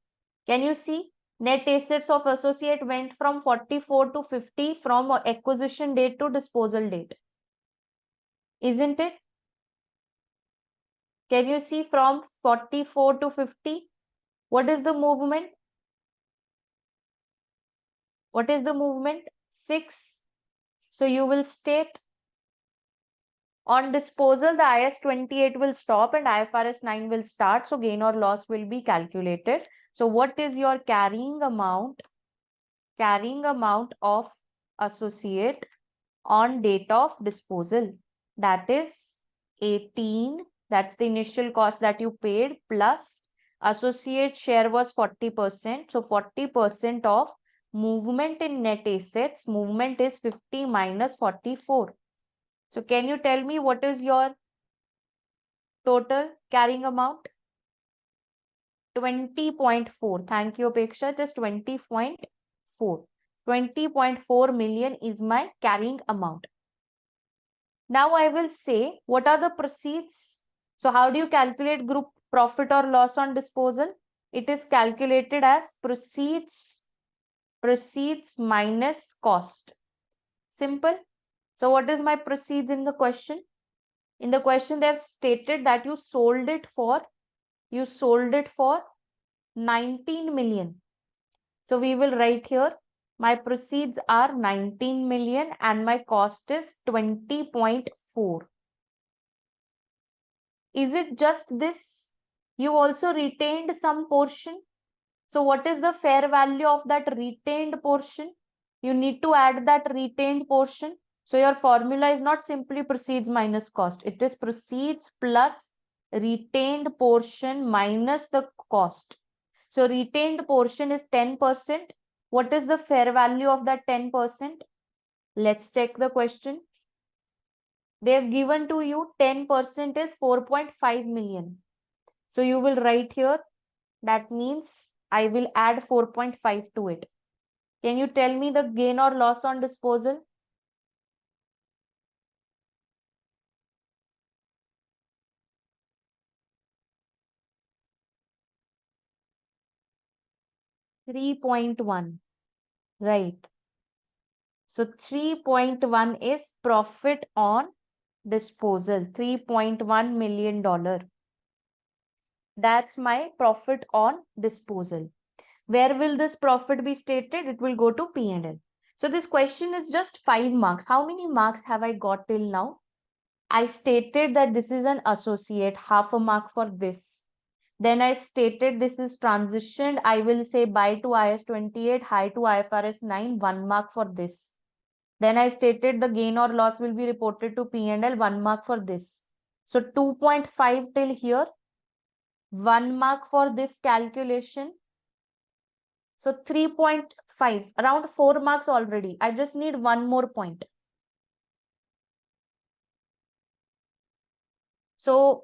Can you see? Net assets of associate went from 44 to 50 from acquisition date to disposal date. Isn't it? Can you see from 44 to 50? What is the movement? What is the movement? 6. So you will state on disposal, the IS 28 will stop and IFRS 9 will start. So gain or loss will be calculated. So what is your carrying amount? Carrying amount of associate on date of disposal. That is 18. That's the initial cost that you paid plus associate share was 40%. So 40% of movement in net assets, movement is 50 minus 44. So can you tell me what is your total carrying amount? 20.4. Thank you, Apeksha. Just 20.4. 20.4 million is my carrying amount. Now I will say what are the proceeds. So how do you calculate group profit or loss on disposal? It is calculated as proceeds minus cost. Simple. So what is my proceeds in the question? In the question, they have stated that you sold it for 19 million. So we will write here, my proceeds are 19 million and my cost is 20.4. Is it just this? You also retained some portion. So what is the fair value of that retained portion? You need to add that retained portion. So your formula is not simply proceeds minus cost. It is proceeds plus retained portion minus the cost. So retained portion is 10%. What is the fair value of that 10%? Let's check the question. They have given to you 10% is 4.5 million. So you will write here, that means I will add 4.5 to it. Can you tell me the gain or loss on disposal? $3.1, right? So 3.1 is profit on disposal, $3.1 million. That's my profit on disposal. Where will this profit be stated? It will go to P&L. So this question is just 5 marks. How many marks have I got till now? I stated that this is an associate, half a mark for this. Then I stated this is transitioned. I will say buy to IS 28, high to IFRS 9, 1 mark for this. Then I stated the gain or loss will be reported to P&L, 1 mark for this. So 2.5 till here, 1 mark for this calculation. So 3.5, around 4 marks already. I just need 1 more point. So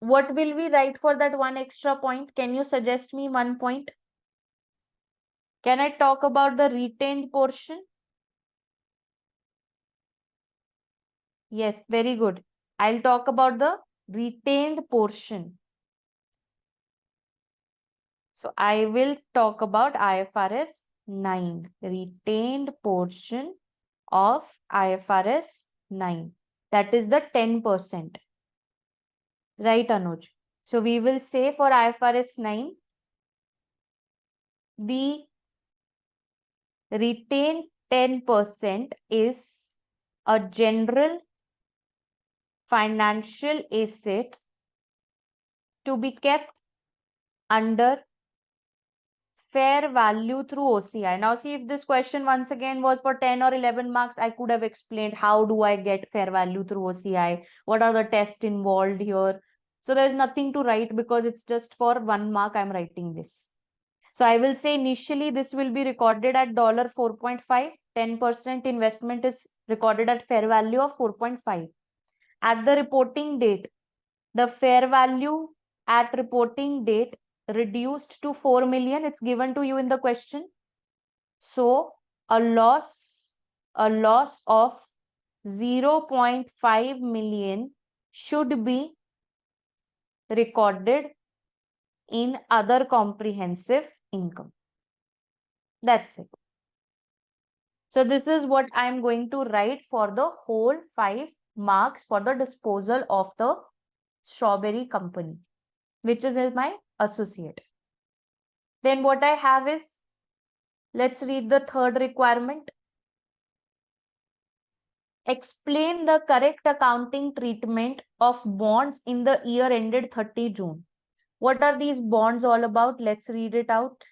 what will we write for that 1 extra point? Can you suggest me 1 point? Can I talk about the retained portion? Yes, very good. I'll talk about the retained portion. So I will talk about IFRS 9, retained portion of IFRS 9. That is the 10%. Right, Anuj? So we will say for IFRS 9, the retained 10% is a general financial asset to be kept under fair value through OCI. Now see, if this question once again was for 10 or 11 marks, I could have explained how do I get fair value through OCI? What are the tests involved here? So there's nothing to write because it's just for 1 mark I'm writing this. So I will say initially this will be recorded at $4.5. 10% investment is recorded at fair value of 4.5. At the reporting date, the fair value at reporting date reduced to 4 million. It's given to you in the question. So a loss of 0.5 million should be recorded in other comprehensive income. That's it. So this is what I'm going to write for the whole 5 marks for the disposal of the strawberry company, which is my associate. Then what I have is, let's read the third requirement. Explain the correct accounting treatment of bonds in the year ended 30 June. What are these bonds all about? Let's read it out.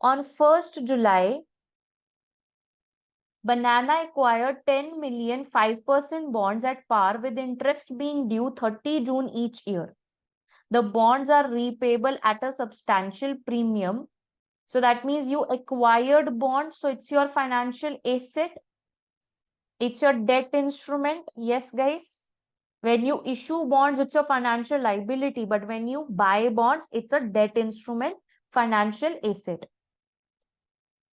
On 1st July, Banana acquired 10 million 5% bonds at par with interest being due 30 June each year. The bonds are repayable at a substantial premium. So that means you acquired bonds. So it's your financial asset. It's your debt instrument. Yes, guys. When you issue bonds, it's your financial liability. But when you buy bonds, it's a debt instrument, financial asset.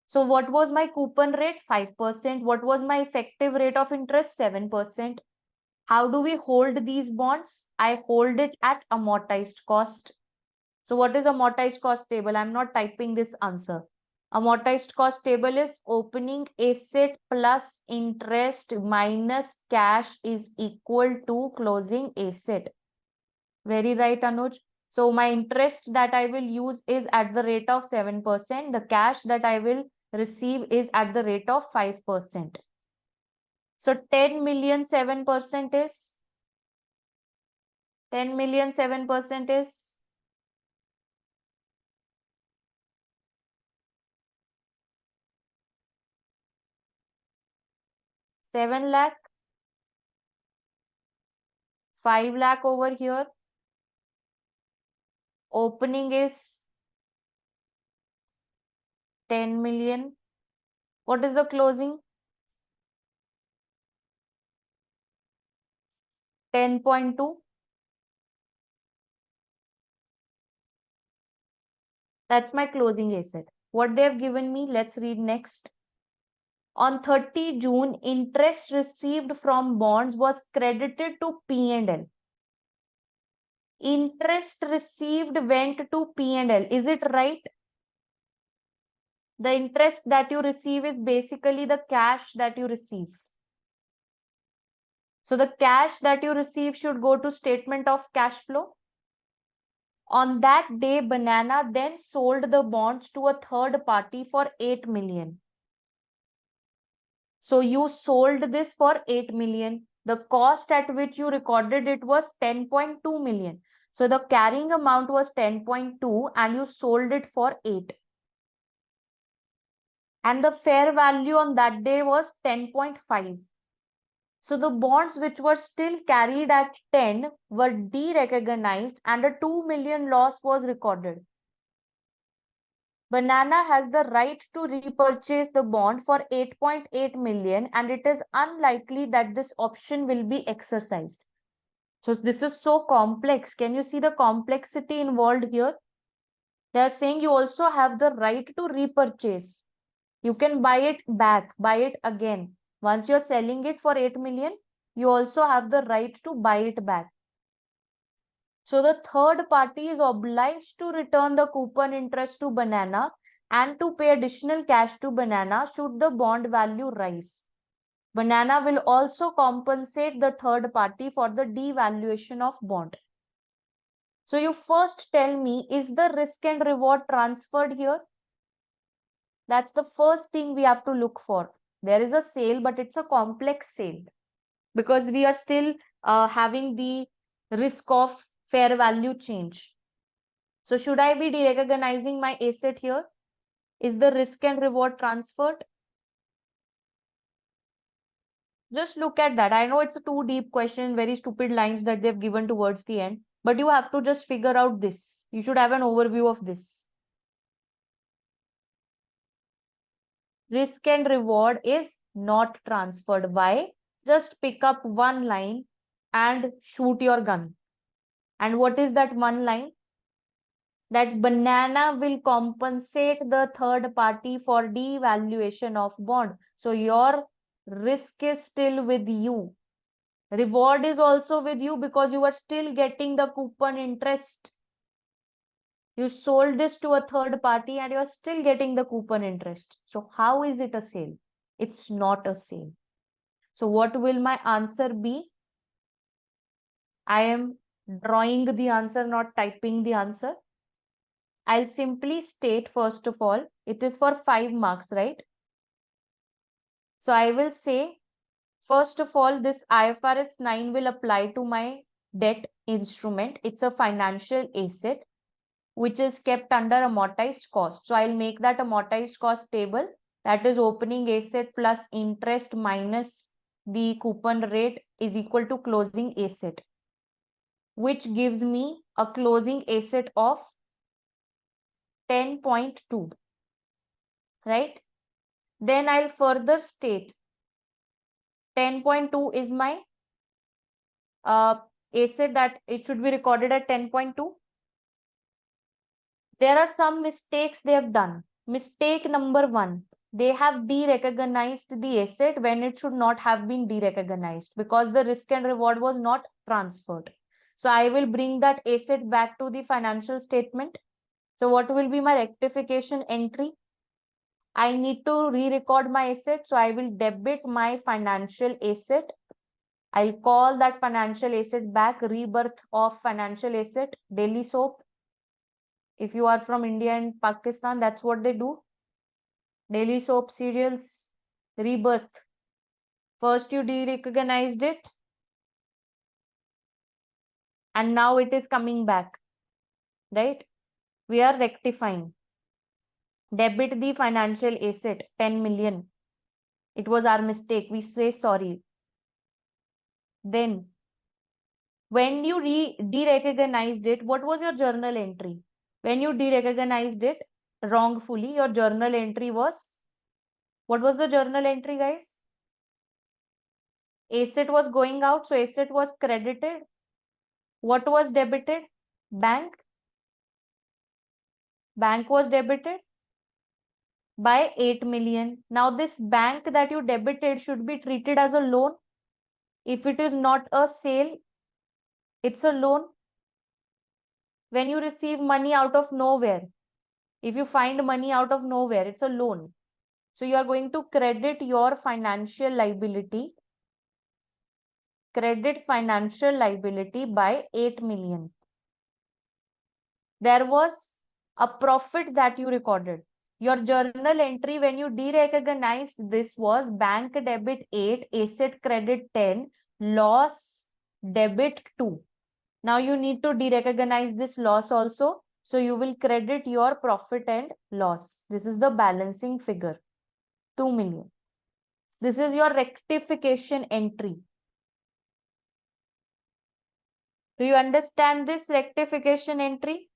So what was my coupon rate? 5%. What was my effective rate of interest? 7%. How do we hold these bonds? I hold it at amortized cost. So what is amortized cost table? I'm not typing this answer. Amortized cost table is opening asset plus interest minus cash is equal to closing asset. Very right, Anuj. So my interest that I will use is at the rate of 7%. The cash that I will receive is at the rate of 5%. So 10 million 7% is 10 million 7% is 7 lakh, 5 lakh over here. Opening is 10 million. What is the closing? 10.2. That's my closing asset. What they have given me, let's read next. On 30 June, interest received from bonds was credited to P&L. Interest received went to P&L. Is it right? The interest that you receive is basically the cash that you receive. So the cash that you receive should go to statement of cash flow. On that day, Banana then sold the bonds to a third party for 8 million. So you sold this for 8 million. The cost at which you recorded it was 10.2 million. So the carrying amount was 10.2 and you sold it for 8. And the fair value on that day was 10.5. So the bonds which were still carried at 10 were de-recognized and a 2 million loss was recorded. Banana has the right to repurchase the bond for 8.8 million and it is unlikely that this option will be exercised. So this is so complex. Can you see the complexity involved here? They are saying you also have the right to repurchase. You can buy it back, buy it again. Once you're selling it for 8 million, you also have the right to buy it back. So the third party is obliged to return the coupon interest to Banana and to pay additional cash to Banana should the bond value rise. Banana will also compensate the third party for the devaluation of bond. So you first tell me, is the risk and reward transferred here? That's the first thing we have to look for. There is a sale, but it's a complex sale because we are still having the risk of fair value change. So should I be derecognizing my asset here? Is the risk and reward transferred? Just look at that. I know it's a too deep question, very stupid lines that they've given towards the end, but you have to just figure out this. You should have an overview of this. Risk and reward is not transferred. Why? Just pick up one line and shoot your gun. And what is that one line? That Banana will compensate the third party for devaluation of bond. So your risk is still with you. Reward is also with you because you are still getting the coupon interest. You sold this to a third party and you are still getting the coupon interest. So how is it a sale? It's not a sale. So what will my answer be? I am drawing the answer, not typing the answer. I'll simply state, first of all, it is for 5 marks, right? So I will say, first of all, this IFRS 9 will apply to my debt instrument. It's a financial asset which is kept under amortized cost. So I'll make that amortized cost table. That is opening asset plus interest minus the coupon rate is equal to closing asset, which gives me a closing asset of 10.2, right? Then I'll further state 10.2 is my asset that it should be recorded at 10.2. There are some mistakes they have done. Mistake number 1, they have de-recognized the asset when it should not have been de-recognized because the risk and reward was not transferred. So I will bring that asset back to the financial statement. So what will be my rectification entry? I need to re-record my asset. So I will debit my financial asset. I'll call that financial asset back, rebirth of financial asset, daily soap. If you are from India and Pakistan, that's what they do. Daily soap cereals, rebirth. First you de-recognized it, and now it is coming back, right? We are rectifying. Debit the financial asset, 10 million. It was our mistake. We say sorry. Then, when you de-recognized it, what was your journal entry? When you de-recognized it wrongfully, your journal entry was, what was the journal entry, guys? Asset was going out, so asset was credited. What was debited? Bank. Bank was debited by 8 million. Now this bank that you debited should be treated as a loan. If it is not a sale, it's a loan. When you receive money out of nowhere, if you find money out of nowhere, it's a loan. So you are going to credit your financial liability, by 8 million. There was a profit that you recorded. Your journal entry when you de-recognized this was bank debit 8, asset credit 10, loss debit 2. Now you need to de-recognize this loss also. So you will credit your profit and loss. This is the balancing figure, 2 million. This is your rectification entry. Do you understand this rectification entry?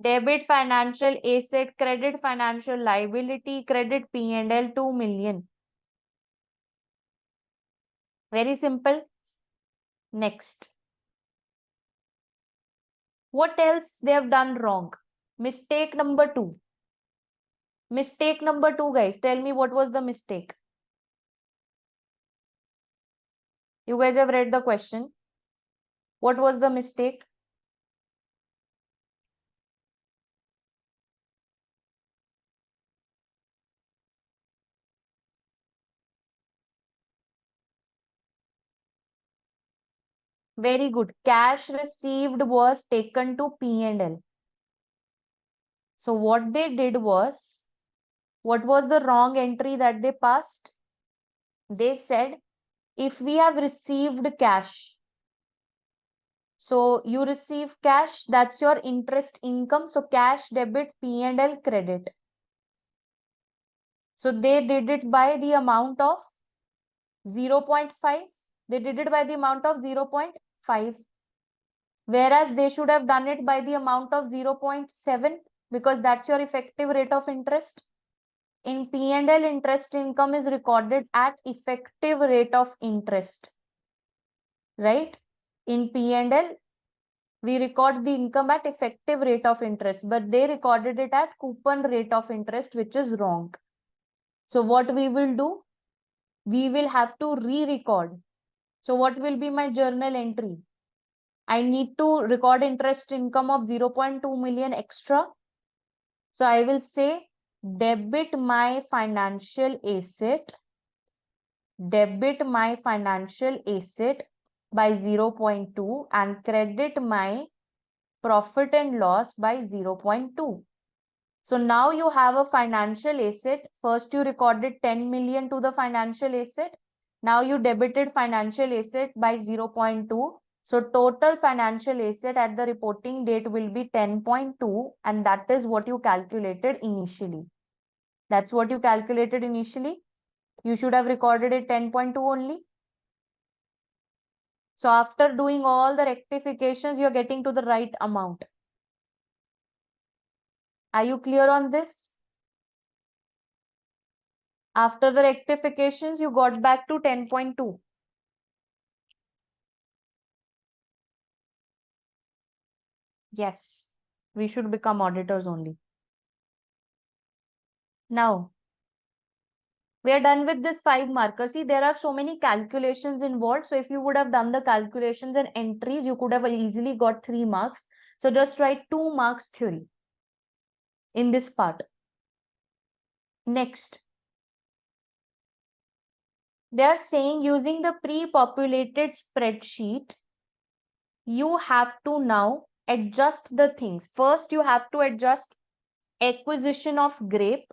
Debit financial asset, credit financial liability, credit P&L 2 million. Very simple. Next. What else they have done wrong? Mistake number 2. Mistake number 2, guys. Tell me what was the mistake. You guys have read the question. What was the mistake? Very good. Cash received was taken to P&L. So what they did was, what was the wrong entry that they passed? They said, if we have received cash, so you receive cash, that's your interest income. So cash debit, P&L credit. So they did it by the amount of 0.5. They did it by the amount of 0.5. Whereas they should have done it by the amount of 0.7 because that's your effective rate of interest. In P&L, interest income is recorded at effective rate of interest, right? In P&L, we record the income at effective rate of interest, but they recorded it at coupon rate of interest, which is wrong. So what we will do? We will have to re-record. So what will be my journal entry? I need to record interest income of 0.2 million extra. So I will say debit my financial asset by 0.2 and credit my profit and loss by 0.2. So now you have a financial asset. First you recorded 10 million to the financial asset. Now you debited financial asset by 0.2. So total financial asset at the reporting date will be 10.2, and that is what you calculated initially. That's what you calculated initially. You should have recorded it 10.2 only. So after doing all the rectifications, you're getting to the right amount. Are you clear on this? After the rectifications, you got back to 10.2. Yes, we should become auditors only. Now, we are done with this 5 markers. See, there are so many calculations involved. So if you would have done the calculations and entries, you could have easily got 3 marks. So just write 2 marks theory in this part. Next, they are saying using the pre-populated spreadsheet, you have to now adjust the things. First, you have to adjust acquisition of Grape.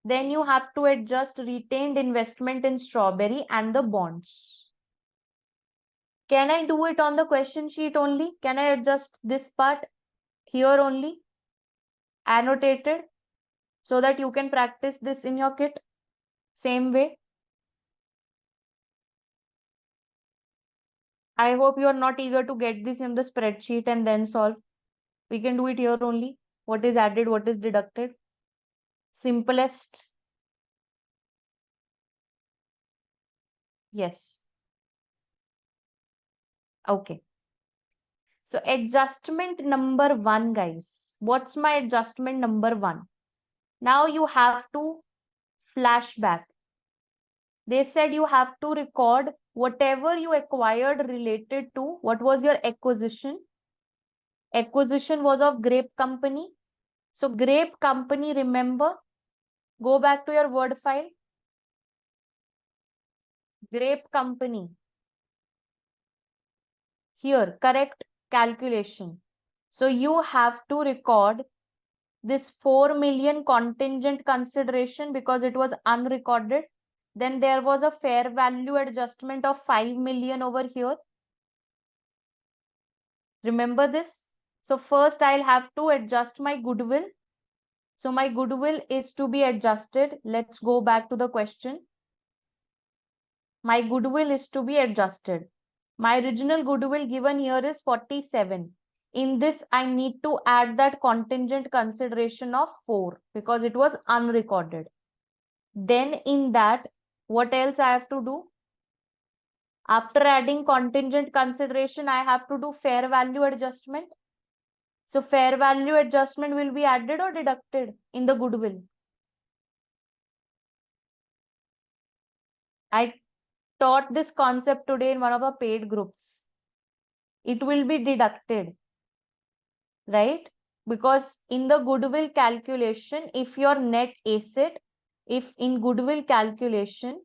Then you have to adjust retained investment in strawberry and the bonds. Can I do it on the question sheet only? Can I adjust this part here only? Annotated so that you can practice this in your kit. Same way. I hope you are not eager to get this in the spreadsheet and then solve. We can do it here only. What is added, what is deducted. Simplest. Yes. Okay. So adjustment number 1, guys. What's my adjustment number 1? Now you have to flashback. They said you have to record whatever you acquired related to what was your acquisition. Acquisition was of Grape Company. So Grape Company, remember, go back to your word file. Grape Company. Here, correct calculation. So you have to record this 4 million contingent consideration because it was unrecorded. Then there was a fair value adjustment of 5 million over here. Remember this? So first I'll have to adjust my goodwill. So my goodwill is to be adjusted. Let's go back to the question. My goodwill is to be adjusted. My original goodwill given here is 47. In this, I need to add that contingent consideration of 4 because it was unrecorded. Then in that, what else I have to do? After adding contingent consideration, I have to do fair value adjustment. So fair value adjustment will be added or deducted in the goodwill. I taught this concept today in one of the paid groups. It will be deducted, right? Because in the goodwill calculation, if your net asset, if in goodwill calculation,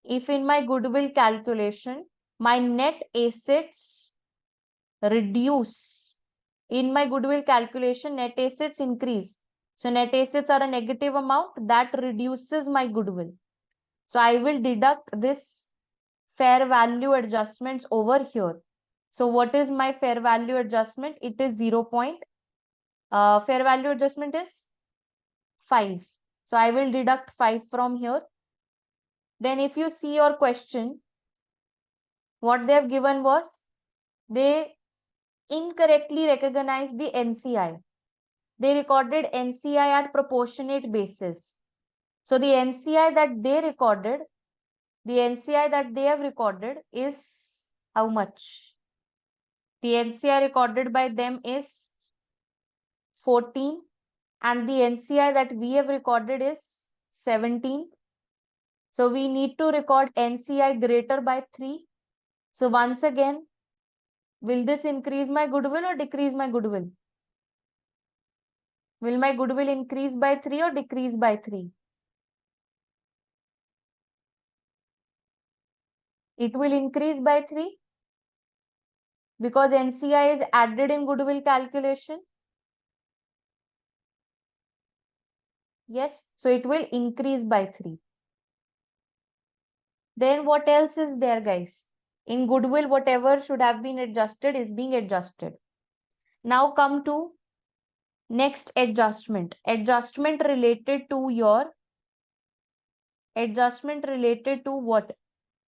if in my goodwill calculation, my net assets reduce. In my goodwill calculation, net assets increase. So net assets are a negative amount that reduces my goodwill. So I will deduct this fair value adjustments over here. So what is my fair value adjustment? It is 0. Fair value adjustment is 5. So I will deduct 5 from here. Then if you see your question, what they have given was they incorrectly recognized the NCI. They recorded NCI at proportionate basis. So the NCI that they recorded, the NCI that they have recorded is how much? The NCI recorded by them is 14 and the NCI that we have recorded is 17. So we need to record NCI greater by 3. So once again, will this increase my goodwill or decrease my goodwill? Will my goodwill increase by 3 or decrease by 3? It will increase by 3 because NCI is added in goodwill calculation. Yes, so it will increase by 3. Then what else is there, guys? In goodwill, whatever should have been adjusted is being adjusted. Now come to next adjustment. Adjustment related to what?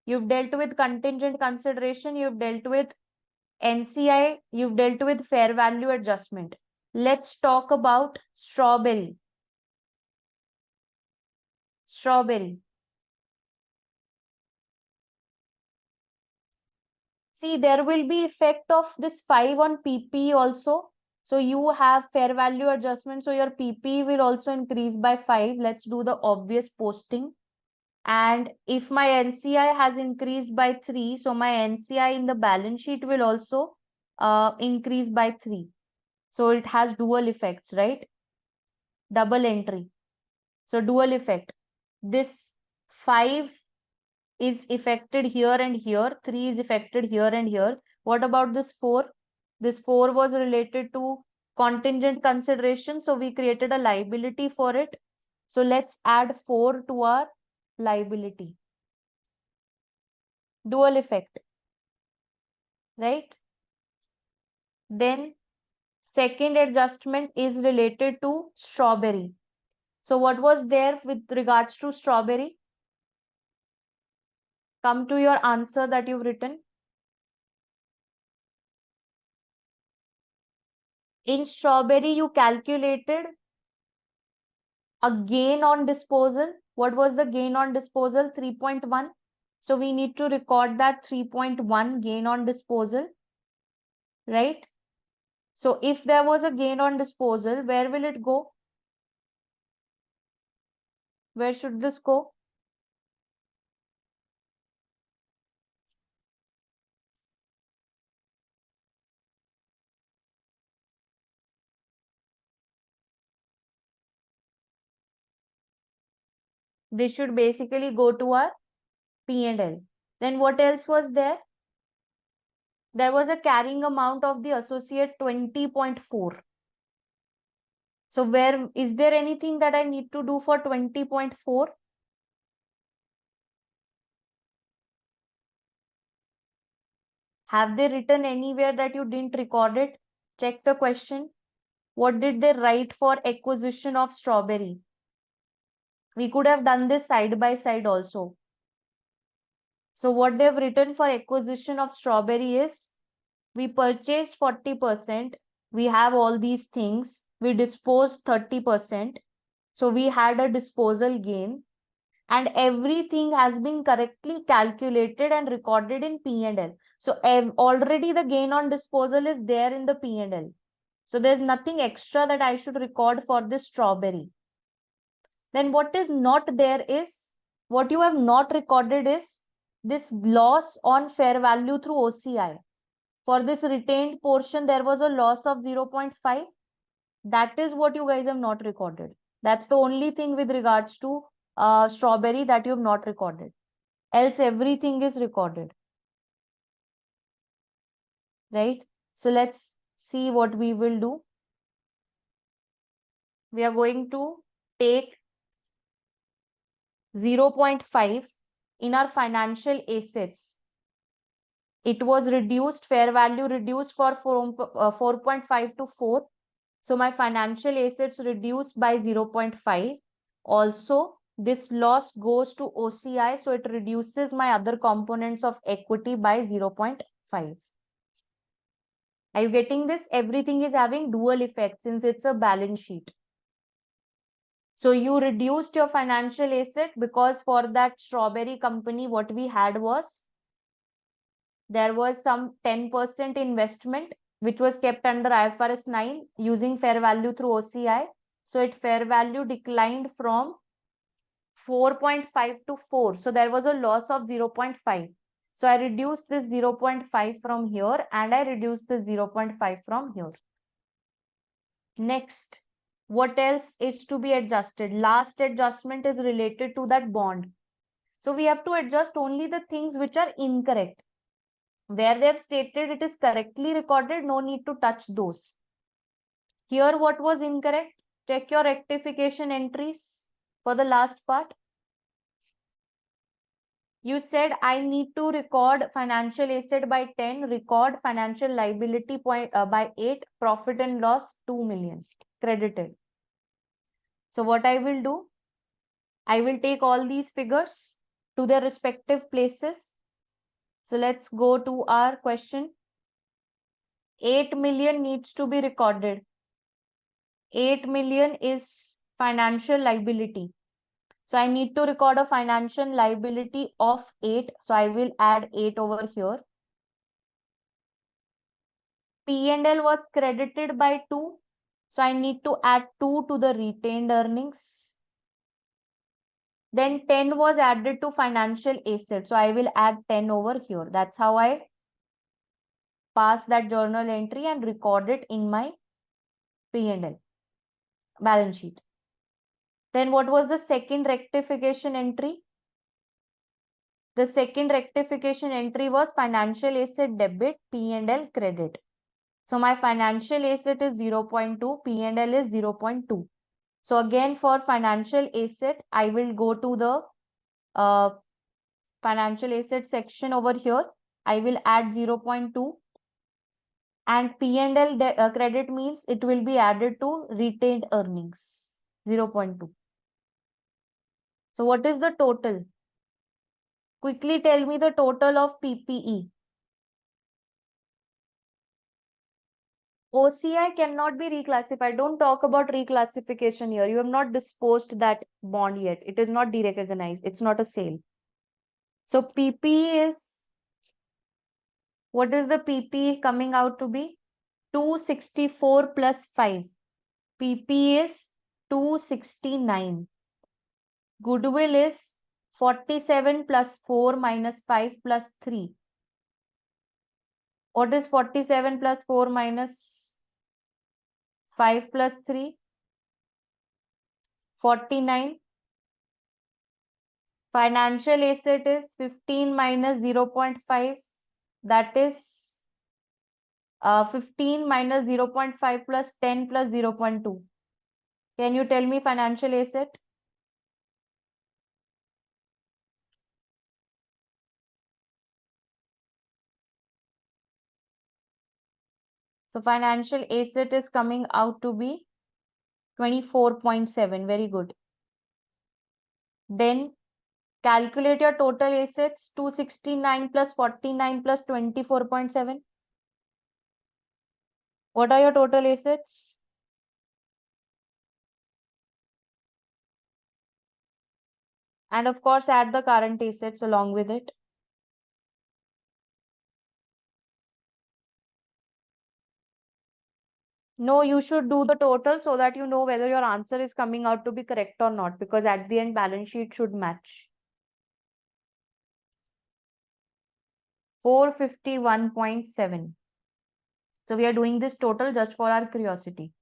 You've dealt with contingent consideration, you've dealt with NCI, you've dealt with fair value adjustment. Let's talk about strawberry. Strawberry. See, there will be effect of this 5 on PP also. So you have fair value adjustment. So your PP will also increase by 5. Let's do the obvious posting. And if my NCI has increased by 3, so my NCI in the balance sheet will also increase by 3. So it has dual effects, right? Double entry. So dual effect. This 5 is affected here and here. 3 is affected here and here. What about this 4? This 4 was related to contingent consideration. So we created a liability for it. So let's add 4 to our liability. Dual effect, right? Then second adjustment is related to strawberry. So what was there with regards to strawberry? Come to your answer that you've written. In strawberry, you calculated a gain on disposal. What was the gain on disposal? 3.1. So we need to record that 3.1 gain on disposal, right? So if there was a gain on disposal, where will it go? Where should this go? This should basically go to our P&L. Then what else was there? There was a carrying amount of the associate 20.4. So where is there anything that I need to do for 20.4? Have they written anywhere that you didn't record it? Check the question. What did they write for acquisition of strawberry? We could have done this side by side also. So what they've written for acquisition of strawberry is we purchased 40%. We have all these things. We disposed 30%. So we had a disposal gain. And everything has been correctly calculated and recorded in P&L. So already the gain on disposal is there in the P&L. So there's nothing extra that I should record for this strawberry. Then what is not there is, what you have not recorded is this loss on fair value through OCI. For this retained portion, there was a loss of 0.5. That is what you guys have not recorded. That's the only thing with regards to strawberry that you have not recorded. Else everything is recorded. Right? So let's see what we will do. We are going to take 0.5 in our financial assets. It was reduced, fair value reduced for 4.5 to 4. So my financial assets reduced by 0.5. Also, this loss goes to OCI, so it reduces my other components of equity by 0.5. Are you getting this? Everything is having dual effect since it's a balance sheet. So you reduced your financial asset because for that strawberry company, what we had was there was some 10% investment which was kept under IFRS 9 using fair value through OCI. So its fair value declined from 4.5 to 4. So there was a loss of 0.5. So I reduced this 0.5 from here and I reduced this 0.5 from here. Next, What else is to be adjusted? Last adjustment is related to that bond. So we have to adjust only the things which are incorrect. Where they have stated it is correctly recorded, no need to touch those. Here, what was incorrect? Check your rectification entries for the last part. You said I need to record financial asset by 10, record financial liability by 8, profit and loss 2 million, credited. So what I will do, I will take all these figures to their respective places. So let's go to our question. 8 million needs to be recorded. 8 million is financial liability. So I need to record a financial liability of 8. So I will add 8 over here. P&L was credited by 2. So I need to add 2 to the retained earnings. Then 10 was added to financial asset. So I will add 10 over here. That's how I pass that journal entry and record it in my P&L balance sheet. Then what was the second rectification entry? The second rectification entry was financial asset debit, P&L credit. So my financial asset is 0.2, P&L is 0.2. So again for financial asset, I will go to the financial asset section over here. I will add 0.2 and P&L credit means it will be added to retained earnings, 0.2. So what is the total? Quickly tell me the total of PPE. OCI cannot be reclassified. Don't talk about reclassification here. You have not disposed that bond yet. It is not derecognized. It's not a sale. So PPE is, what is the PPE coming out to be? 264 plus 5. PPE is 269. Goodwill is 47 plus 4 minus 5 plus 3. What is 47 plus 4 minus 5 plus 3? 49. Financial asset is 15 minus 0.5. That is 15 minus 0.5 plus 10 plus 0.2. Can you tell me financial asset? So financial asset is coming out to be 24.7. Very good. Then calculate your total assets. 269 plus 49 plus 24.7. What are your total assets? And of course, add the current assets along with it. No, you should do the total so that you know whether your answer is coming out to be correct or not, because at the end, balance sheet should match. 451.7. So we are doing this total just for our curiosity.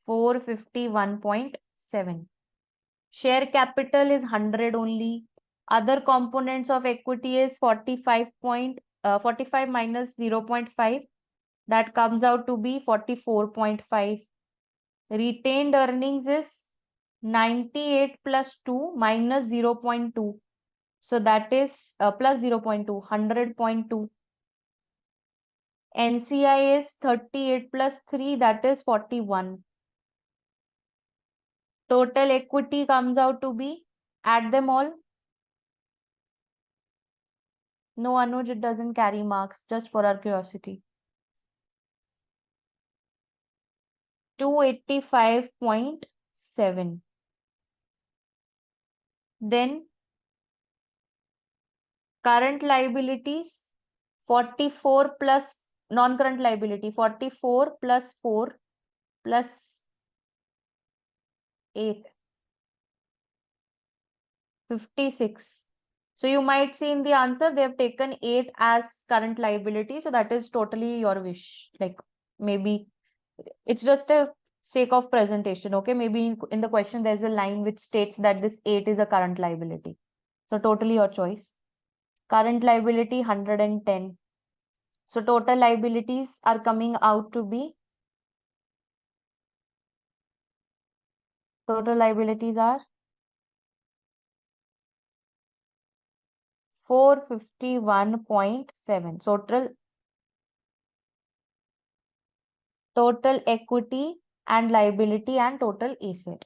451.7. Share capital is 100 only. Other components of equity is 45 minus 0.5. That comes out to be 44.5. Retained earnings is 98 plus 2 minus 0.2. So that is plus 0.2, 100.2. NCI is 38 plus 3, that is 41. Total equity comes out to be, add them all. No, Anuj, it doesn't carry marks, just for our curiosity. 285.7. Then current liabilities, 44 plus non-current liability, 44 plus 4 plus 8, 56. So you might see in the answer, they have taken 8 as current liability. So that is totally your wish. Like maybe it's just a sake of presentation. Okay, maybe in the question there's a line which states that this 8 is a current liability. So totally your choice. Current liability 110. So total liabilities are coming out to be, total liabilities are 451.7. Total equity and liability and total asset.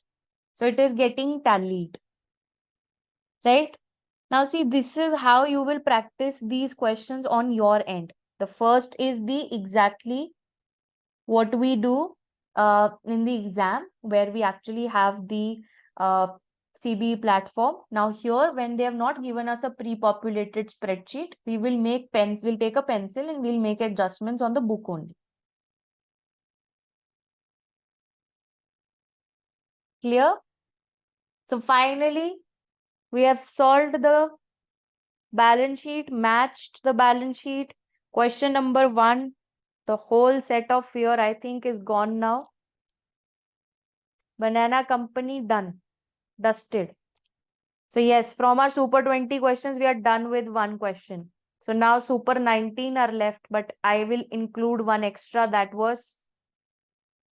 So it is getting tallied, right? Now see, this is how you will practice these questions on your end. The first is the exactly what we do in the exam, where we actually have the CBE platform. Now here, when they have not given us a pre-populated spreadsheet, we will make we'll take a pencil and we'll make adjustments on the book only. Clear? So finally, we have solved the balance sheet, matched the balance sheet. Question number 1, the whole set of fear, I think, is gone now. Banana company done, dusted. So yes, from our super 20 questions, we are done with one question. So now super 19 are left, but I will include one extra, that was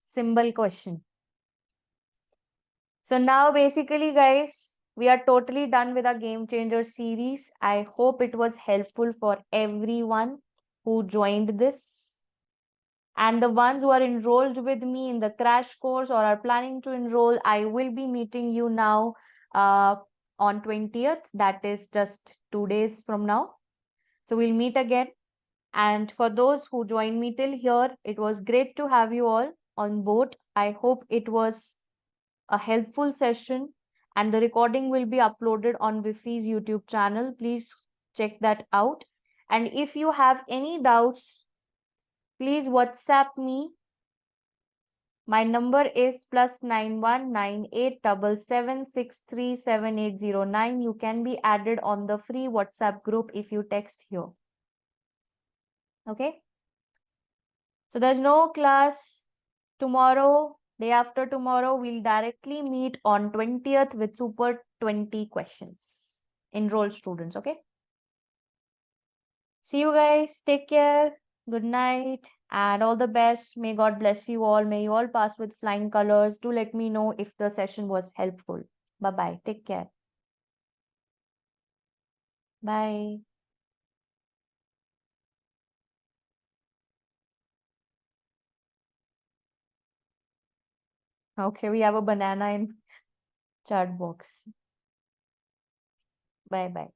symbol question. So now basically, guys, we are totally done with our Game Changer series. I hope it was helpful for everyone who joined this. And the ones who are enrolled with me in the crash course or are planning to enroll, I will be meeting you now on 20th. That is just 2 days from now. So we'll meet again. And for those who joined me till here, it was great to have you all on board. I hope it was a helpful session, and the recording will be uploaded on VIFHE's YouTube channel. Please check that out. And if you have any doubts, please WhatsApp me. My number is +919877637809. You can be added on the free WhatsApp group if you text here. Okay. So there's no class tomorrow. Day after tomorrow, we'll directly meet on 20th with super 20 questions. Enroll students. Okay. See you guys. Take care. Good night and all the best. May God bless you all. May you all pass with flying colors. Do let me know if the session was helpful. Bye-bye. Take care. Bye. Okay, we have a banana in chat box. Bye-bye.